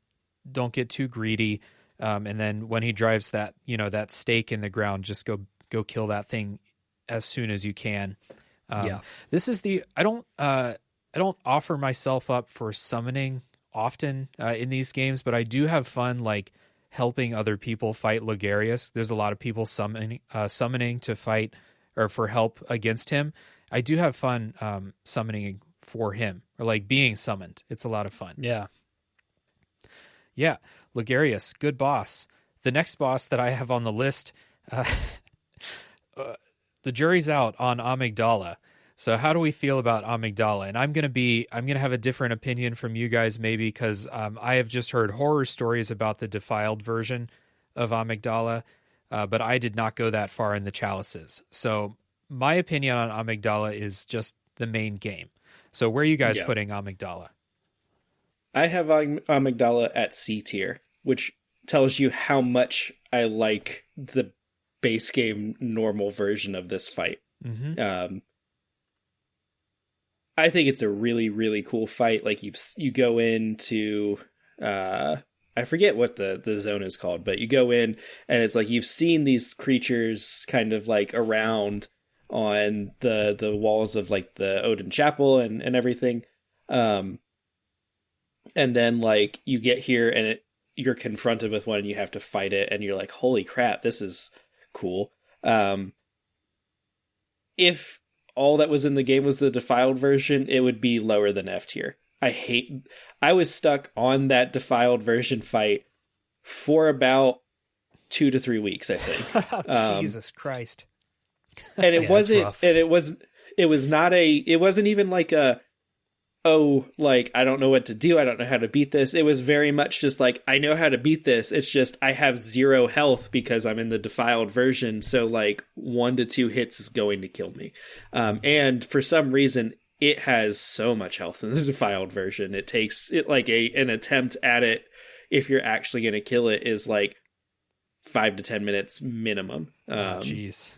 don't get too greedy, and then when he drives that stake in the ground, just go kill that thing as soon as you can. This is I don't offer myself up for summoning often in these games, but I do have fun like helping other people fight Logarius. There's a lot of people summoning to fight or for help against him. I do have fun summoning for him, or like being summoned. It's a lot of fun. Yeah. Logarius, good boss. The next boss that I have on the list, the jury's out on Amygdala. So how do we feel about Amygdala? And I'm gonna have a different opinion from you guys, maybe because I have just heard horror stories about the defiled version of Amygdala, but I did not go that far in the chalices. So my opinion on Amygdala is just the main game. So where are you guys putting Amygdala? I have Amygdala at C tier, which tells you how much I like the base game normal version of this fight. I think it's a really, really cool fight. Like you go into, I forget what the zone is called, but you go in and it's like you've seen these creatures kind of like around on the walls of like the Odin Chapel and everything. And then like you get here and you're confronted with one and you have to fight it and you're like, holy crap, this is cool. If all that was in the game was the defiled version, it would be lower than F tier. I was stuck on that defiled version fight for about 2 to 3 weeks, I think. Jesus Christ. And it wasn't even like I don't know what to do. I don't know how to beat this. It was very much just like, I know how to beat this. It's just, I have 0 health because I'm in the defiled version. So like 1 to 2 hits is going to kill me. And for some reason, it has so much health in the defiled version. It takes it like an attempt at it, if you're actually going to kill it, is like 5 to 10 minutes minimum. Jeez.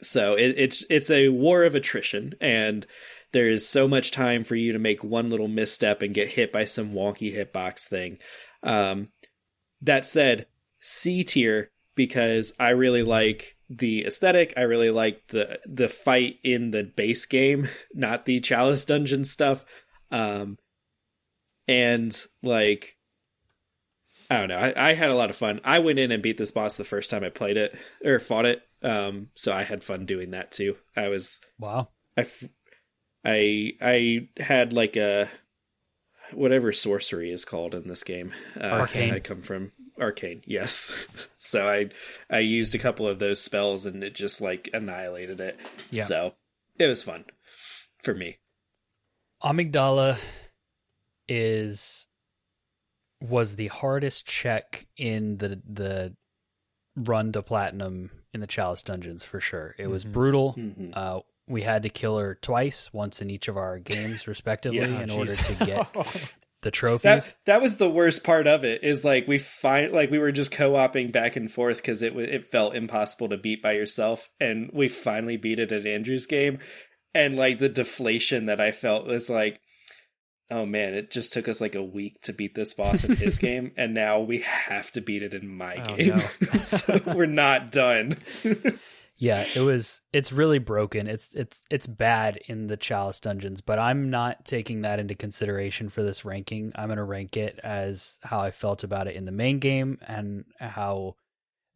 So it's a war of attrition, and there is so much time for you to make one little misstep and get hit by some wonky hitbox thing. That said, C tier, because I really like the aesthetic. I really like the fight in the base game, not the Chalice Dungeon stuff. And like, I don't know. I had a lot of fun. I went in and beat this boss the first time I played it or fought it. So I had fun doing that too. Wow. I had like a whatever sorcery is called in this game. Arcane. I come from Arcane, yes. So I used a couple of those spells and it just like annihilated it. Yeah. So it was fun for me. Amygdala was the hardest check in the run to platinum in the Chalice Dungeons for sure. It was brutal. Mm-hmm. We had to kill her twice, once in each of our games respectively, order to get the trophies. That was the worst part of it, is like we were just co-oping back and forth because it felt impossible to beat by yourself, and we finally beat it at Andrew's game, and like the deflation that I felt was like, oh man, it just took us like a week to beat this boss in his game, and now we have to beat it in my game. No. So we're not done. Yeah, it's really broken. It's bad in the Chalice Dungeons, but I'm not taking that into consideration for this ranking. I'm going to rank it as how I felt about it in the main game, and how,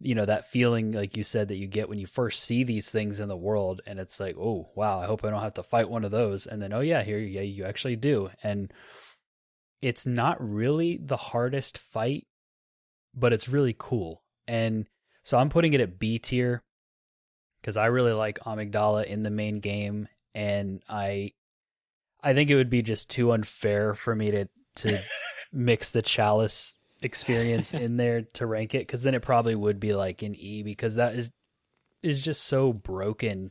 that feeling, like you said, that you get when you first see these things in the world, and it's like, oh, wow, I hope I don't have to fight one of those. And then, oh yeah, you actually do. And it's not really the hardest fight, but it's really cool. And so I'm putting it at B tier, because I really like Amygdala in the main game, and I think it would be just too unfair for me to mix the Chalice experience in there to rank it, because then it probably would be like an E, because that is just so broken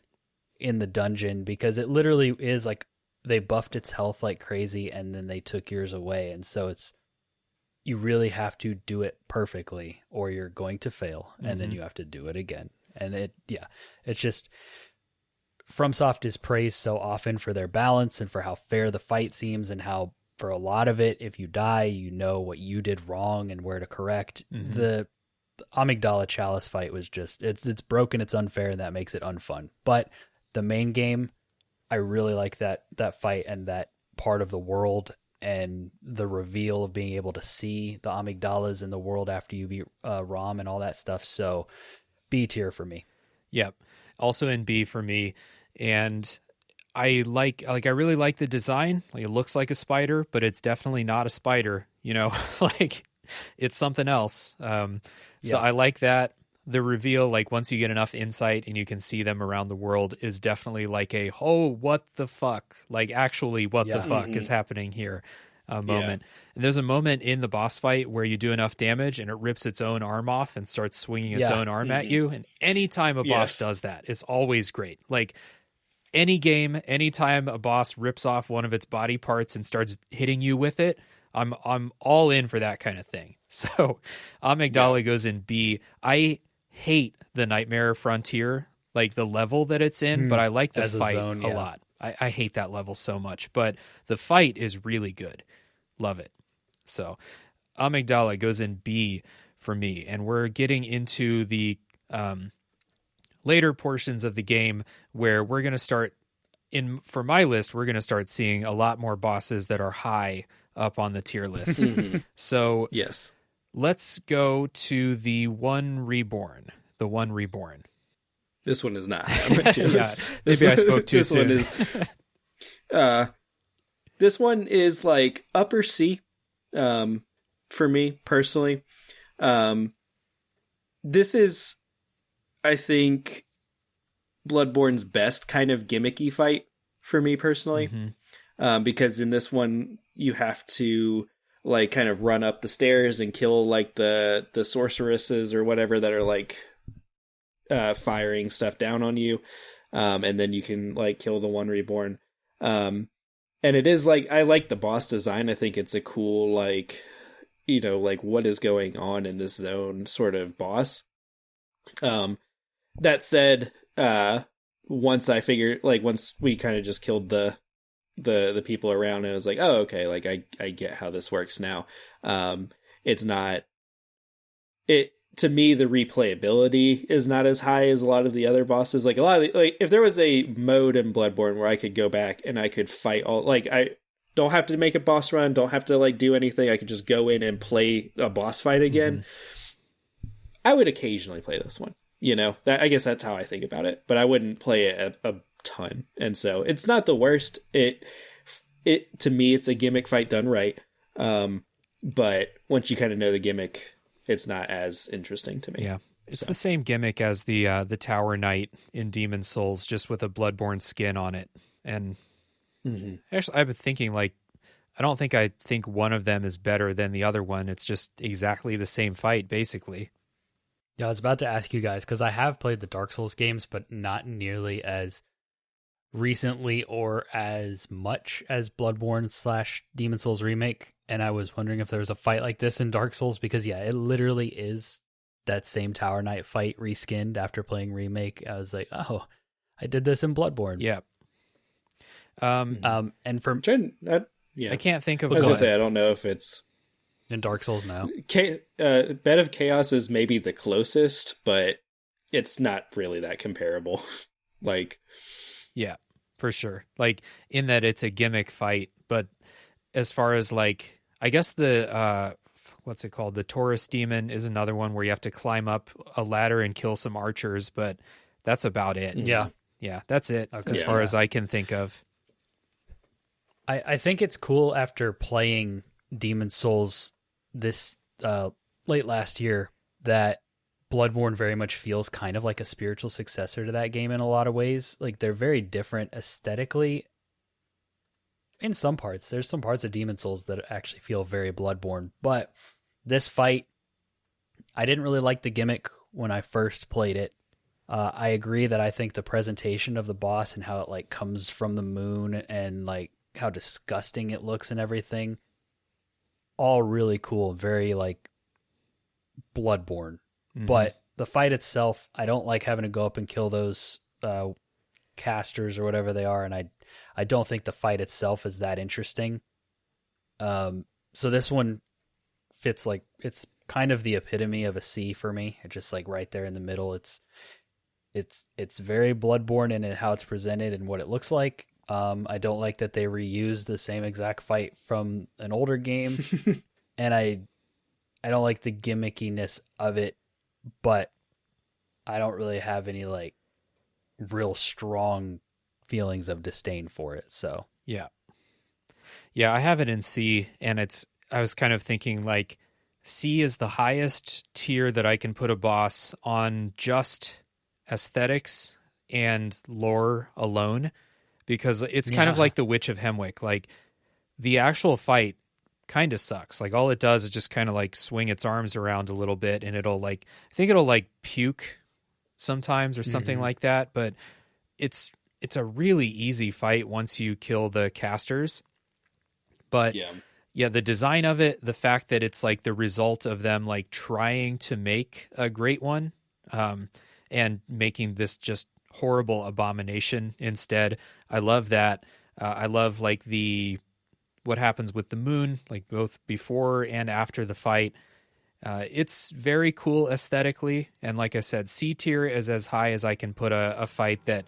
in the dungeon, because it literally is like they buffed its health like crazy and then they took yours away. And so you really have to do it perfectly or you're going to fail, and then you have to do it again. And it's just, FromSoft is praised so often for their balance and for how fair the fight seems, and how for a lot of it, if you die, you know what you did wrong and where to correct. The Amygdala Chalice fight was just, it's broken, it's unfair, and that makes it unfun. But the main game, I really like that fight and that part of the world, and the reveal of being able to see the amygdalas in the world after you beat Rom and all that stuff. So B tier for me. Yep. Also in B for me. And I really like the design. Like, it looks like a spider, but it's definitely not a spider, like it's something else. So I like that. The reveal, like once you get enough insight and you can see them around the world, is definitely like what the fuck? Like, actually, what the fuck is happening here? Moment. And there's a moment in the boss fight where you do enough damage and it rips its own arm off and starts swinging its own arm at you. And anytime a boss does that, it's always great. Like, any game, anytime a boss rips off one of its body parts and starts hitting you with it, I'm all in for that kind of thing. So Amygdala goes in B. I hate the Nightmare Frontier, like the level that it's in, but I like the fight a lot. I hate that level so much, but the fight is really good. Love it. So Amygdala goes in B for me, and we're getting into the later portions of the game where we're going to start for my list, we're going to start seeing a lot more bosses that are high up on the tier list. So yes, let's go to the One Reborn. The One Reborn. This one is not high on my tier list. Maybe I spoke too this soon. One is, this one is like upper C, for me personally. This is, I think, Bloodborne's best kind of gimmicky fight for me personally. Because in this one, you have to like kind of run up the stairs and kill like the sorceresses or whatever that are like firing stuff down on you, and then you can like kill the One Reborn. And it is like, I like the boss design. I think it's a cool, like, like what is going on in this zone sort of boss. That said, once we kind of just killed the people around, and I was like, oh, okay, like I get how this works now. It's not it to me, the replayability is not as high as a lot of the other bosses. Like if there was a mode in Bloodborne where I could go back and I could fight all, like, I don't have to make a boss run, don't have to like do anything, I could just go in and play a boss fight again. I would occasionally play this one, I guess that's how I think about it, but I wouldn't play it a ton. And so it's not the worst. It to me, it's a gimmick fight done right. But once you kind of know the gimmick, it's not as interesting to me. Yeah. It's the same gimmick as the Tower Knight in Demon Souls, just with a Bloodborne skin on it. And actually, I've been thinking, like, I think one of them is better than the other one. It's just exactly the same fight, basically. Yeah, I was about to ask you guys, because I have played the Dark Souls games, but not nearly as recently or as much as Bloodborne / Demon Souls Remake. And I was wondering if there was a fight like this in Dark Souls, because yeah, it literally is that same Tower Knight fight reskinned after playing Remake. I was like, oh, I did this in Bloodborne. Yeah. And for I can't think of. I was gonna say, I don't know if it's in Dark Souls now. Bed of Chaos is maybe the closest, but it's not really that comparable. Like, yeah, for sure. Like, in that it's a gimmick fight, but as far as like, I guess the what's it called? The Taurus Demon is another one where you have to climb up a ladder and kill some archers, but that's about it. Yeah. Yeah, that's it, as far as I can think of. I think it's cool after playing Demon Souls this late last year that Bloodborne very much feels kind of like a spiritual successor to that game in a lot of ways. Like, they're very different aesthetically in some parts. There's some parts of Demon Souls that actually feel very Bloodborne, but this fight, I didn't really like the gimmick when I first played it. I agree that I think the presentation of the boss and how it like comes from the moon and like how disgusting it looks and everything, all really cool, very like Bloodborne. Mhm. But the fight itself, I don't like having to go up and kill those casters or whatever they are, and I don't think the fight itself is that interesting. So this one fits like it's kind of the epitome of a C for me. It's just like right there in the middle. It's very Bloodborne in how it's presented and what it looks like. I don't like that they reused the same exact fight from an older game, and I don't like the gimmickiness of it, but I don't really have any like real strong feelings of disdain for it. So Yeah. Yeah, I have it in C, and I was kind of thinking like C is the highest tier that I can put a boss on just aesthetics and lore alone, because it's kind of like the Witch of Hemwick. Like the actual fight kind of sucks. Like all it does is just kind of like swing its arms around a little bit, and it'll like, I think it'll like puke sometimes or something like that. But it's a really easy fight once you kill the casters. But yeah, the design of it, the fact that it's like the result of them like trying to make a great one, and making this just horrible abomination instead. I love that. I love like what happens with the moon, like both before and after the fight. It's very cool aesthetically, and like I said, C tier is as high as I can put a fight that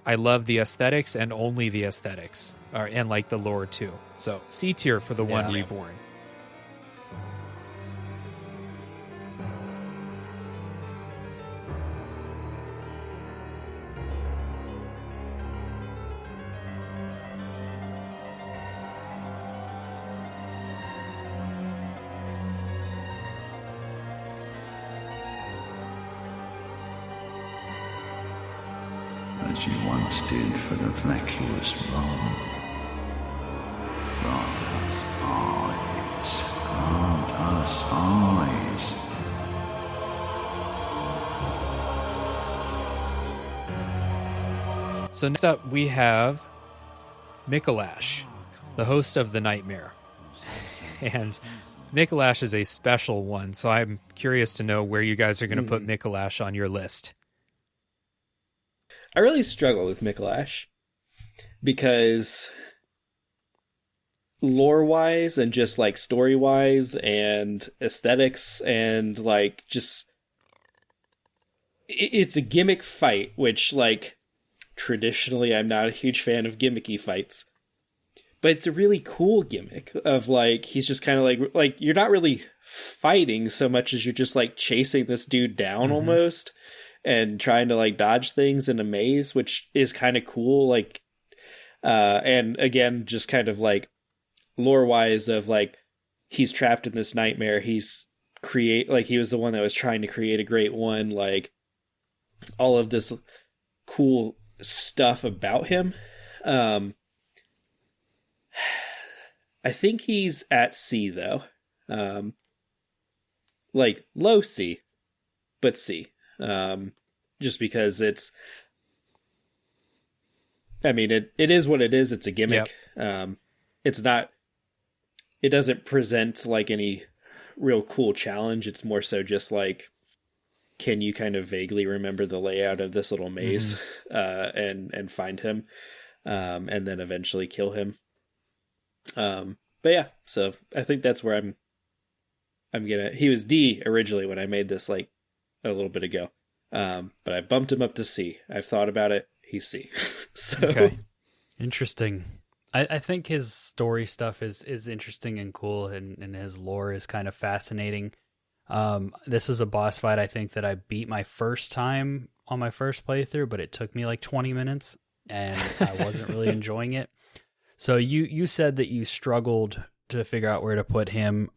I love the aesthetics and only the aesthetics, and like the lore too. So C tier for the one Reborn. As you once did for the vacuous Rome. Grant us eyes, grant us eyes. So next up we have Mikolash, the host of the Nightmare. And Mikolash is a special one, so I'm curious to know where you guys are going to put Mikolash on your list. I really struggle with Mikolash because lore-wise and just like story-wise and aesthetics and like just it's a gimmick fight, which like traditionally I'm not a huge fan of gimmicky fights, but it's a really cool gimmick of like he's just kind of like you're not really fighting so much as you're just like chasing this dude down almost. And trying to like dodge things in a maze, which is kind of cool. Like, and again, just kind of like lore wise of like, he's trapped in this nightmare. He was the one that was trying to create a great one. Like all of this cool stuff about him. I think he's at C though. Like low C, but C. Just because it is what it is. It's a gimmick. Yep. It doesn't present like any real cool challenge. It's more so just like, can you kind of vaguely remember the layout of this little maze, and find him, and then eventually kill him. But yeah, so I think that's where he was D originally when I made this like a little bit ago. But I bumped him up to C. I've thought about it. He's C. So okay. Interesting. I think his story stuff is interesting and cool, and his lore is kind of fascinating. This is a boss fight I think that I beat my first time on my first playthrough, but it took me like 20 minutes and I wasn't really enjoying it. So you said that you struggled to figure out where to put him.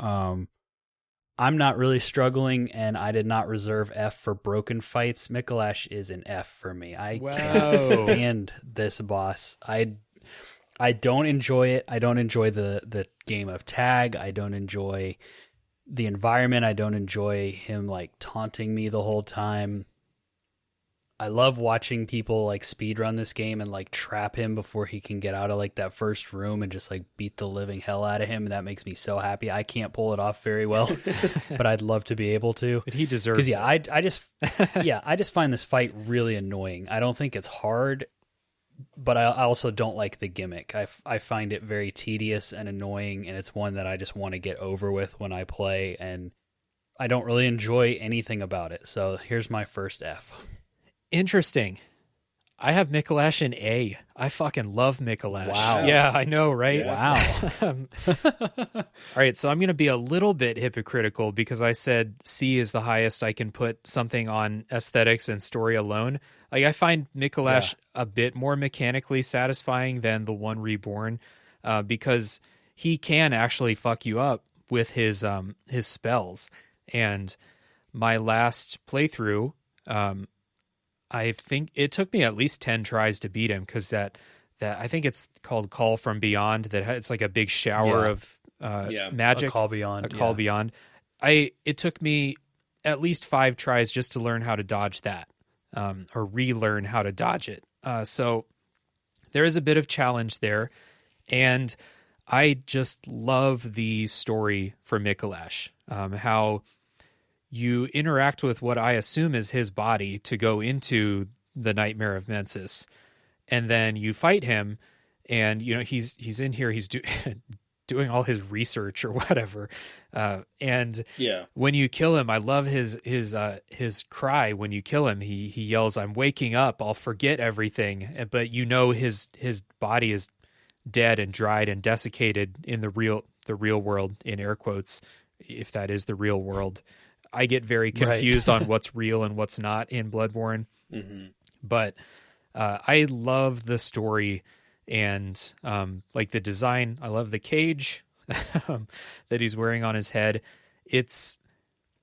I'm not really struggling, and I did not reserve F for broken fights. Mikolash is an F for me. I can't stand this boss. I don't enjoy it. I don't enjoy the game of tag. I don't enjoy the environment. I don't enjoy him like taunting me the whole time. I love watching people like speed run this game and like trap him before he can get out of like that first room and just like beat the living hell out of him. And that makes me so happy. I can't pull it off very well, but I'd love to be able to. But he deserves it. I just find this fight really annoying. I don't think it's hard, but I also don't like the gimmick. I find it very tedious and annoying, and it's one that I just want to get over with when I play, and I don't really enjoy anything about it. So here's my first F. Interesting. I have Mikolash in A. I fucking love Mikolash. Wow. Yeah, I know, right? Yeah. Wow. All right, so I'm going to be a little bit hypocritical because I said C is the highest I can put something on aesthetics and story alone. Like, I find Mikolash a bit more mechanically satisfying than the one Reborn, because he can actually fuck you up with his spells. And my last playthrough, I think it took me at least 10 tries to beat him, because that I think it's called Call from Beyond. It's like a big shower of magic. A Call Beyond. A Call Beyond. It took me at least 5 tries just to learn how to dodge that, or relearn how to dodge it. So there is a bit of challenge there, and I just love the story for Mikolash. How you interact with what I assume is his body to go into the Nightmare of Mensis, and then you fight him, and he's in here, he's doing all his research or whatever, and when you kill him, I love his cry when you kill him. He yells, "I'm waking up, I'll forget everything," but his body is dead and dried and desiccated in the real world, in air quotes, if that is the real world. I get very confused on what's real and what's not in Bloodborne. Mm-hmm. But I love the story and like the design. I love the cage that he's wearing on his head. If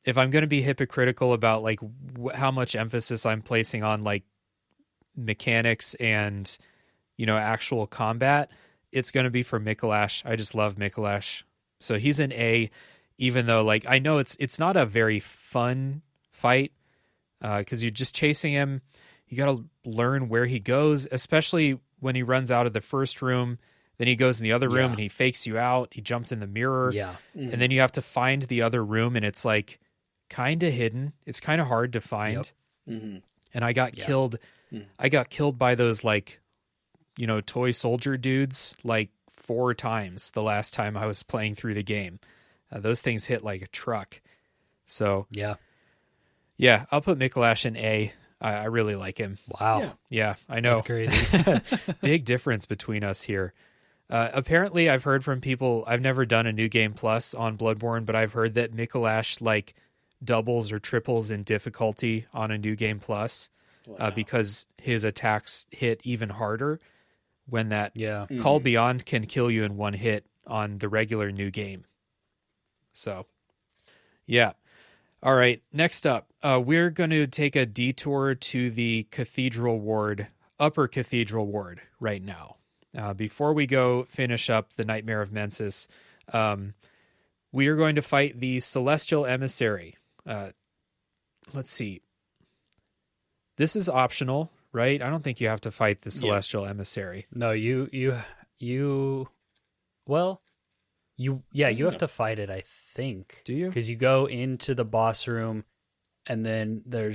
I'm going to be hypocritical about like how much emphasis I'm placing on like mechanics and actual combat, it's going to be for Mikolash. I just love Mikolash. So he's an A. Even though, like, I know it's not a very fun fight, because you're just chasing him. You got to learn where he goes, especially when he runs out of the first room. Then he goes in the other room and he fakes you out. He jumps in the mirror. Yeah. Mm-hmm. And then you have to find the other room, and it's like kind of hidden. It's kind of hard to find. Yep. Mm-hmm. And I got killed. Mm-hmm. I got killed by those, like, toy soldier dudes like 4 times the last time I was playing through the game. Those things hit like a truck. So yeah, I'll put Mikolash in A. I really like him. Wow. Yeah, I know. That's crazy. Big difference between us here. Apparently, I've heard from people, I've never done a New Game Plus on Bloodborne, but I've heard that Mikolash like doubles or triples in difficulty on a New Game Plus, because his attacks hit even harder when that Call Beyond can kill you in one hit on the regular New Game. So, yeah. All right. Next up, we're going to take a detour to the Upper Cathedral Ward right now. Before we go finish up the Nightmare of Mensis, we are going to fight the Celestial Emissary. Let's see. This is optional, right? I don't think you have to fight the Celestial Emissary. No, you have to fight it, I think. Do you? Because you go into the boss room, and then there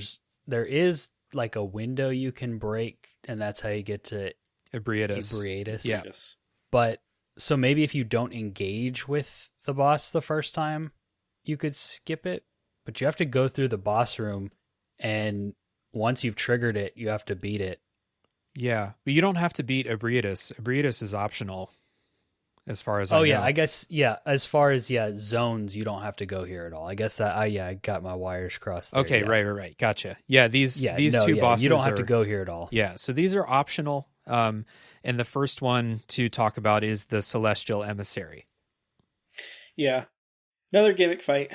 is like a window you can break, and that's how you get to Ebrietas. Yeah. Yes. But so maybe if you don't engage with the boss the first time, you could skip it, but you have to go through the boss room, and once you've triggered it, you have to beat it. Yeah, but you don't have to beat Ebrietas. Ebrietas is optional. As far as I know. I guess, as far as, zones, you don't have to go here at all. I guess that, I got my wires crossed there. Okay, right. Gotcha. Yeah, these two bosses you don't have to go here at all. Yeah, so these are optional. And the first one to talk about is the Celestial Emissary. Yeah. Another gimmick fight.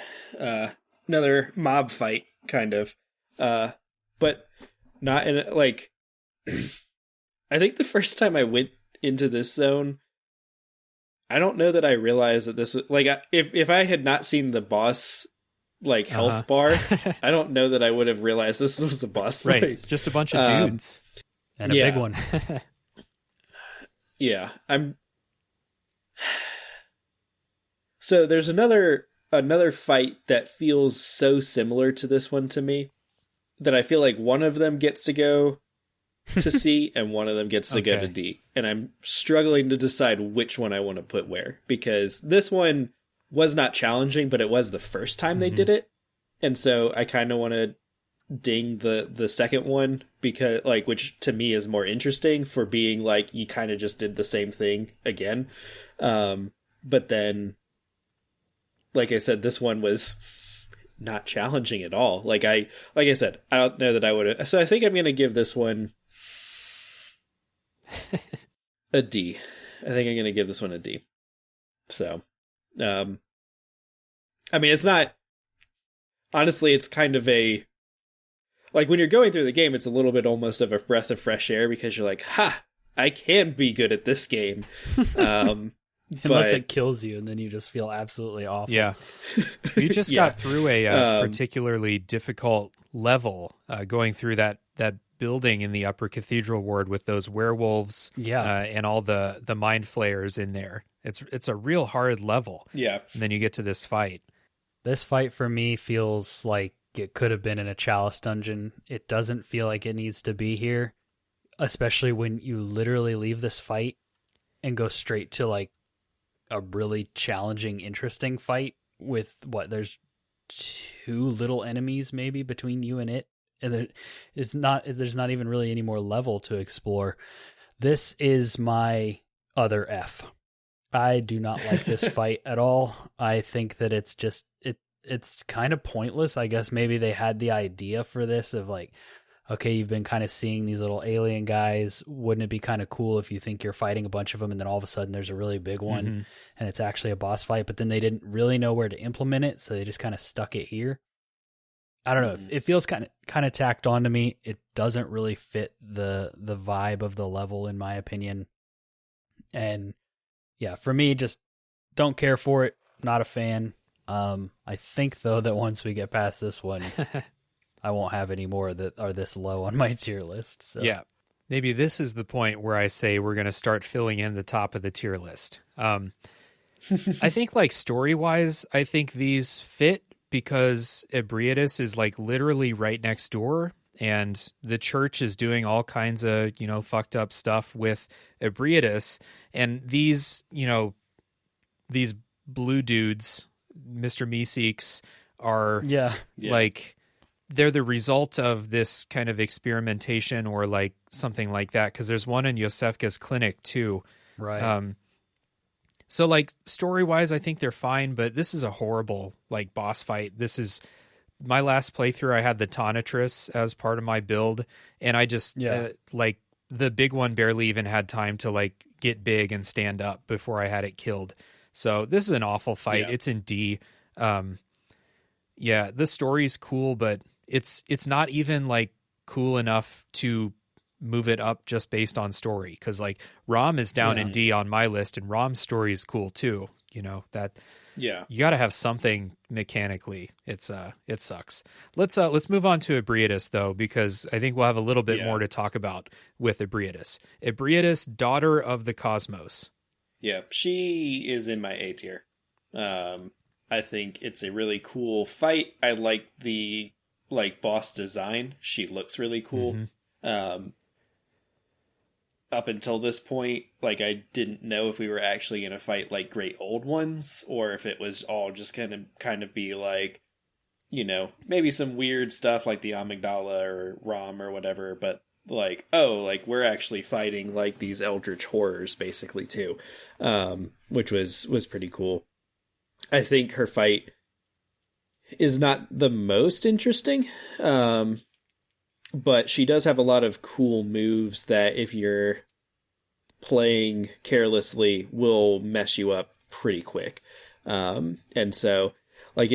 Another mob fight, kind of. But not in, like... I think the first time I went into this zone, I don't know that I realized that this was like, if I had not seen the boss like health bar, I don't know that I would have realized this was a boss fight. Right, it's just a bunch of dudes. And a big one. Yeah, So there's another fight that feels so similar to this one to me that I feel like one of them gets to go to C and one of them gets to go to D. And I'm struggling to decide which one I want to put where, because this one was not challenging, but it was the first time they did it. And so I kind of want to ding the second one, because like, which to me is more interesting for being like, you kind of just did the same thing again. But then, like I said, this one was not challenging at all. Like I said, I don't know that I would have. So I think I'm going to give this one a D. I think I'm going to give this one a D. So, I mean, it's not, honestly, it's kind of a, like when you're going through the game, it's a little bit almost of a breath of fresh air, because you're like, ha, I can be good at this game. Unless it kills you, and then you just feel absolutely awful. Yeah. You just got through a particularly difficult level, going through that building in the Upper Cathedral Ward with those werewolves and all the mind flayers in there. It's a real hard level. Yeah. And then you get to this fight. This fight for me feels like it could have been in a Chalice dungeon. It doesn't feel like it needs to be here, especially when you literally leave this fight and go straight to like a really challenging, interesting fight with there's 2 little enemies maybe between you and it. And there's not even really any more level to explore. This is my other F. I do not like this fight at all. I think that it's just, it's kind of pointless. I guess maybe they had the idea for this of like, okay, you've been kind of seeing these little alien guys. Wouldn't it be kind of cool if you think you're fighting a bunch of them and then all of a sudden there's a really big one and it's actually a boss fight, but then they didn't really know where to implement it, so they just kind of stuck it here. I don't know. It feels kind of tacked on to me. It doesn't really fit the vibe of the level, in my opinion. And yeah, for me, just don't care for it. Not a fan. I think though that once we get past this one, I won't have any more that are this low on my tier list. So. Yeah. Maybe this is the point where I say we're going to start filling in the top of the tier list. I think like story-wise, I think these fit because Ebrietas is like literally right next door, and the church is doing all kinds of, fucked up stuff with Ebrietas. And these, these blue dudes, Mr. Meeseeks, are like, they're the result of this kind of experimentation or like something like that. Cause there's one in Yosefka's clinic too. Right. So like story wise, I think they're fine, but this is a horrible like boss fight. This is my last playthrough. I had the Tonitrus as part of my build, and I just like the big one barely even had time to like get big and stand up before I had it killed. So this is an awful fight. Yeah. It's in D. The story's cool, but it's not even like cool enough to move it up just based on story. Cause like Rom is down in D on my list, and Rom's story is cool too. You got to have something mechanically. It sucks. Let's move on to Ebrietas though, because I think we'll have a little bit more to talk about with Ebrietas. Ebrietas, daughter of the cosmos. Yeah, she is in my A tier. I think it's a really cool fight. I like the boss design. She looks really cool. Up until this point, like I didn't know if we were actually going to fight like great old ones, or if it was all just kind of be like, maybe some weird stuff like the Amygdala or Rom or whatever, but like, we're actually fighting like these eldritch horrors basically too, which was pretty cool. I think her fight is not the most interesting, but she does have a lot of cool moves that if you're playing carelessly will mess you up pretty quick. And so like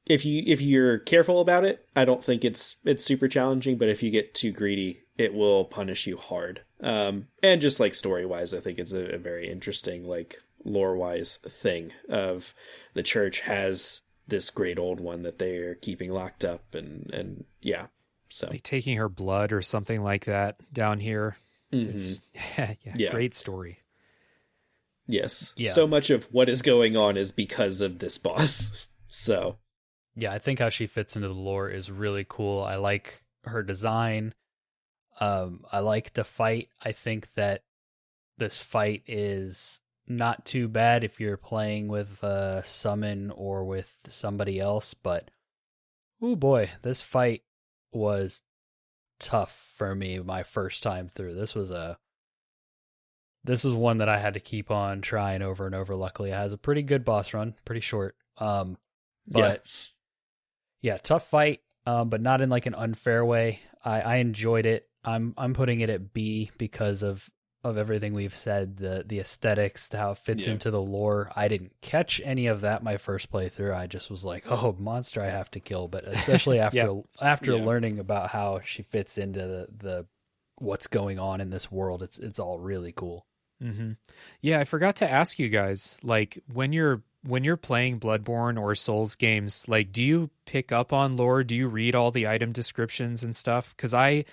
if you're careful about it, I don't think it's super challenging, but if you get too greedy, it will punish you hard. And just like story-wise, I think it's a very interesting, like lore-wise thing of the church has this great old one that they're keeping locked up, and yeah, so Like taking her blood or something like that down here. It's Yeah. great story. yes, Yeah. so much of what is going on is because of this boss. So Yeah, I think how she fits into the lore is really cool. I like her design. I like the fight. I think that this fight is not too bad if you're playing with summon or with somebody else, but oh boy, this fight was tough for me my first time through. This was one that I had to keep on trying over and over. Luckily, it has a pretty good boss run, pretty short. But yeah, tough fight, but not in like an unfair way. I enjoyed it. I'm putting it at B because of everything we've said, the aesthetics, how it fits into the lore. I didn't catch any of that my first playthrough. I just was like, oh, monster I have to kill. But especially after learning about how she fits into the what's going on in this world, it's all really cool. Mm-hmm. Yeah, I forgot to ask you guys, like when you're playing Bloodborne or Souls games, like do you pick up on lore? Do you read all the item descriptions and stuff? Because I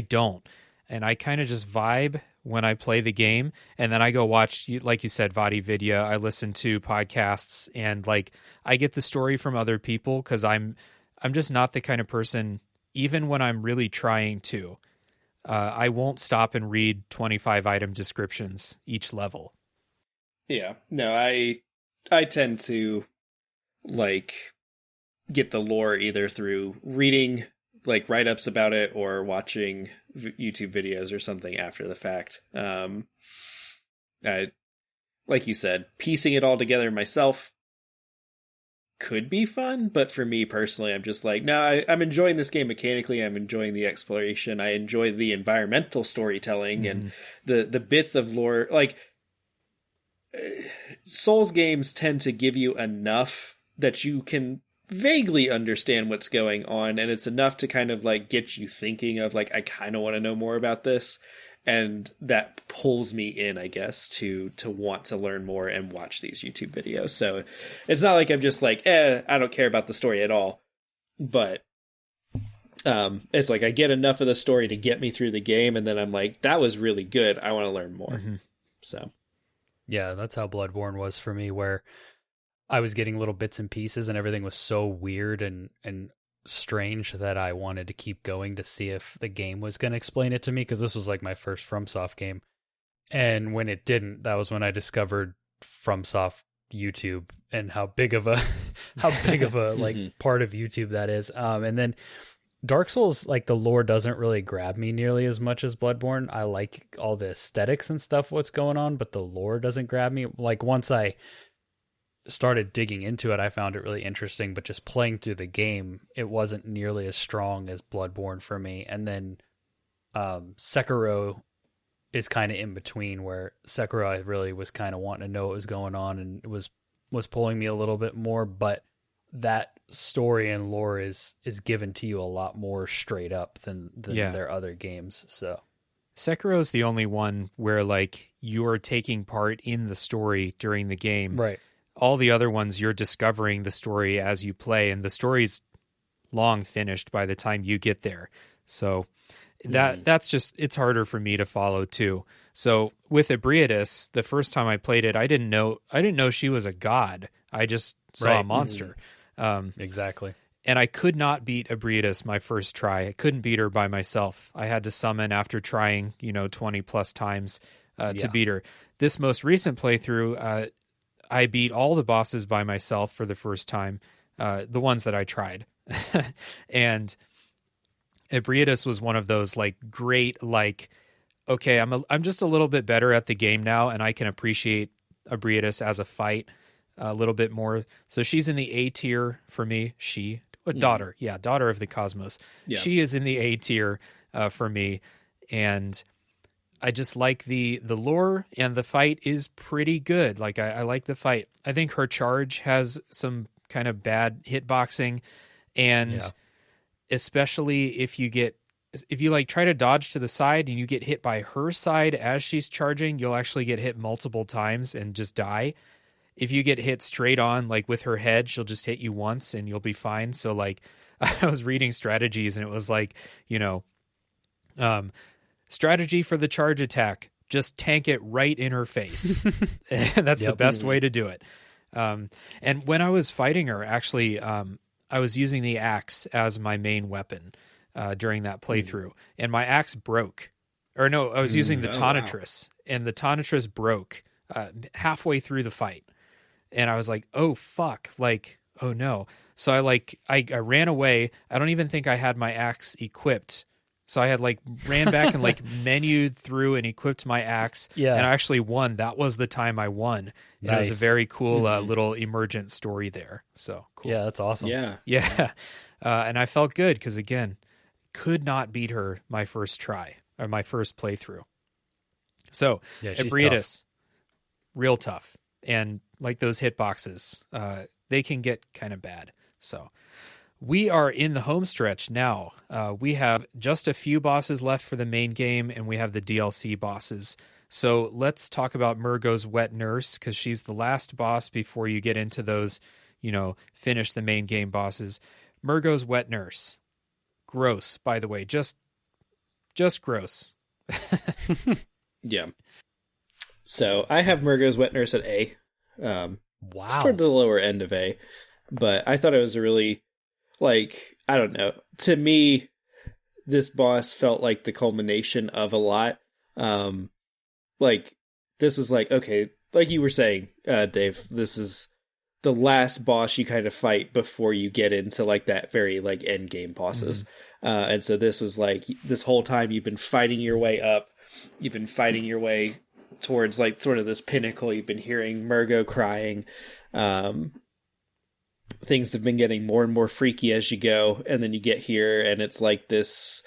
don't, and I kind of just vibe when I play the game, and then I go watch, like you said, Vadi Vidya. I listen to podcasts, and like I get the story from other people because I'm just not the kind of person. Even when I'm really trying to, I won't stop and read 25 item descriptions each level. yeah, no, I tend to like get the lore either through reading like write-ups about it or watching YouTube videos or something after the fact. I, like you said, piecing it all together myself could be fun, but for me personally, I'm just like, no, I'm enjoying this game mechanically. I'm enjoying the exploration. I enjoy the environmental storytelling and the bits of lore. Like, Souls games tend to give you enough that you can vaguely understand what's going on, and it's enough to kind of like get you thinking of like, I kind of want to know more about this, and that pulls me in, I guess, to want to learn more and watch these YouTube videos. So it's not like I'm just like, I don't care about the story at all, but it's like I get enough of the story to get me through the game, and then I'm like, that was really good, I want to learn more. So yeah, that's how Bloodborne was for me, where I was getting little bits and pieces and everything was so weird and strange that I wanted to keep going to see if the game was going to explain it to me, because this was like my first FromSoft game. And when it didn't, that was when I discovered FromSoft YouTube and how big of a like part of YouTube that is. And then Dark Souls, like the lore doesn't really grab me nearly as much as Bloodborne. I like all the aesthetics and stuff, what's going on, but the lore doesn't grab me. Like once I started digging into it, I found it really interesting, but just playing through the game, it wasn't nearly as strong as Bloodborne for me. And then Sekiro is kind of in between, where Sekiro I really was kind of wanting to know what was going on, and it was pulling me a little bit more, but that story and lore is given to you a lot more straight up than their other games. So Sekiro is the only one where like you are taking part in the story during the game. Right. All the other ones, you're discovering the story as you play, and the story's long finished by the time you get there. So that's just, it's harder for me to follow too. So with Ebrietas, the first time I played it, I didn't know she was a god. I just saw a monster. Exactly. And I could not beat Ebrietas my first try. I couldn't beat her by myself. I had to summon after trying, 20 plus times to beat her. This most recent playthrough, I beat all the bosses by myself for the first time, the ones that I tried. And Ebrietas was one of those like great, like, okay, I'm just a little bit better at the game now, and I can appreciate Ebrietas as a fight a little bit more. So she's in the A tier for me. Daughter of the Cosmos. Yeah. She is in the A tier for me, and I just like the lore, and the fight is pretty good. Like I like the fight. I think her charge has some kind of bad hitboxing, and especially if you like try to dodge to the side and you get hit by her side as she's charging, you'll actually get hit multiple times and just die. if you get hit straight on, like with her head, she'll just hit you once and you'll be fine. So like I was reading strategies and it was like, strategy for the charge attack, just tank it right in her face. That's the best way to do it. And when I was fighting her, actually, I was using the axe as my main weapon during that playthrough, and my axe broke. Or no, I was using the Tonitrus, and the Tonitrus broke halfway through the fight. And I was like, oh, fuck, like, oh no. So I ran away. I don't even think I had my axe equipped. So I had like ran back and like menued through and equipped my axe. Yeah. And I actually won. That was the time I won. And it was a very cool little emergent story there. So cool. Yeah, that's awesome. Yeah. And I felt good because, again, could not beat her my first try or my first playthrough. So Ebrietas, real tough. And like those hitboxes, they can get kind of bad. So we are in the home stretch now. We have just a few bosses left for the main game, and we have the DLC bosses. So let's talk about Murgo's Wet Nurse, because she's the last boss before you get into those, finish the main game bosses. Murgo's Wet Nurse. Gross, by the way. Just gross. Yeah. So I have Murgo's Wet Nurse at A. Wow. Toward the lower end of A. But I thought it was a really, like, I don't know. To me, this boss felt like the culmination of a lot. Like, this was like, okay, like you were saying, Dave, this is the last boss you kind of fight before you get into, like, that very, like, end game bosses. And so this was like, this whole time you've been fighting your way up. You've been fighting your way towards, like, sort of this pinnacle. You've been hearing Murgo crying. Things have been getting more and more freaky as you go, and then you get here and it's like this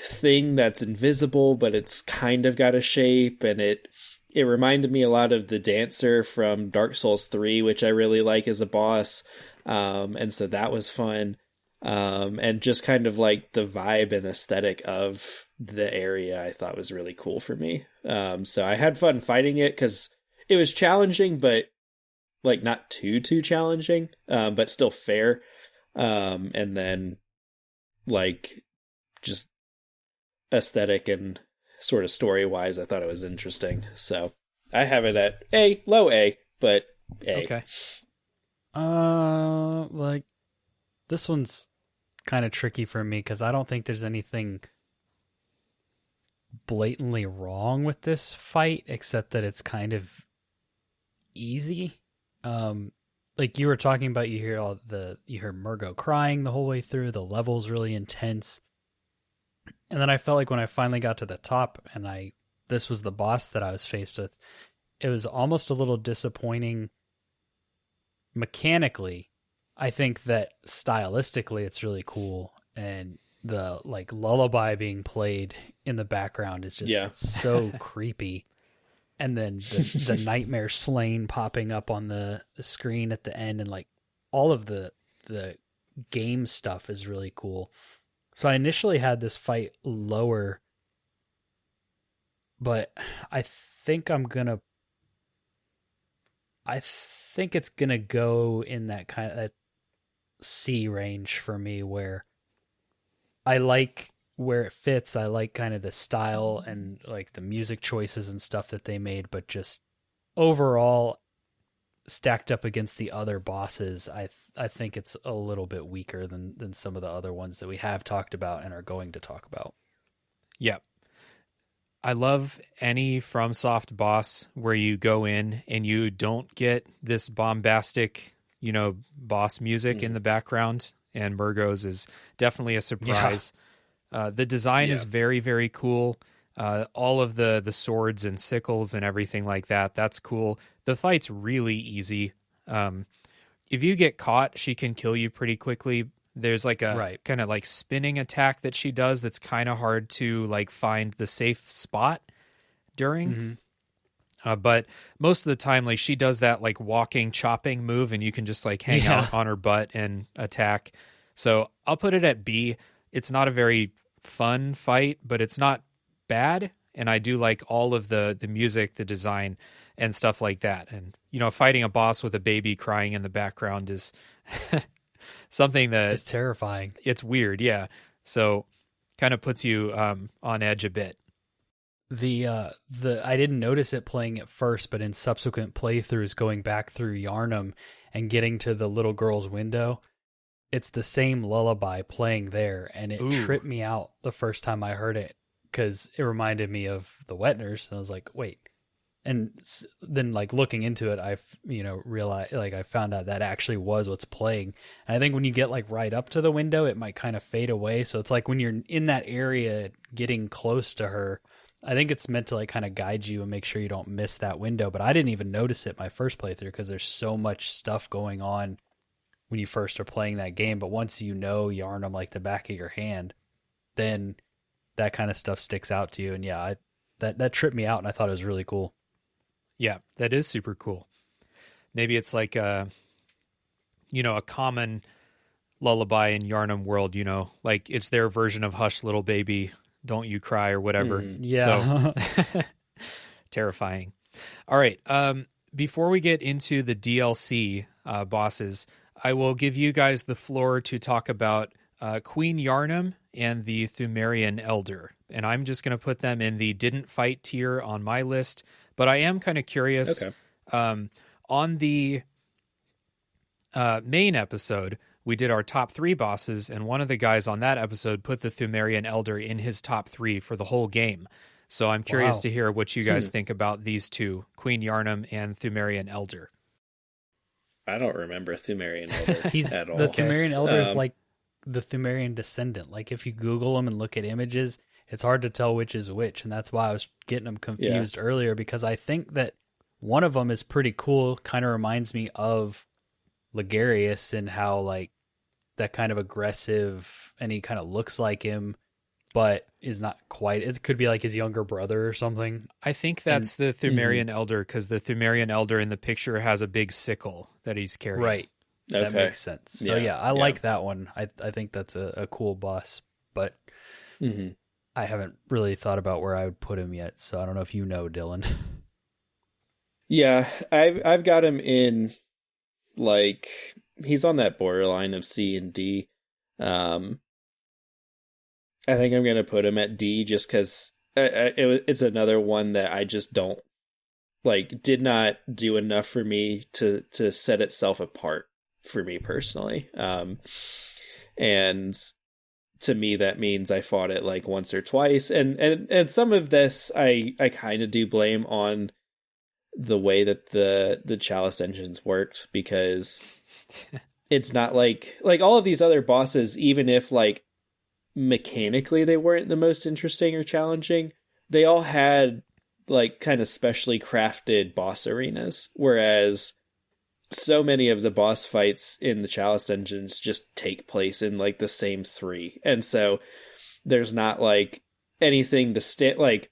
thing that's invisible, but it's kind of got a shape, and it reminded me a lot of the dancer from Dark Souls 3, which I really like as a boss. And so that was fun. And just kind of like the vibe and aesthetic of the area I thought was really cool for me. So I had fun fighting it because it was challenging, but like not too challenging, but still fair. And then like just aesthetic and sort of story wise, I thought it was interesting. So I have it at A, low A, but A. Okay. Like this one's kind of tricky for me because I don't think there's anything blatantly wrong with this fight except that it's kind of easy. Like you were talking about, you hear Murgo crying the whole way through. The level's really intense. And then I felt like when I finally got to the top and this was the boss that I was faced with, it was almost a little disappointing mechanically. I think that stylistically it's really cool, and the like lullaby being played in the background is just so creepy. And then the nightmare slain popping up on the screen at the end, and like all of the game stuff is really cool. So I initially had this fight lower, but I think it's gonna go in that kind of that C range for me, where I like where it fits. I like kind of the style and like the music choices and stuff that they made, but just overall stacked up against the other bosses, I think it's a little bit weaker than some of the other ones that we have talked about and are going to talk about. Yep. I love any FromSoft boss where you go in and you don't get this bombastic, boss music in the background, and Murgo's is definitely a surprise. The design is very, very cool. All of the swords and sickles and everything like that, that's cool. The fight's really easy. If you get caught, she can kill you pretty quickly. There's like a kind of like spinning attack that she does that's kind of hard to like find the safe spot during. But most of the time, like she does that like walking, chopping move, and you can just like hang out on her butt and attack. So I'll put it at B. It's not a very fun fight, but it's not bad. And I do like all of the music, the design. and stuff like that. And fighting a boss with a baby crying in the background is something that It's terrifying. it's weird, yeah. So kind of puts you on edge a bit. The I didn't notice it playing at first, but in subsequent playthroughs, going back through Yarnum and getting to the little girl's window, it's the same lullaby playing there, and it tripped me out the first time I heard it because it reminded me of the Wet Nurse, and I was like, wait. And then like looking into it, I realized, like, I found out that actually was what's playing. And I think when you get like right up to the window, it might kind of fade away. So it's like when you're in that area getting close to her, I think it's meant to like kind of guide you and make sure you don't miss that window. But I didn't even notice it my first playthrough because there's so much stuff going on when you first are playing that game. But once you know Yarnum like the back of your hand, then that kind of stuff sticks out to you. And yeah, that tripped me out, and I thought it was really cool. Yeah, that is super cool. Maybe it's like a common lullaby in Yarnum world, like it's their version of Hush Little Baby, Don't You Cry or whatever. Yeah. So terrifying. All right. Before we get into the DLC bosses, I will give you guys the floor to talk about Queen Yarnum and the Thumerian Elder. And I'm just going to put them in the didn't fight tier on my list. But I am kind of curious. Okay. On the main episode, we did our top 3 bosses, and one of the guys on that episode put the Thumerian Elder in his top 3 for the whole game. So I'm curious to hear what you guys think about these two, Queen Yarnum and Thumerian Elder. I don't remember Thumerian Elder at all. The Thumerian Elder is like the Thumerian descendant. Like if you Google him and look at images, it's hard to tell which is which, and that's why I was getting them confused earlier, because I think that one of them is pretty cool, kind of reminds me of Ligarius and how like that kind of aggressive, and he kind of looks like him, but is not quite. It could be like his younger brother or something. I think that's the Thumerian Elder, because the Thumerian Elder in the picture has a big sickle that he's carrying. Right. Okay. That makes sense. So yeah, I like that one. I think that's a cool boss, but I haven't really thought about where I would put him yet, so I don't know if you know, Dylan. Yeah, I've got him in, like, he's on that borderline of C and D. I think I'm going to put him at D just because it's another one that I just don't, like, did not do enough for me to set itself apart for me personally. And to me, that means I fought it like once or twice. And some of this I kind of do blame on the way that the Chalice engines worked, because it's not like all of these other bosses, even if like mechanically they weren't the most interesting or challenging, they all had like kind of specially crafted boss arenas, whereas so many of the boss fights in the Chalice engines just take place in like the same 3. And so there's not like anything to like,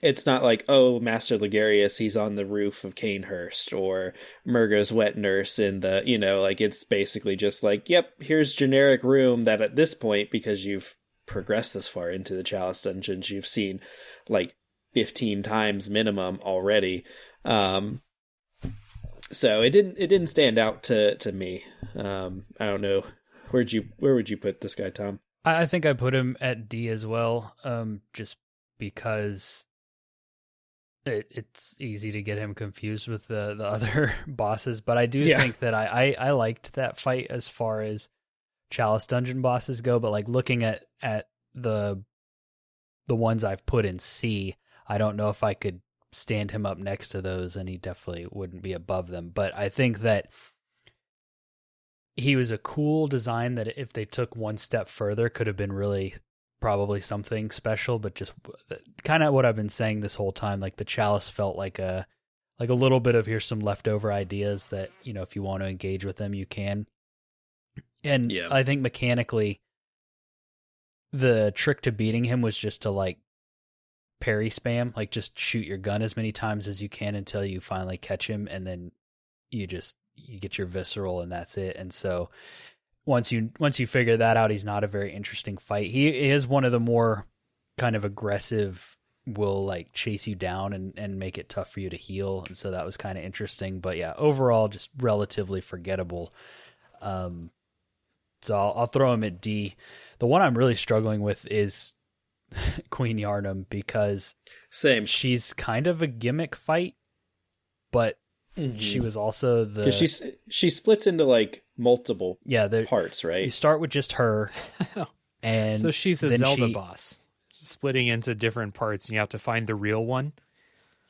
it's not like, oh, Master Ligarius, he's on the roof of Canehurst, or Murga's Wet Nurse in the, like it's basically just like, yep, here's generic room that at this point, because you've progressed this far into the Chalice dungeons, you've seen like 15 times minimum already. So it didn't stand out to me. I don't know. Where would you put this guy, Tom? I think I put him at D as well, just because it's easy to get him confused with the other bosses. But I do think that I liked that fight as far as Chalice dungeon bosses go. But like looking at the ones I've put in C, I don't know if I could stand him up next to those, and he definitely wouldn't be above them. But I think that he was a cool design that if they took one step further could have been really probably something special. But just kind of what I've been saying this whole time, like the Chalice felt like a little bit of here's some leftover ideas that, if you want to engage with them, you can. And I think mechanically the trick to beating him was just to like parry spam, like just shoot your gun as many times as you can until you finally catch him, and then you get your visceral, and that's it. And so once you figure that out, he's not a very interesting fight. He is one of the more kind of aggressive will like chase you down and make it tough for you to heal. And so that was kind of interesting. But yeah, overall, just relatively forgettable. So I'll throw him at D. The one I'm really struggling with is Queen Yarnum, because same. She's kind of a gimmick fight, but she was also the... Because she splits into like multiple parts, right? You start with just her. And so she's a Zelda boss, splitting into different parts, and you have to find the real one?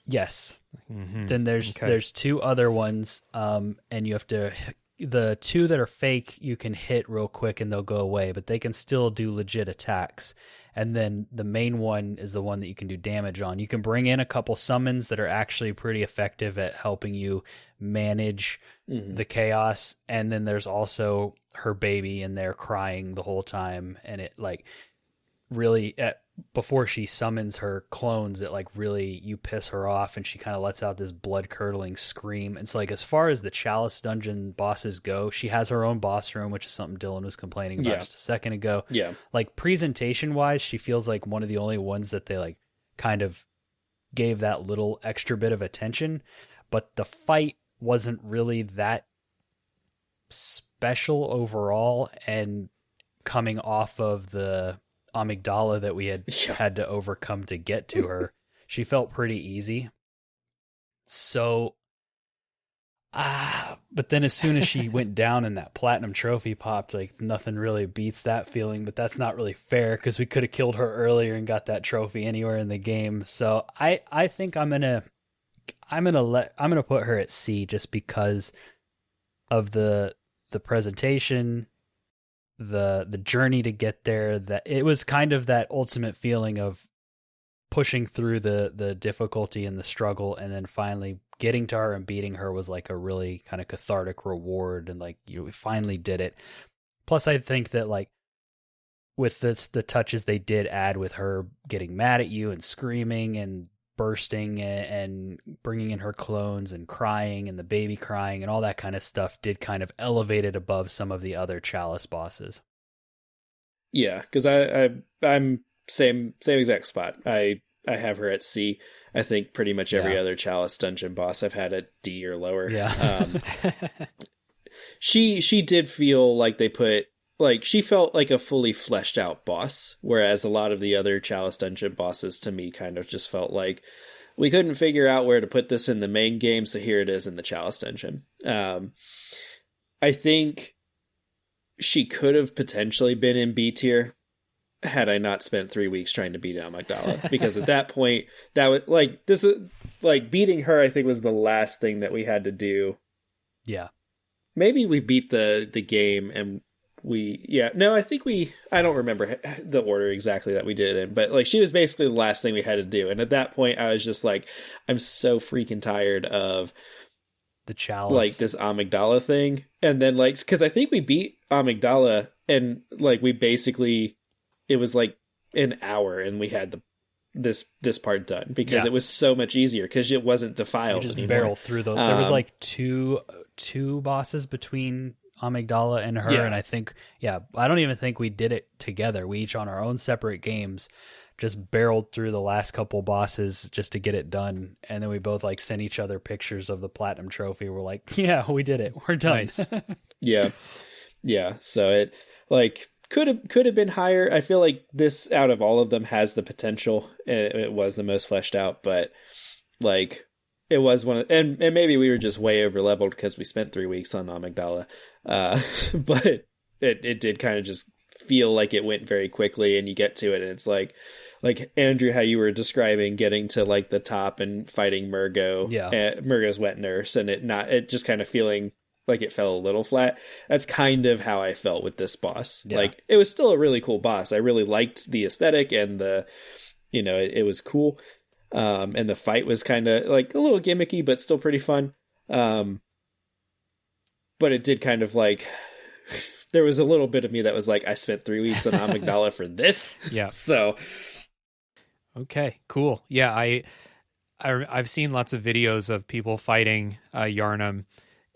Yes. Mm-hmm. Then there's two other ones, and you have to... The two that are fake, you can hit real quick and they'll go away, but they can still do legit attacks. And then the main one is the one that you can do damage on. You can bring in a couple summons that are actually pretty effective at helping you manage the chaos. And then there's also her baby in there crying the whole time. And it like really, before she summons her clones, it like really, you piss her off and she kind of lets out this blood curdling scream. It's like, as far as the Chalice dungeon bosses go, she has her own boss room, which is something Dylan was complaining about just a second ago. Yeah. Like presentation wise, she feels like one of the only ones that they like kind of gave that little extra bit of attention, but the fight wasn't really that special overall. And coming off of the amygdala that we had to overcome to get to her, she felt pretty easy. So but then as soon as she went down and that platinum trophy popped, like nothing really beats that feeling. But that's not really fair, because we could have killed her earlier and got that trophy anywhere in the game. So I think I'm gonna put her at C, just because of the presentation, the journey to get there. That it was kind of that ultimate feeling of pushing through the difficulty and the struggle, and then finally getting to her and beating her was like a really kind of cathartic reward. And like, we finally did it. Plus I think that like with the touches they did add with her getting mad at you and screaming and bursting and bringing in her clones and crying and the baby crying and all that kind of stuff did kind of elevate it above some of the other Chalice bosses. Yeah, because I'm same exact spot. I have her at C. I think pretty much every other Chalice dungeon boss I've had at D or lower. Yeah. She did feel like they put, like, she felt like a fully fleshed out boss, whereas a lot of the other Chalice dungeon bosses to me kind of just felt like we couldn't figure out where to put this in the main game, so here it is in the Chalice dungeon. I think she could have potentially been in B tier had I not spent 3 weeks trying to beat Amygdala, because at that point, that was like, this is like beating her, I think, was the last thing that we had to do. Yeah. Maybe we beat the game and I don't remember the order exactly that we did it in, but like, she was basically the last thing we had to do. And at that point I was just like, I'm so freaking tired of the Chalice, like this Amygdala thing. And then like, cause I think we beat Amygdala and like, we basically, it was like an hour and we had this part done, because it was so much easier because it wasn't defiled. You just anymore. barrel through there was like two bosses between Amygdala and her, and I think I don't even think we did it together. We each on our own separate games just barreled through the last couple bosses just to get it done, and then we both like sent each other pictures of the platinum trophy. We're like, yeah, we did it, we're done. Nice. yeah so it like could have been higher. I feel like this out of all of them has the potential, and it was the most fleshed out, but like it was one of, and maybe we were just way over leveled because we spent 3 weeks on Amygdala. But it did kind of just feel like it went very quickly, and you get to it and it's like Andrew, how you were describing getting to like the top and fighting Murgo, Murgo's wet nurse, and it just kind of feeling like it fell a little flat. That's kind of how I felt with this boss. Like, it was still a really cool boss. I really liked the aesthetic and it was cool. And the fight was kind of like a little gimmicky, but still pretty fun. But it did kind of like, there was a little bit of me that was like, I spent 3 weeks on Amygdala for this. Yeah. So. Okay, cool. Yeah. I've seen lots of videos of people fighting Yarnum,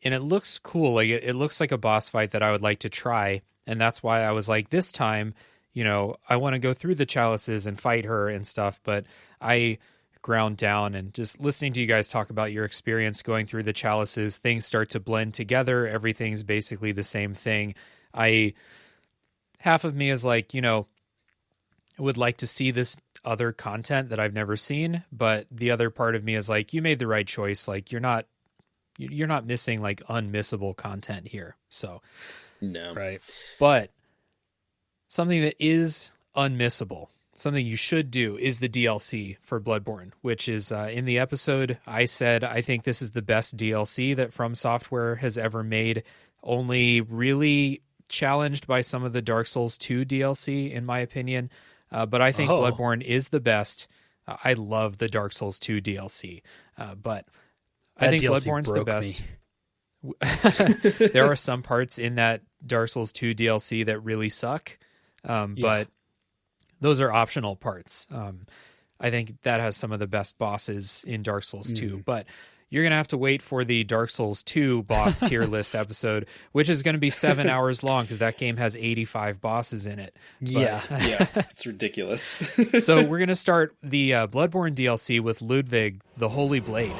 and it looks cool. Like it looks like a boss fight that I would like to try. And that's why I was like, this time, I want to go through the chalices and fight her and stuff, but I ground down, and just listening to you guys talk about your experience going through the chalices, things start to blend together. Everything's basically the same thing. Half of me is like, would like to see this other content that I've never seen, but the other part of me is like, you made the right choice. Like you're not missing like unmissable content here. So no, right. But something that is unmissable, something you should do, is the DLC for Bloodborne, which is in the episode I said I think this is the best DLC that From Software has ever made, only really challenged by some of the Dark Souls 2 DLC in my opinion. But I think Bloodborne is the best. I love the Dark Souls 2 DLC, but I think DLC Bloodborne's the best. There are some parts in that Dark Souls 2 DLC that really suck, but those are optional parts. I think that has some of the best bosses in Dark Souls 2, but you're going to have to wait for the Dark Souls 2 boss tier list episode, which is going to be 7 hours long because that game has 85 bosses in it. Yeah, it's ridiculous. So we're going to start the Bloodborne DLC with Ludwig, the Holy Blade.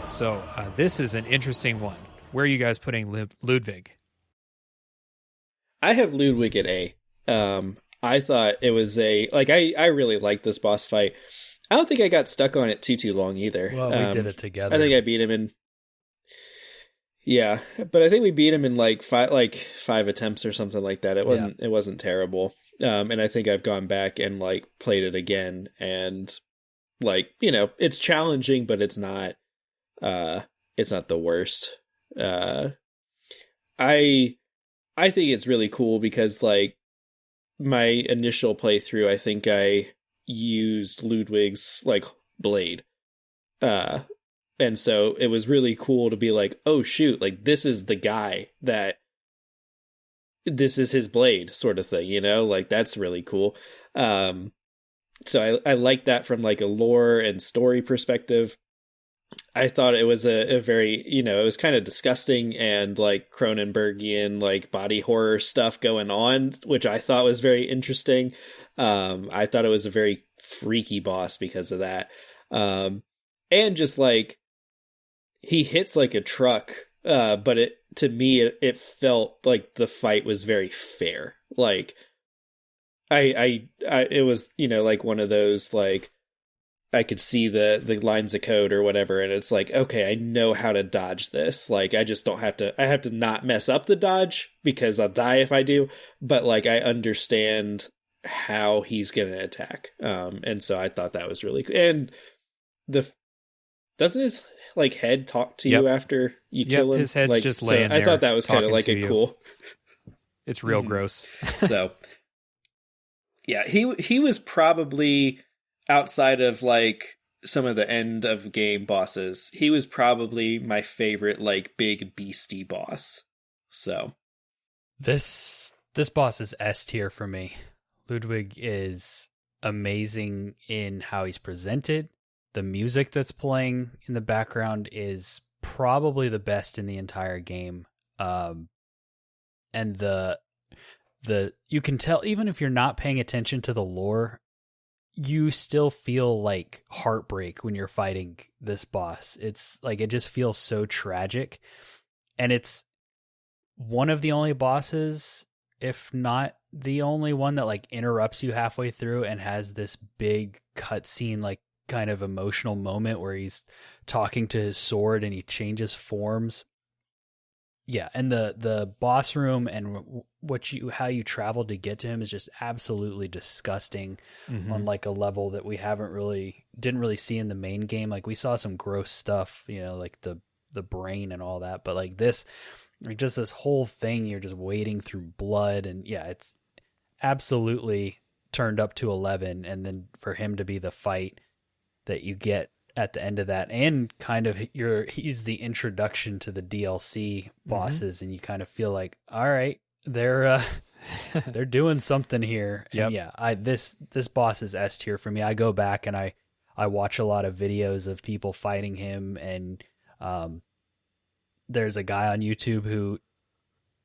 So this is an interesting one. Where are you guys putting Ludwig? I have Ludwig at A. I thought it was I really liked this boss fight. I don't think I got stuck on it too long either. Well, we did it together. I think I beat him in. Yeah, but I think we beat him in five attempts or something like that. It wasn't terrible. And I think I've gone back and played it again, and it's challenging, but it's not the worst. I think it's really cool because my initial playthrough, I think I used Ludwig's blade. And so it was really cool to be like, oh shoot, this is the guy this is his blade sort of thing, that's really cool. So I like that from a lore and story perspective. I thought it was a very, it was kind of disgusting and Cronenbergian, body horror stuff going on, which I thought was very interesting. I thought it was a very freaky boss because of that. And just he hits like a truck, but to me, it felt like the fight was very fair. It was, one of those, I could see the lines of code or whatever, and it's okay, I know how to dodge this. I just don't have to, I have to not mess up the dodge because I'll die if I do, but I understand how he's going to attack. And so I thought that was really cool. And doesn't his head talk to you after you kill him? His head's just laying there. I thought that was kind of a cool. It's real gross. So yeah, he was probably, outside of some of the end of game bosses, he was probably my favorite big beastie boss. So this boss is S tier for me. Ludwig is amazing in how he's presented. The music that's playing in the background is probably the best in the entire game. And the you can tell, even if you're not paying attention to the lore, you still feel heartbreak when you're fighting this boss. It's it just feels so tragic. And it's one of the only bosses, if not the only one, that interrupts you halfway through and has this big cutscene, kind of emotional moment where he's talking to his sword and he changes forms. Yeah, and the boss room and how you traveled to get to him is just absolutely disgusting on a level that we didn't really see in the main game. We saw some gross stuff, the the brain and all that. But like this, like just this whole thing, you're just wading through blood, and yeah, it's absolutely turned up to 11. And then for him to be the fight that you get at the end of that, and kind of he's the introduction to the DLC bosses, and you kind of feel like, all right, they're doing something here. Yep. And yeah, this boss is S tier for me. I go back and I watch a lot of videos of people fighting him, and there's a guy on YouTube who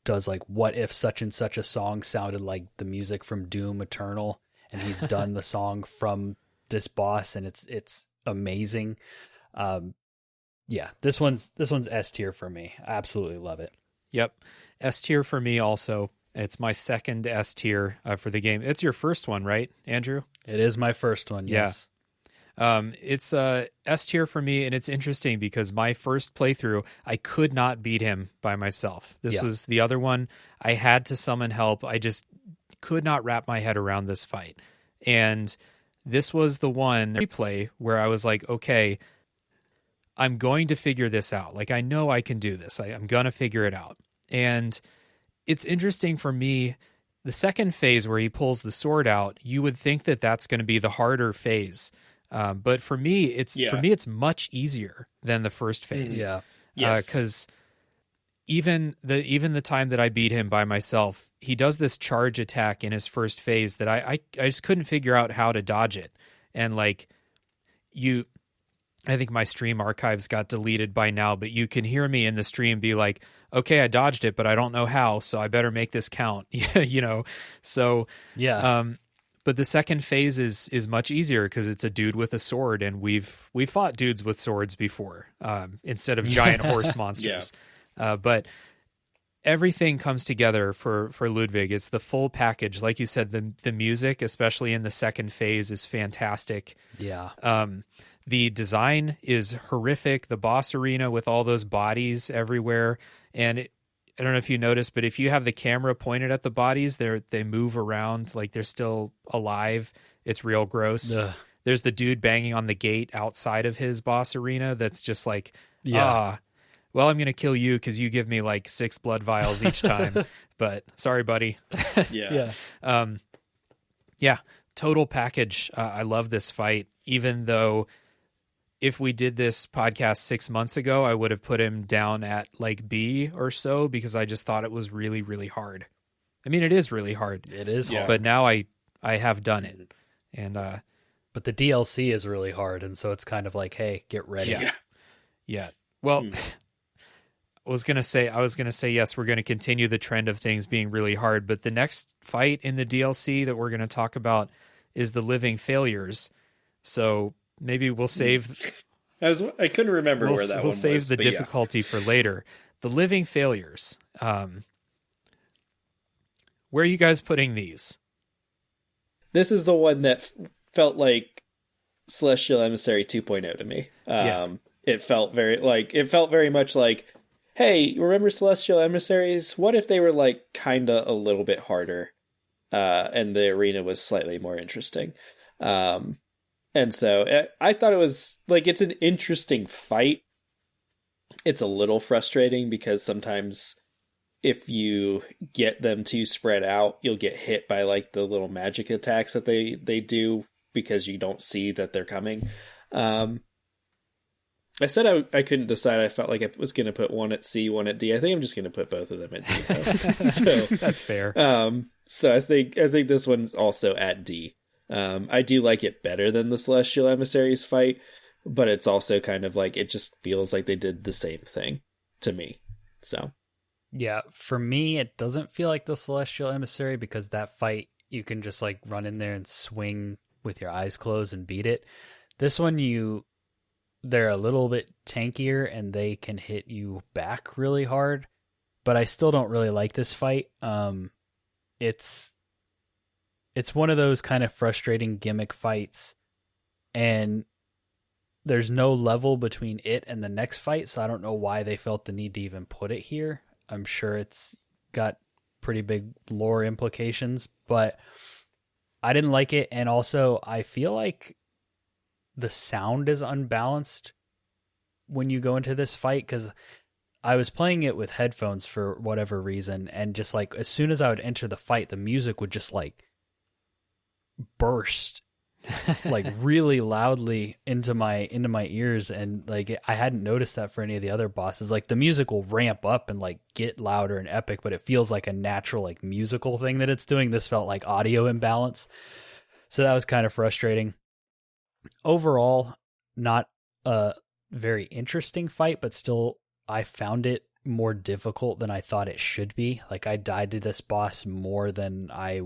does like, what if such and such a song sounded like the music from Doom Eternal, and he's done the song from this boss, and it's amazing. Yeah, this one's S tier for me. I absolutely love it. Yep. S tier for me also. It's my second S tier for the game. It's your first one, right, Andrew? It is my first one, yes. It's S tier for me, and it's interesting because my first playthrough, I could not beat him by myself. This was the other one. I had to summon help. I just could not wrap my head around this fight. And this was the one replay where I was like, okay, I'm going to figure this out. Like, I know I can do this. I'm going to figure it out. And it's interesting for me, the second phase where he pulls the sword out, you would think that that's going to be the harder phase. But for me, it's much easier than the first phase. Yeah. Because even the time that I beat him by myself, he does this charge attack in his first phase that I just couldn't figure out how to dodge it. And like I think my stream archives got deleted by now, but you can hear me in the stream be like, okay, I dodged it, but I don't know how, so I better make this count. So yeah. But the second phase is much easier because it's a dude with a sword, and we've fought dudes with swords before instead of giant horse monsters. But everything comes together for Ludwig. It's the full package. Like you said, the music, especially in the second phase, is fantastic. Yeah. The design is horrific. The boss arena with all those bodies everywhere. And I don't know if you noticed, but if you have the camera pointed at the bodies, they move around like they're still alive. It's real gross. Ugh. There's the dude banging on the gate outside of his boss arena that's just like, well, I'm going to kill you because you give me like 6 blood vials each time. But sorry, buddy. Yeah. Total package. I love this fight, even though if we did this podcast 6 months ago, I would have put him down at like B or so because I just thought it was really, really hard. I mean, it is really hard. It is hard. But now I have done it. And but the DLC is really hard, and so it's kind of like, hey, get ready. Yeah. Well, I was gonna say yes, we're gonna continue the trend of things being really hard, but the next fight in the DLC that we're gonna talk about is the Living Failures. So maybe we'll save. I couldn't remember where that one was. We'll save the difficulty for later. The Living Failures. Where are you guys putting these? This is the one that felt like Celestial Emissary 2.0 to me. It felt very much like, hey, remember Celestial Emissaries? What if they were like kinda a little bit harder, and the arena was slightly more interesting? And so I thought it was like, it's an interesting fight. It's a little frustrating because sometimes if you get them too spread out, you'll get hit by like the little magic attacks that they do because you don't see that they're coming. I said I couldn't decide. I felt like I was going to put one at C, one at D. I think I'm just going to put both of them at D. So that's fair. So I think this one's also at D. I do like it better than the Celestial Emissaries fight, but it's also kind of like, it just feels like they did the same thing to me. So yeah, for me, it doesn't feel like the Celestial Emissary because that fight, you can just like run in there and swing with your eyes closed and beat it. This one, they're a little bit tankier and they can hit you back really hard, but I still don't really like this fight. It's one of those kind of frustrating gimmick fights, and there's no level between it and the next fight, so I don't know why they felt the need to even put it here. I'm sure it's got pretty big lore implications, but I didn't like it, and also I feel like the sound is unbalanced when you go into this fight, because I was playing it with headphones for whatever reason, and just like as soon as I would enter the fight, the music would just like burst like really loudly into my ears, and like I hadn't noticed that for any of the other bosses. Like the music will ramp up and like get louder and epic, but it feels like a natural like musical thing that it's doing. This felt like audio imbalance, so that was kind of frustrating. Overall, not a very interesting fight, but still I found it more difficult than I thought it should be. Like I died to this boss more than I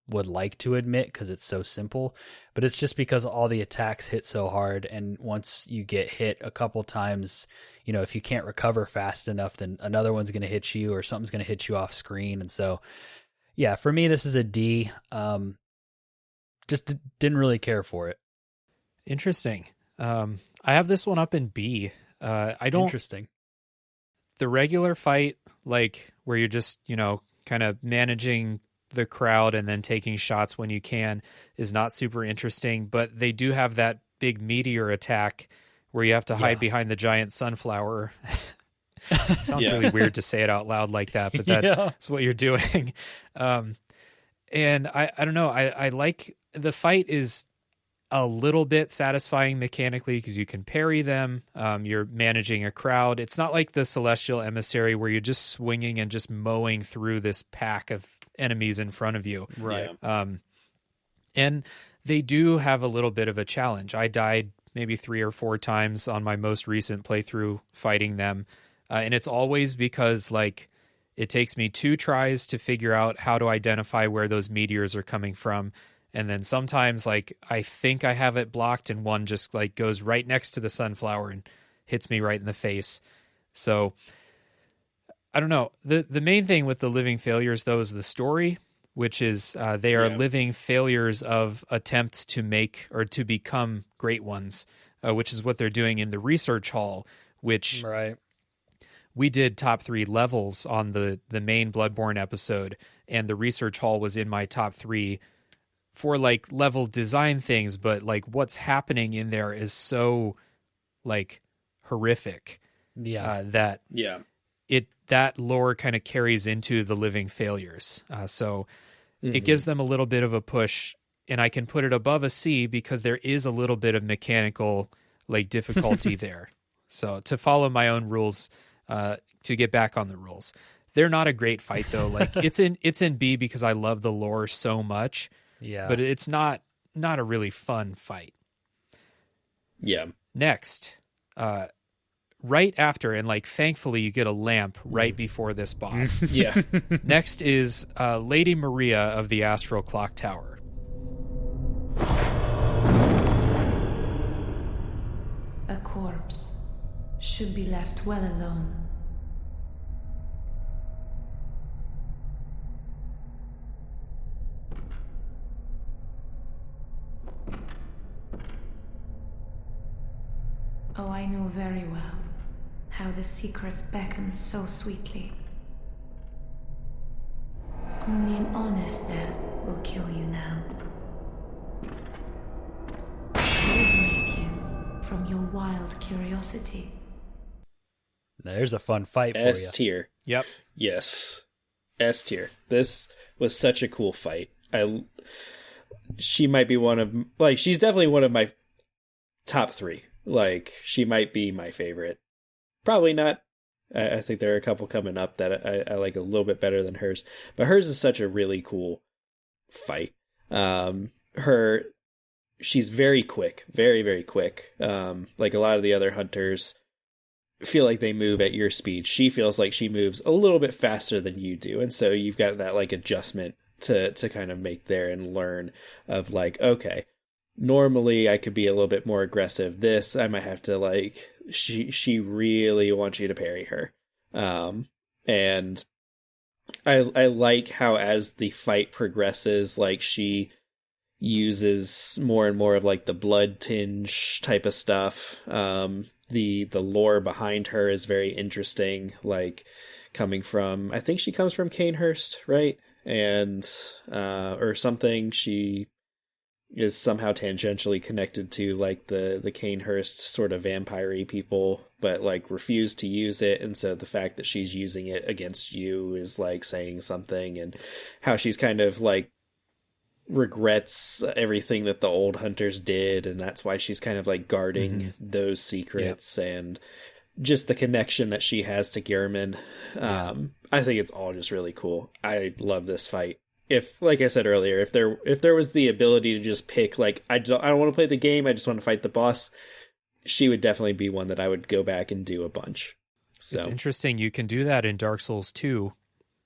would like to admit because it's so simple, but it's just because all the attacks hit so hard, and once you get hit a couple times, you know, if you can't recover fast enough, then another one's going to hit you or something's going to hit you off screen. And so yeah, for me this is a D. Just didn't really care for it. Interesting. I have this one up in B. I don't. Interesting. The regular fight, like where you're just, you know, kind of managing the crowd and then taking shots when you can, is not super interesting, but they do have that big meteor attack where you have to hide behind the giant sunflower. Sounds really weird to say it out loud like that, but that's what you're doing. And I don't know. I like the fight is a little bit satisfying mechanically because you can parry them. You're managing a crowd. It's not like the Celestial Emissary where you're just swinging and just mowing through this pack of enemies in front of you. Right. And they do have a little bit of a challenge. I died maybe 3 or 4 times on my most recent playthrough fighting them. And it's always because like it takes me 2 tries to figure out how to identify where those meteors are coming from. And then sometimes like I think I have it blocked and one just like goes right next to the sunflower and hits me right in the face. So I don't know. The main thing with the living failures, though, is the story, which is they are living failures of attempts to make or to become great ones, which is what they're doing in the research hall, which we did top 3 levels on the main Bloodborne episode, and the research hall was in my top 3 for like level design things, but like what's happening in there is so like horrific that lore kind of carries into the living failures. So it gives them a little bit of a push, and I can put it above a C because there is a little bit of mechanical like difficulty there. So to follow my own rules, to get back on the rules, they're not a great fight though. Like it's in B because I love the lore so much. Yeah, but it's not a really fun fight. Yeah. Next, right after, and like thankfully you get a lamp right before this boss. Next is Lady Maria of the Astral Clock Tower. A corpse should be left well alone. Oh, I know very well how the secrets beckon so sweetly. Only an honest death will kill you now. Liberate you from your wild curiosity. There's a fun fight for you. S tier. Yep. Yes. S tier. This was such a cool fight. She might be one of, like, she's definitely one of my top 3. Like, she might be my favorite. Probably not. I think there are a couple coming up that I like a little bit better than hers. But hers is such a really cool fight. She's very quick. Very, very quick. Like a lot of the other hunters feel like they move at your speed. She feels like she moves a little bit faster than you do. And so you've got that like adjustment to kind of make there and learn of like, okay, normally I could be a little bit more aggressive. This, I might have to like, she really wants you to parry her. And I like how as the fight progresses, like she uses more and more of like the blood tinge type of stuff. The lore behind her is very interesting, like coming from, I think she comes from Canehurst, right? And, or something. is somehow tangentially connected to like the Canehurst sort of vampire-y people, but like refuse to use it, and so the fact that she's using it against you is like saying something, and how she's kind of like regrets everything that the old hunters did, and that's why she's kind of like guarding those secrets, and just the connection that she has to Gehrman. I think it's all just really cool. I love this fight. If, like I said earlier, if there was the ability to just pick, like, I don't want to play the game, I just want to fight the boss, she would definitely be one that I would go back and do a bunch. So it's interesting. You can do that in Dark Souls 2,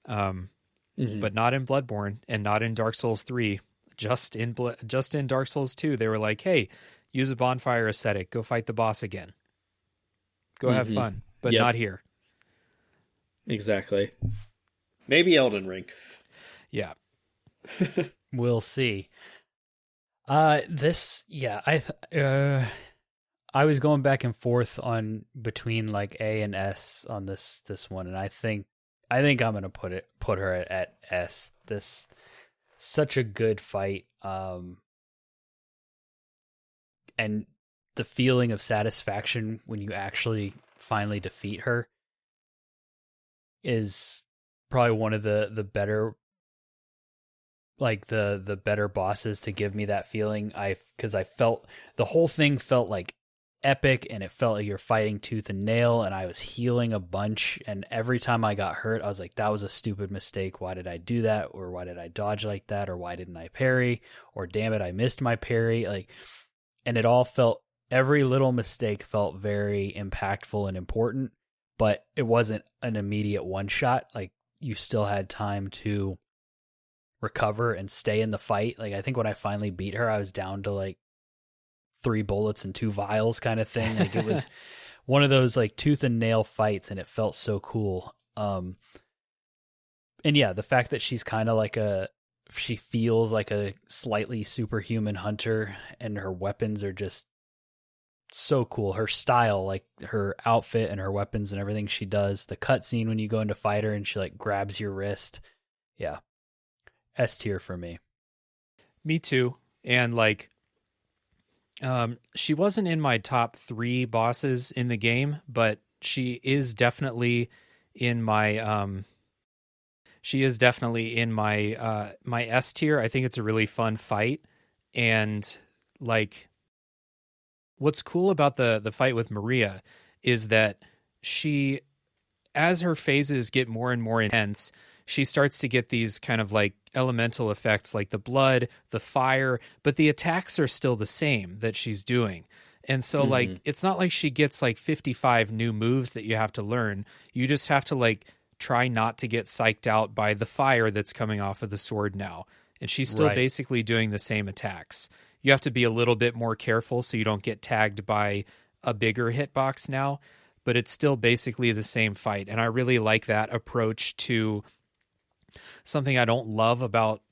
but not in Bloodborne and not in Dark Souls 3. Just in Dark Souls 2, they were like, "Hey, use a bonfire aesthetic. Go fight the boss again. Go have fun." But not here. Exactly. Maybe Elden Ring. Yeah. We'll see. I was going back and forth on between like A and S on this one, and I think I'm gonna put her at S. This such a good fight, and the feeling of satisfaction when you actually finally defeat her is probably one of the better, like the better bosses to give me that feeling. Because I felt the whole thing felt like epic, and it felt like you're fighting tooth and nail, and I was healing a bunch, and every time I got hurt I was like, that was a stupid mistake, why did I do that, or why did I dodge like that, or why didn't I parry, or damn it, I missed my parry, like, and it all felt, every little mistake felt very impactful and important, but it wasn't an immediate one shot. Like, you still had time to recover and stay in the fight. Like, I think when I finally beat her, I was down to like 3 bullets and 2 vials kind of thing. Like, it was one of those like tooth and nail fights, and it felt so cool. And yeah, the fact that she's kind of like she feels like a slightly superhuman hunter, and her weapons are just so cool. Her style, like her outfit and her weapons and everything she does. The cutscene when you go into fight her and she like grabs your wrist. Yeah. S tier for me. Me too. And like, she wasn't in my top 3 bosses in the game, but she is definitely in my my S tier. I think it's a really fun fight, and like, what's cool about the fight with Maria is that she, as her phases get more and more intense, she starts to get these kind of like elemental effects, like the blood, the fire, but the attacks are still the same that she's doing. And so like, it's not like she gets like 55 new moves that you have to learn. You just have to like try not to get psyched out by the fire that's coming off of the sword now. And she's still basically doing the same attacks. You have to be a little bit more careful so you don't get tagged by a bigger hitbox now, but it's still basically the same fight. And I really like that approach to something I don't love about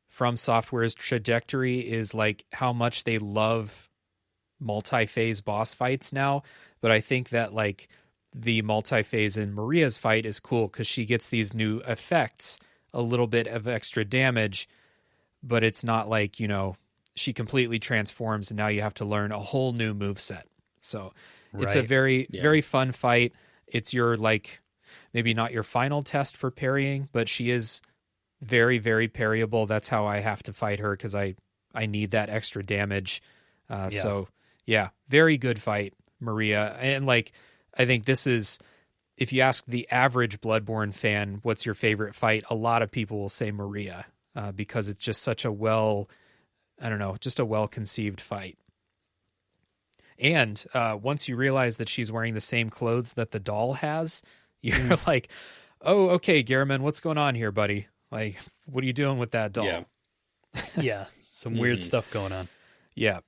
From Software's trajectory is like how much they love multi-phase boss fights now. But I think that like the multi-phase in Maria's fight is cool because she gets these new effects, a little bit of extra damage, but it's not like, you know, she completely transforms and now you have to learn a whole new moveset. So it's a very, very fun fight. It's your like, maybe not your final test for parrying, but she is very, very parryable. That's how I have to fight her because I need that extra damage. So yeah, very good fight, Maria. And like, I think this is, if you ask the average Bloodborne fan, what's your favorite fight? A lot of people will say Maria because it's just such a just a well-conceived fight. And once you realize that she's wearing the same clothes that the doll has, you're like, oh, okay, Gehrman, what's going on here, buddy? Like, what are you doing with that doll? Yeah. Yeah, some weird stuff going on. Yeah.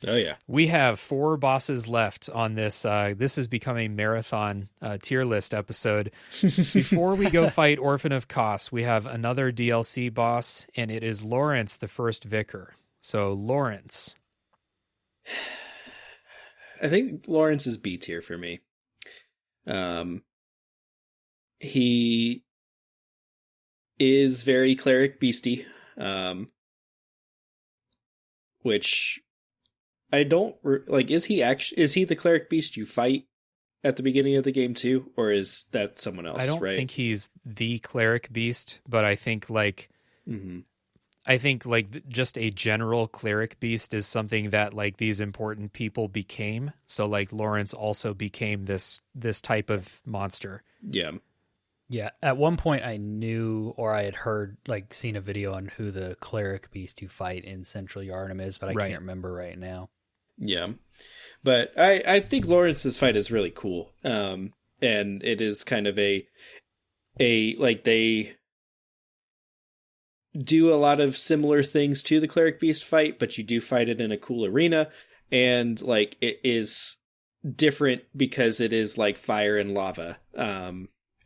Oh, yeah. We have 4 bosses left on this. This has become a marathon tier list episode. Before we go fight Orphan of Kos, we have another DLC boss, and it is Lawrence, the First Vicar. So, Lawrence. I think Lawrence is B tier for me. He is very cleric beastie. which I don't like. Is he the cleric beast you fight at the beginning of the game too, or is that someone else? I don't right? think he's the cleric beast, but I think like Mm-hmm. just a general cleric beast is something that like these important people became. So like Lawrence also became this type of monster. Yeah. Yeah, at one point I knew, or I had heard, like, seen a video on who the cleric beast you fight in Central Yharnam is, but I Right. can't remember right now. Yeah. But I think Lawrence's fight is really cool. And it is kind of a like they do a lot of similar things to the cleric beast fight, but you do fight it in a cool arena, and like it is different because it is like fire and lava.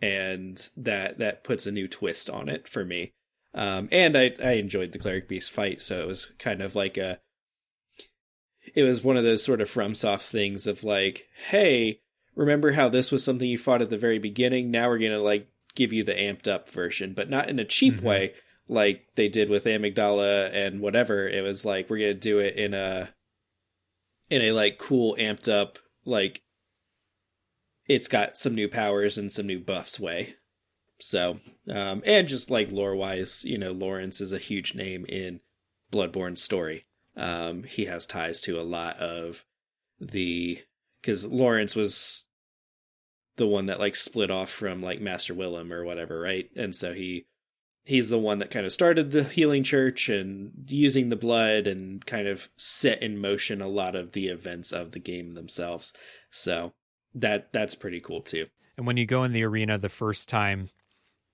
And that puts a new twist on it for me. And I enjoyed the cleric beast fight, so it was kind of like it was one of those sort of FromSoft things of like, hey, remember how this was something you fought at the very beginning? Now we're going to like give you the amped up version, but not in a cheap way like they did with Amygdala and whatever. It was like, we're going to do it in a like cool amped up, like it's got some new powers and some new buffs way. So, and just like lore wise, Lawrence is a huge name in Bloodborne's story. He has ties to a lot of because Lawrence was the one that like split off from like Master Willem or whatever, right? And so he's the one that kind of started the healing church and using the blood and kind of set in motion a lot of the events of the game themselves. So that's pretty cool too. And when you go in the arena the first time,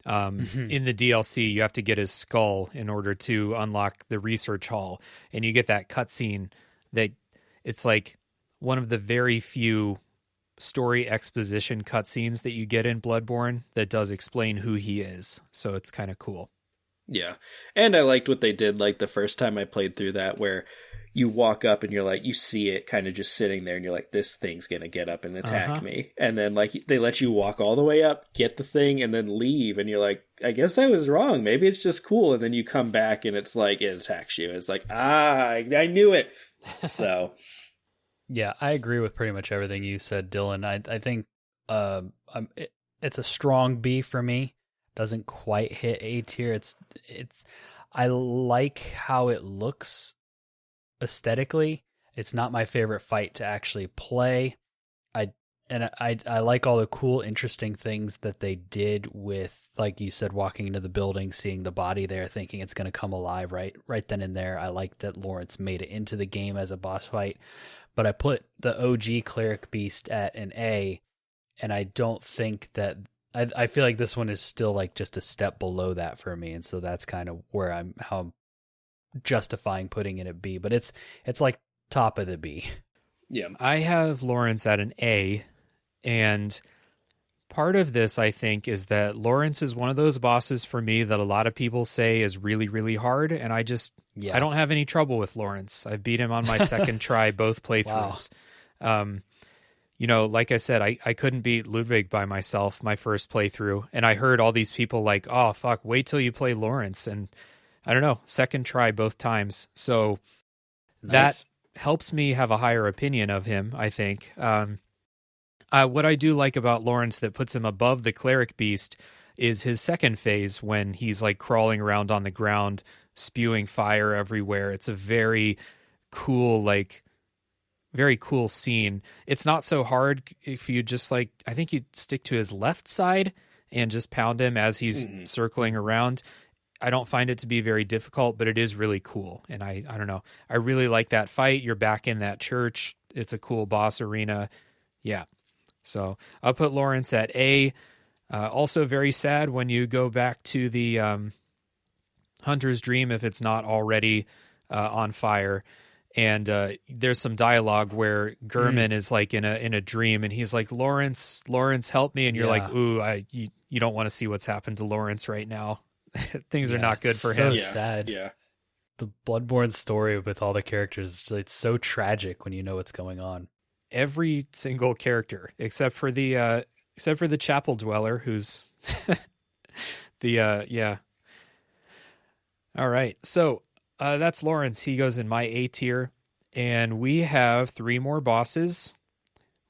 in the DLC, you have to get his skull in order to unlock the research hall. And you get that cutscene that it's like one of the very few story exposition cutscenes that you get in Bloodborne that does explain who he is. So it's kind of cool. Yeah. And I liked what they did like the first time I played through that, where you walk up and you're like, you see it kind of just sitting there and you're like, this thing's going to get up and attack me. And then like they let you walk all the way up, get the thing, and then leave. And you're like, I guess I was wrong. Maybe it's just cool. And then you come back and it's like, it attacks you. It's like, I knew it. So. Yeah, I agree with pretty much everything you said, Dylan. I think it's a strong B for me. Doesn't quite hit A tier. It's I like how it looks aesthetically. It's not my favorite fight to actually play. I like all the cool, interesting things that they did with, like you said, walking into the building, seeing the body there, thinking it's going to come alive right then and there. I like that Lawrence made it into the game as a boss fight. But I put the OG Cleric Beast at an A, and I don't think that... I feel like this one is still like just a step below that for me, and so that's kind of where I'm justifying putting it at B. But it's like top of the B. Yeah. I have Lawrence at an A, and part of this, I think, is that Lawrence is one of those bosses for me that a lot of people say is really, really hard, and I don't have any trouble with Lawrence. I beat him on my second try, both playthroughs. Wow. Like I said, I couldn't beat Ludwig by myself my first playthrough, and I heard all these people like, oh, fuck, wait till you play Lawrence, and I don't know, second try both times. So that helps me have a higher opinion of him, I think. What I do like about Lawrence that puts him above the Cleric Beast is his second phase when he's like crawling around on the ground, spewing fire everywhere. It's a very cool, very cool scene. It's not so hard if you just I think you'd stick to his left side and just pound him as he's circling around. I don't find it to be very difficult, but it is really cool. And I don't know. I really like that fight. You're back in that church. It's a cool boss arena. Yeah. So I'll put Lawrence at A. Also very sad when you go back to the Hunter's Dream if it's not already on fire. And there's some dialogue where Gurman is like in a dream, and he's like, Lawrence, help me. And you're like, ooh, you don't want to see what's happened to Lawrence right now. Things are not good for him. So sad. Yeah. The Bloodborne story with all the characters, it's so tragic when you know what's going on. Every single character, except for the chapel dweller, who's yeah. All right. So That's Lawrence. He goes in my A tier. And we have 3 more bosses.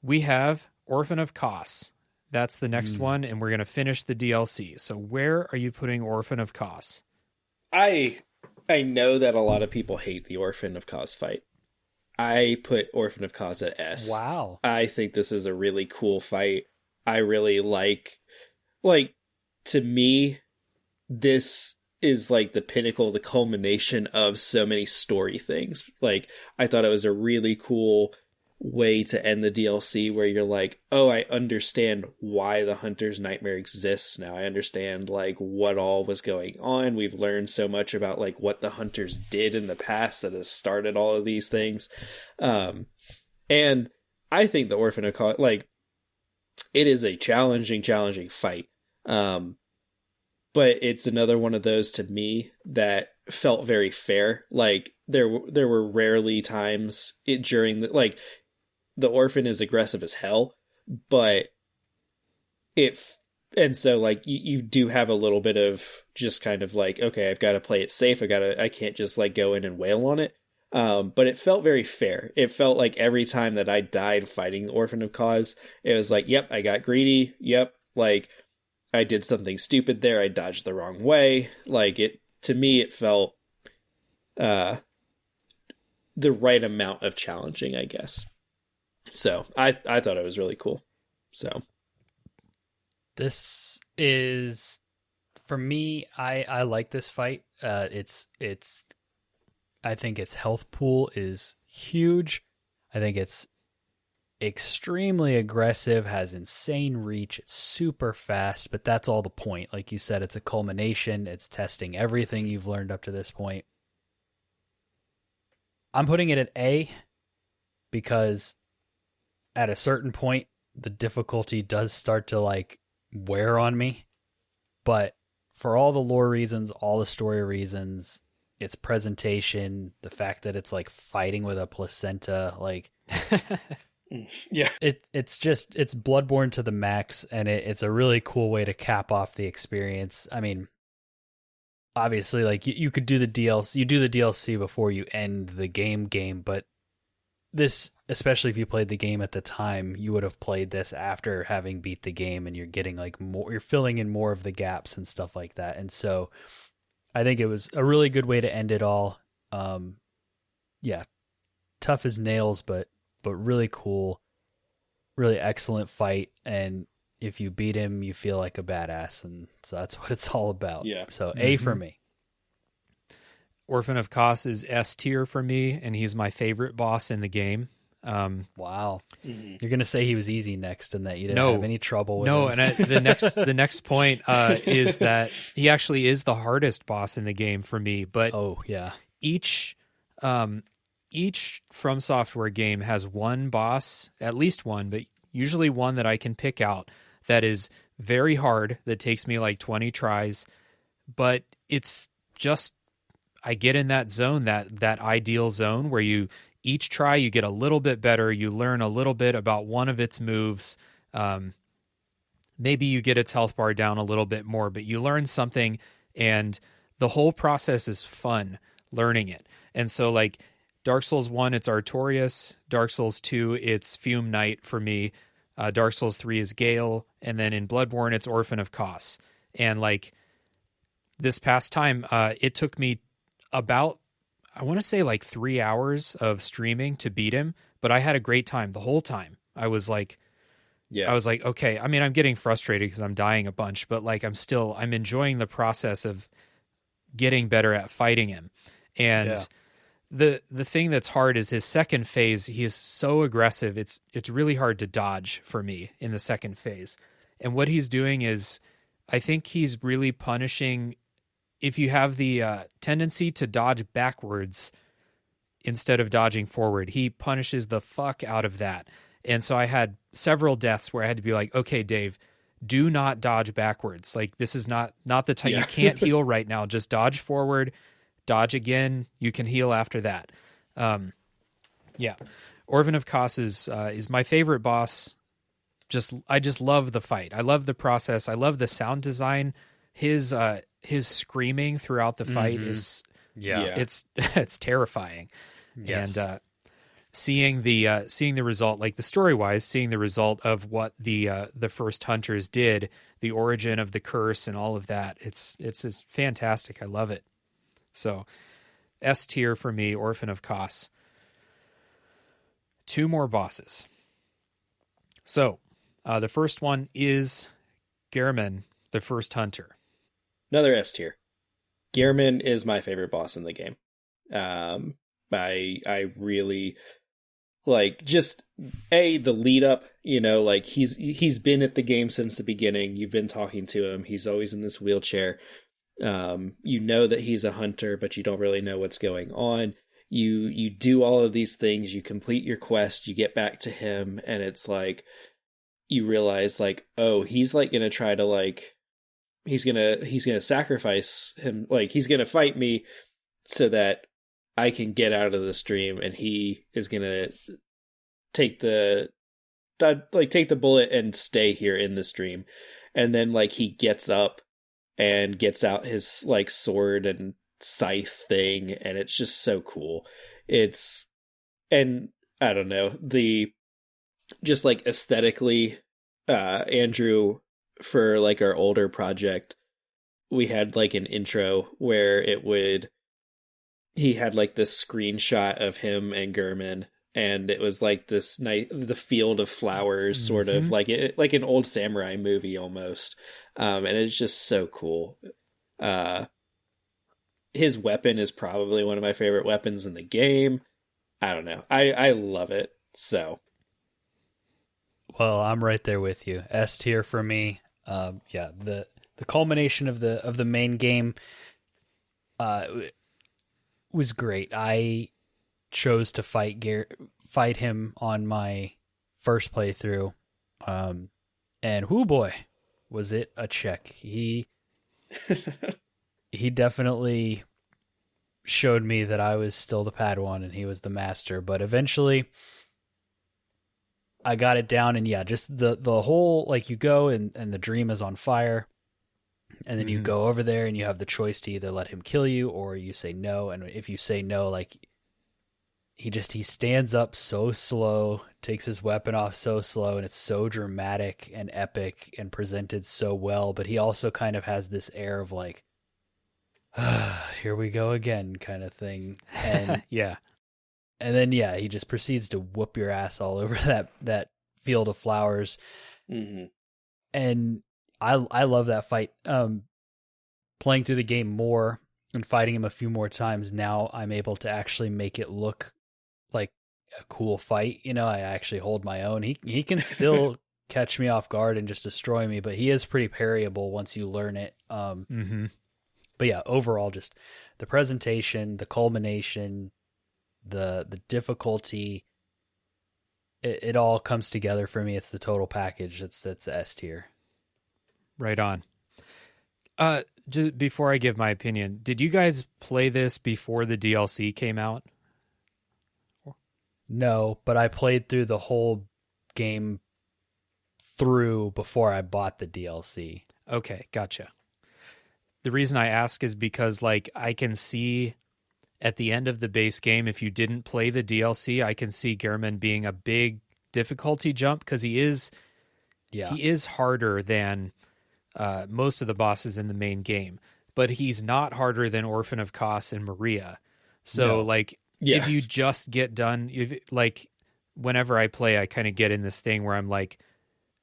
We have Orphan of Kos. That's the next one, and we're going to finish the DLC. So where are you putting Orphan of Kos? I know that a lot of people hate the Orphan of Kos fight. I put Orphan of Kos at S. Wow. I think this is a really cool fight. I really like, to me, this is like the pinnacle, the culmination of so many story things. Like, I thought it was a really cool way to end the DLC where you're like, oh, I understand why the Hunter's Nightmare exists now. I understand like what all was going on. We've learned so much about like what the Hunters did in the past that has started all of these things. And I think the Orphan of Kos, like, it is a challenging fight. But it's another one of those to me that felt very fair. Like there were rarely times during the Orphan is aggressive as hell, but and so like you do have a little bit of just kind of like, okay, I've got to play it safe. I can't just like go in and wail on it. But it felt very fair. It felt like every time that I died fighting the Orphan of Kos, it was like, yep, I got greedy. Yep. Like I did something stupid there. I dodged the wrong way. Like to me, it felt, the right amount of challenging, I guess. So I thought it was really cool. So this is, for me, I like this fight. It's I think its health pool is huge. I think it's extremely aggressive, has insane reach. It's super fast, but that's all the point. Like you said, it's a culmination. It's testing everything you've learned up to this point. I'm putting it at A because at a certain point, the difficulty does start to like wear on me. But for all the lore reasons, all the story reasons, its presentation, the fact that it's like fighting with a placenta, like yeah, it's Bloodborne to the max, and it's a really cool way to cap off the experience. I mean, obviously, like you could do the DLC, you do the DLC before you end the game, but this, especially if you played the game at the time, you would have played this after having beat the game, and you're getting like more, you're filling in more of the gaps and stuff like that. And so I think it was a really good way to end it all. Yeah, tough as nails, but really cool, really excellent fight. And if you beat him, you feel like a badass, and so that's what it's all about. Yeah. So A for me. Orphan of Kos is S tier for me, and he's my favorite boss in the game. Wow. You're going to say he was easy next and that you didn't have any trouble with him. And the next point is that he actually is the hardest boss in the game for me. But each From Software game has one boss, at least one, but usually one that I can pick out that is very hard, that takes me like 20 tries, but it's just, I get in that zone, that ideal zone where each try you get a little bit better, you learn a little bit about one of its moves, maybe you get its health bar down a little bit more, but you learn something, and the whole process is fun learning it. And so like Dark Souls 1, it's Artorias. Dark Souls 2, it's Fume Knight for me. Dark Souls 3 is Gale. And then in Bloodborne, it's Orphan of Kos. And like this past time, it took me about, I want to say like 3 hours of streaming to beat him, but I had a great time the whole time. I was like, okay, I mean, I'm getting frustrated because I'm dying a bunch, but like I'm enjoying the process of getting better at fighting him. And the thing that's hard is his second phase. He is so aggressive. It's really hard to dodge for me in the second phase. And what he's doing is, I think he's really punishing, if you have the tendency to dodge backwards instead of dodging forward, he punishes the fuck out of that. And so I had several deaths where I had to be like, okay, Dave, do not dodge backwards. Like, this is not the time. You can't heal right now. Just dodge forward, dodge again. You can heal after that. Orphan of Kos is my favorite boss. I just love the fight. I love the process. I love the sound design. His screaming throughout the fight is Yeah. It's terrifying. Yes. And seeing the result, like the story wise, seeing the result of what the first hunters did, the origin of the curse and all of that, it's just fantastic. I love it. So S tier for me, Orphan of Kos. 2 more bosses. So the first one is Gehrman, the first hunter. Another S tier. Gehrman is my favorite boss in the game. I really like just the lead up, like he's been at the game since the beginning. You've been talking to him. He's always in this wheelchair. That he's a hunter, but you don't really know what's going on. You do all of these things, you complete your quest, you get back to him, and it's like you realize like, oh, he's like gonna try to like he's gonna sacrifice him, like he's gonna fight me so that I can get out of this dream, and he is gonna take the bullet and stay here in this dream. And then like he gets up and gets out his like sword and scythe thing, and it's just so cool. And I don't know, just like aesthetically, Andrew, for like our older project, we had like an intro where he had like this screenshot of him and Gehrman, and it was like this night, the field of flowers, sort of like an old samurai movie almost. And it's just so cool. His weapon is probably one of my favorite weapons in the game. I don't know. I love it. So. Well, I'm right there with you. S tier for me. The culmination of the main game was great. I chose to fight him on my first playthrough, and whoo boy, was it a check. He definitely showed me that I was still the Padawan and he was the master, but eventually I got it down. And yeah, just the whole, like, you go and the dream is on fire, and then you go over there and you have the choice to either let him kill you or you say no. And if you say no, like, he stands up so slow, takes his weapon off so slow, and it's so dramatic and epic and presented so well. But he also kind of has this air of like, here we go again kind of thing. And Yeah. And then, he just proceeds to whoop your ass all over that field of flowers. Mm-hmm. And I love that fight. Playing through the game more and fighting him a few more times, now I'm able to actually make it look like a cool fight. I actually hold my own. He can still catch me off guard and just destroy me, but he is pretty parryable once you learn it. But yeah, overall, just the presentation, the culmination, the difficulty, it all comes together for me. It's the total package. It's S tier. Right on. Just before I give my opinion, did you guys play this before the DLC came out? No, but I played through the whole game through before I bought the DLC. Okay, gotcha. The reason I ask is because, like, I can see at the end of the base game, if you didn't play the DLC, I can see Gehrman being a big difficulty jump, because he is harder than most of the bosses in the main game, but he's not harder than Orphan of Kos and Maria. So if you just get done, whenever I play, I kind of get in this thing where I'm like,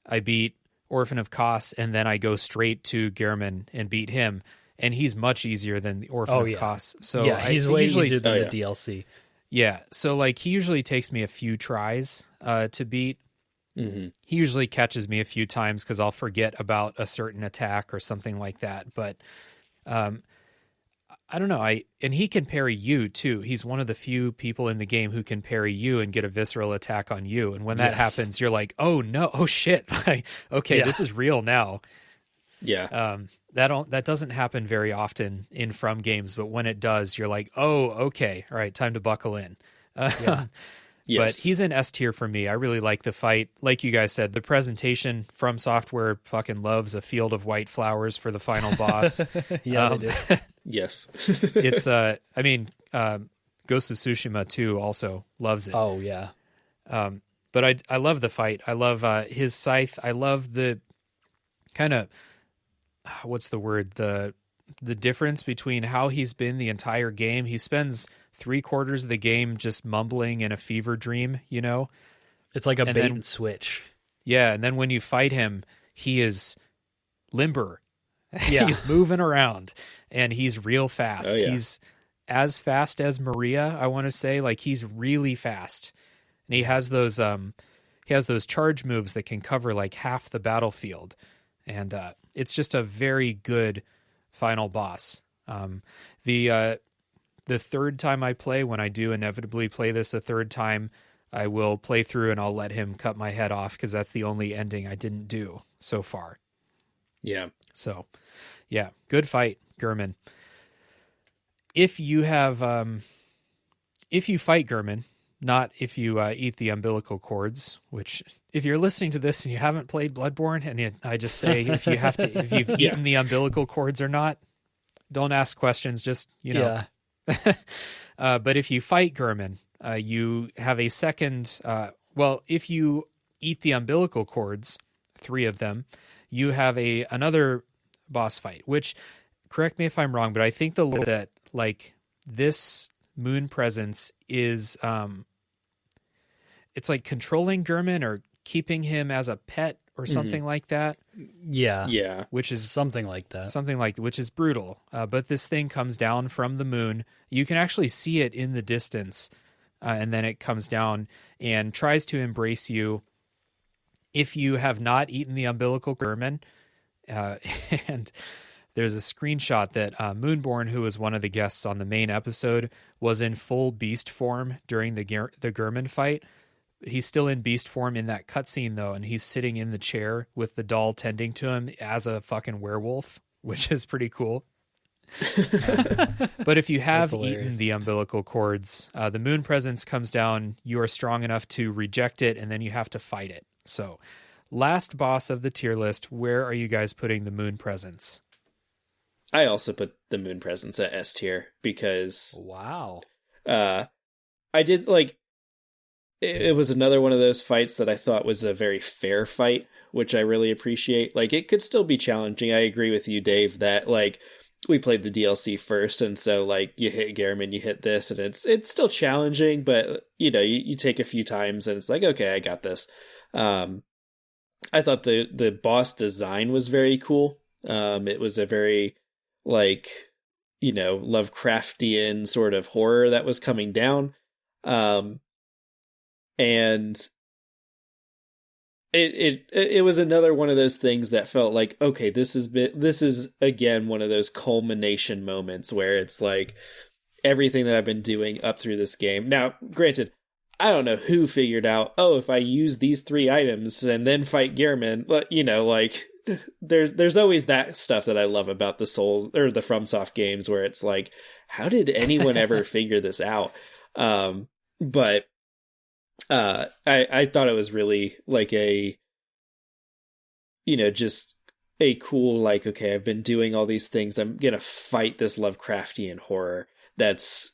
I beat Orphan of Kos and then I go straight to Gehrman and beat him, and he's much easier than the Orphan of Kos. So he's way easier than the DLC. Yeah, so like he usually takes me a few tries to beat. Mm-hmm. He usually catches me a few times because I'll forget about a certain attack or something like that. But I don't know. And he can parry you too. He's one of the few people in the game who can parry you and get a visceral attack on you. And when that happens, you're like, oh no, oh shit. Okay, this is real now. Yeah. That doesn't happen very often in From games, but when it does, you're like, oh, okay, all right, time to buckle in. Yes. But he's in S tier for me. I really like the fight. Like you guys said, the presentation from Software fucking loves a field of white flowers for the final boss. Yeah, they do. Yes. It's Ghost of Tsushima too also loves it. Oh yeah. But I love the fight. I love his scythe. I love the kind of what's the word, the difference between how he's been the entire game. He spends 3/4 of the game just mumbling in a fever dream, you know? It's like a And bait then- and switch. Yeah, and then when you fight him, he is limber. Yeah. He's moving around and he's real fast. Oh, yeah. He's as fast as Maria, I want to say. Like, he's really fast. And he has those charge moves that can cover like half the battlefield. And it's just a very good final boss. The third time I play, when I do inevitably play this a third time, I will play through and I'll let him cut my head off because that's the only ending I didn't do so far. Yeah. So, yeah, good fight, Gurman. If you have, if you fight Gurman, not if you eat the umbilical cords, which if you're listening to this and you haven't played Bloodborne, and I just say if you've eaten the umbilical cords or not, don't ask questions. Just Yeah. But if you fight Gurman, you have a second. If you eat the umbilical cords, 3 of them, you have another boss fight. Which, correct me if I'm wrong, but I think the lore that like this moon presence is, it's like controlling Gurman or keeping him as a pet or something like that. Yeah. Yeah. Which is Something like that. which is brutal. But this thing comes down from the moon. You can actually see it in the distance, and then it comes down and tries to embrace you. If you have not eaten the umbilical Gurman, and there's a screenshot that Moonborn, who was one of the guests on the main episode, was in full beast form during the Gurman fight. He's still in beast form in that cutscene, though, and he's sitting in the chair with the doll tending to him as a fucking werewolf, which is pretty cool. But if you have That's hilarious. eaten the umbilical cords, the moon presence comes down, you are strong enough to reject it, and then you have to fight it. So, last boss of the tier list, where are you guys putting the moon presence? I also put the moon presence at S tier because Wow. I did like it was another one of those fights that I thought was a very fair fight, which I really appreciate. Like, it could still be challenging. I agree with you, Dave, that like we played the DLC first, and so like you hit Gehrman, you hit this, and it's still challenging, but you take a few times and it's like, okay, I got this. I thought the boss design was very cool. It was a very like Lovecraftian sort of horror that was coming down. And it was another one of those things that felt like, okay, this is again one of those culmination moments where it's like everything that I've been doing up through this game. Now, granted, I don't know who figured out, if I use these 3 items and then fight Gehrman, but like there's always that stuff that I love about the Souls or the FromSoft games where it's like, how did anyone ever figure this out? But I thought it was really like a, just a cool, like, okay, I've been doing all these things. I'm going to fight this Lovecraftian horror that's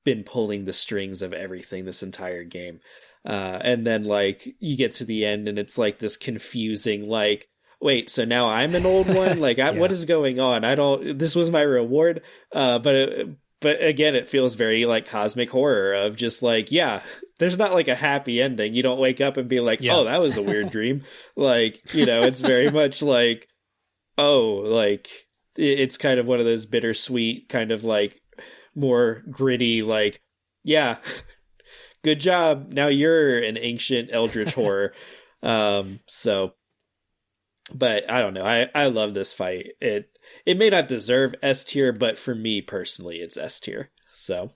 been pulling the strings of everything this entire game. And then like you get to the end and it's like this confusing, like, wait, so now I'm an old one? Like, what is going on? This was my reward. But again, it feels very like cosmic horror of just like, yeah, there's not like a happy ending. You don't wake up and be like, oh, that was a weird dream. Like, it's very much like, like it's kind of one of those bittersweet kind of like more gritty, like, yeah, good job. Now you're an ancient eldritch horror. But I don't know. I love this fight. It may not deserve S tier, but for me personally, it's S tier. So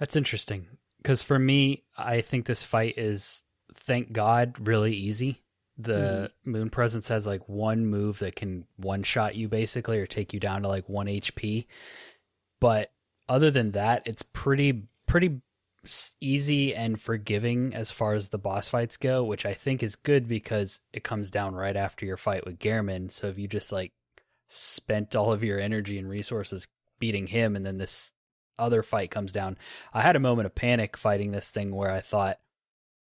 That's interesting. Because for me, I think this fight is, thank God, really easy. The moon presence has like one move that can one-shot you basically or take you down to like 1 HP. But other than that, it's pretty easy and forgiving as far as the boss fights go, which I think is good because it comes down right after your fight with Gehrman. So if you just like spent all of your energy and resources beating him and then this other fight comes down, I had a moment of panic fighting this thing where I thought,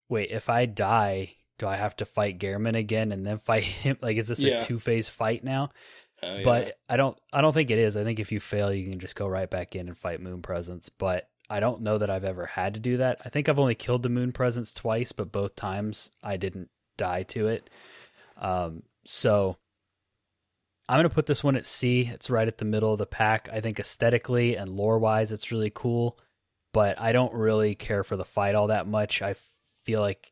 wait, if I die, do I have to fight Gehrman again and then fight him? Like, is this a 2-phase fight now? But I don't think it is. I think if you fail, you can just go right back in and fight Moon Presence. But I don't know that I've ever had to do that. I think I've only killed the Moon Presence twice, but both times I didn't die to it. So I'm going to put this one at C. It's right at the middle of the pack. I think aesthetically and lore-wise, it's really cool, but I don't really care for the fight all that much. I feel like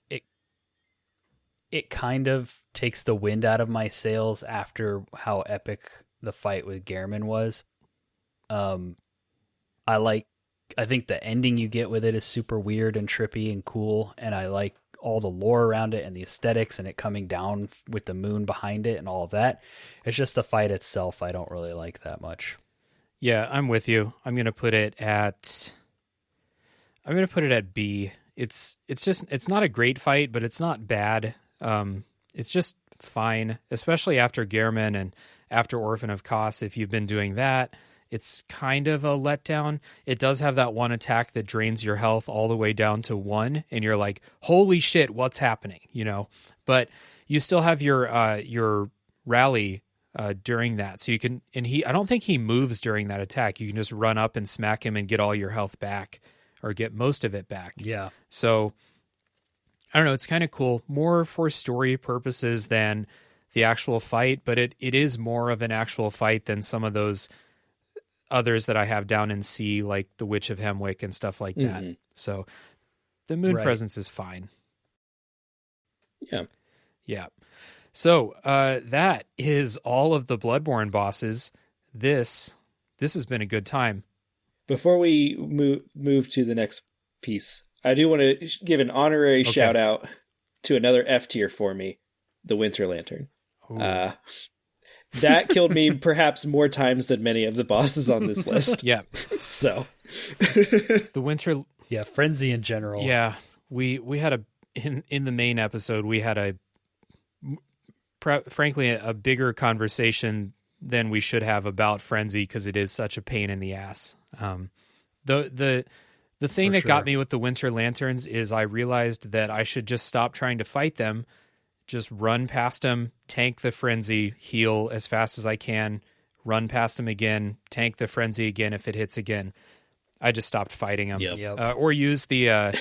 it kind of takes the wind out of my sails after how epic the fight with Gehrman was. I think the ending you get with it is super weird and trippy and cool, and I like all the lore around it and the aesthetics and it coming down with the moon behind it and all of that. It's just the fight itself I don't really like that much. Yeah, I'm with you. I'm going to put it at B. It's not a great fight, but it's not bad. It's just fine, especially after Gehrman and after Orphan of Kos. If you've been doing that, it's kind of a letdown. It does have that one attack that drains your health all the way down to 1, and you're like, holy shit, what's happening? But you still have your rally during that. So you can, and I don't think he moves during that attack. You can just run up and smack him and get all your health back, or get most of it back. Yeah. So I don't know, it's kind of cool, more for story purposes than the actual fight, but it is more of an actual fight than some of those others that I have down in C, like the Witch of Hemwick and stuff like that. Mm-hmm. So the Moon Presence is fine. Yeah. So that is all of the Bloodborne bosses. This has been a good time. Before we move to the next piece, I do want to give an honorary shout out to another F tier for me, the Winter Lantern. That killed me perhaps more times than many of the bosses on this list. Yeah. So the Winter... Yeah, Frenzy in general. Yeah. We had in the main episode, we had frankly, a bigger conversation than we should have about Frenzy because it is such a pain in the ass. The thing that got me with the Winter Lanterns is I realized that I should just stop trying to fight them, just run past them, tank the Frenzy, heal as fast as I can, run past them again, tank the Frenzy again if it hits again. I just stopped fighting them. Yep. Or use the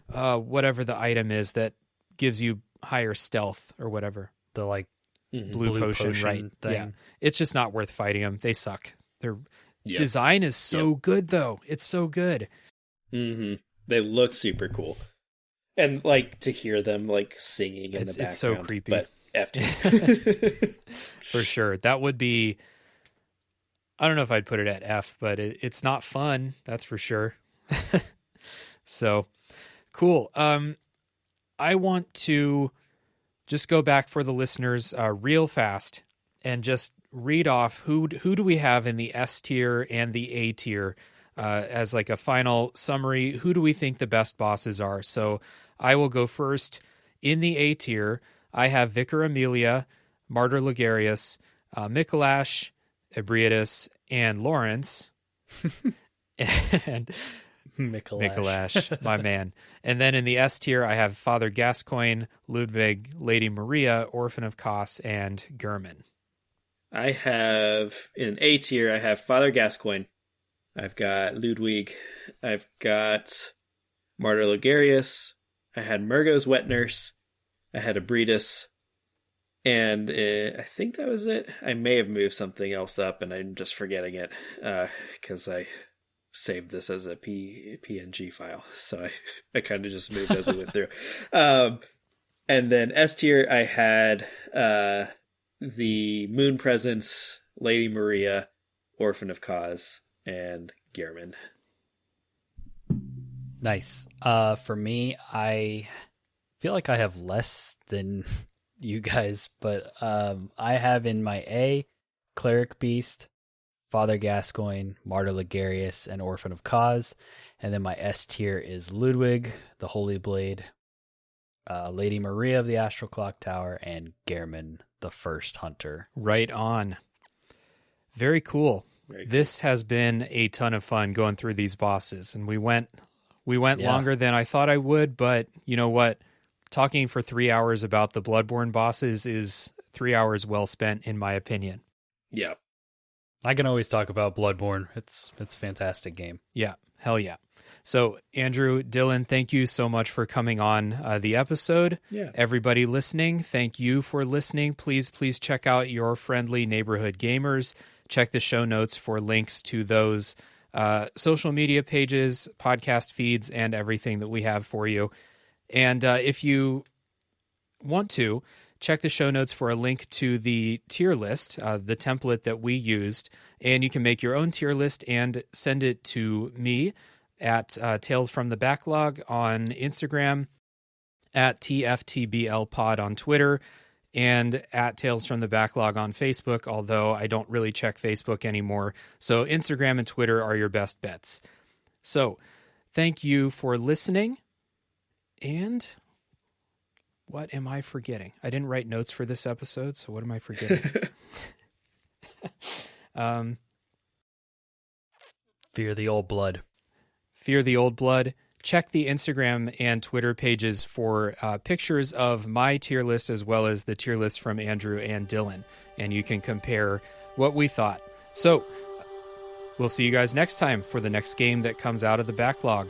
whatever the item is that gives you higher stealth or whatever. The blue potion, right? Thing. Yeah, it's just not worth fighting them. They suck. Their design is so good, though. It's so good. Mm-hmm. They look super cool, and to hear them singing in the background. It's so creepy. But after for sure, that would be. I don't know if I'd put it at F, but it's not fun. That's for sure. So cool. I want to just go back for the listeners real fast and just read off who do we have in the S tier and the A tier as a final summary. Who do we think the best bosses are? So I will go first. In the A tier, I have Vicar Amelia, Martyr Ligarius, Mikolash, Ebrietas, and Lawrence. And Mikolash, my man. And then in the S tier, I have Father Gascoigne, Ludwig, Lady Maria, Orphan of Kos, and Gehrman. I have, in A tier, I have Father Gascoigne. I've got Ludwig. I've got Martyr Ligarius. I had Murgo's Wet Nurse. I had Ebrietas. And I think that was it. I may have moved something else up, and I'm just forgetting it because I saved this as a PNG file. So I kind of just moved as we went through. And then S tier, I had the Moon Presence, Lady Maria, Orphan of Kos, and Gehrman. Nice. For me, I feel like I have less than you guys, but I have in my A, Cleric Beast, Father Gascoigne, Martyr Ligarius, and Orphan of Cause. And then my S tier is Ludwig, the Holy Blade, Lady Maria of the Astral Clock Tower, and Gehrman, the First Hunter. Right on. Very cool. This has been a ton of fun going through these bosses, and we went longer than I thought I would, but you know what? Talking for 3 hours about the Bloodborne bosses is 3 hours well spent, in my opinion. Yeah. I can always talk about Bloodborne. It's a fantastic game. Yeah, hell yeah. So, Andrew, Dylan, thank you so much for coming on the episode. Yeah. Everybody listening, thank you for listening. Please check out Your Friendly Neighborhood Gamers. Check the show notes for links to those social media pages, podcast feeds, and everything that we have for you. And if you want to, check the show notes for a link to the tier list, the template that we used, and you can make your own tier list and send it to me at Tales from the Backlog on Instagram, at TFTBL Pod on Twitter, and at Tales from the Backlog on Facebook, although I don't really check Facebook anymore. So Instagram and Twitter are your best bets. So thank you for listening. And what am I forgetting? I didn't write notes for this episode, so what am I forgetting? Fear the Old Blood. Fear the Old Blood. Check the Instagram and Twitter pages for pictures of my tier list as well as the tier list from Andrew and Dylan, and you can compare what we thought. So we'll see you guys next time for the next game that comes out of the backlog.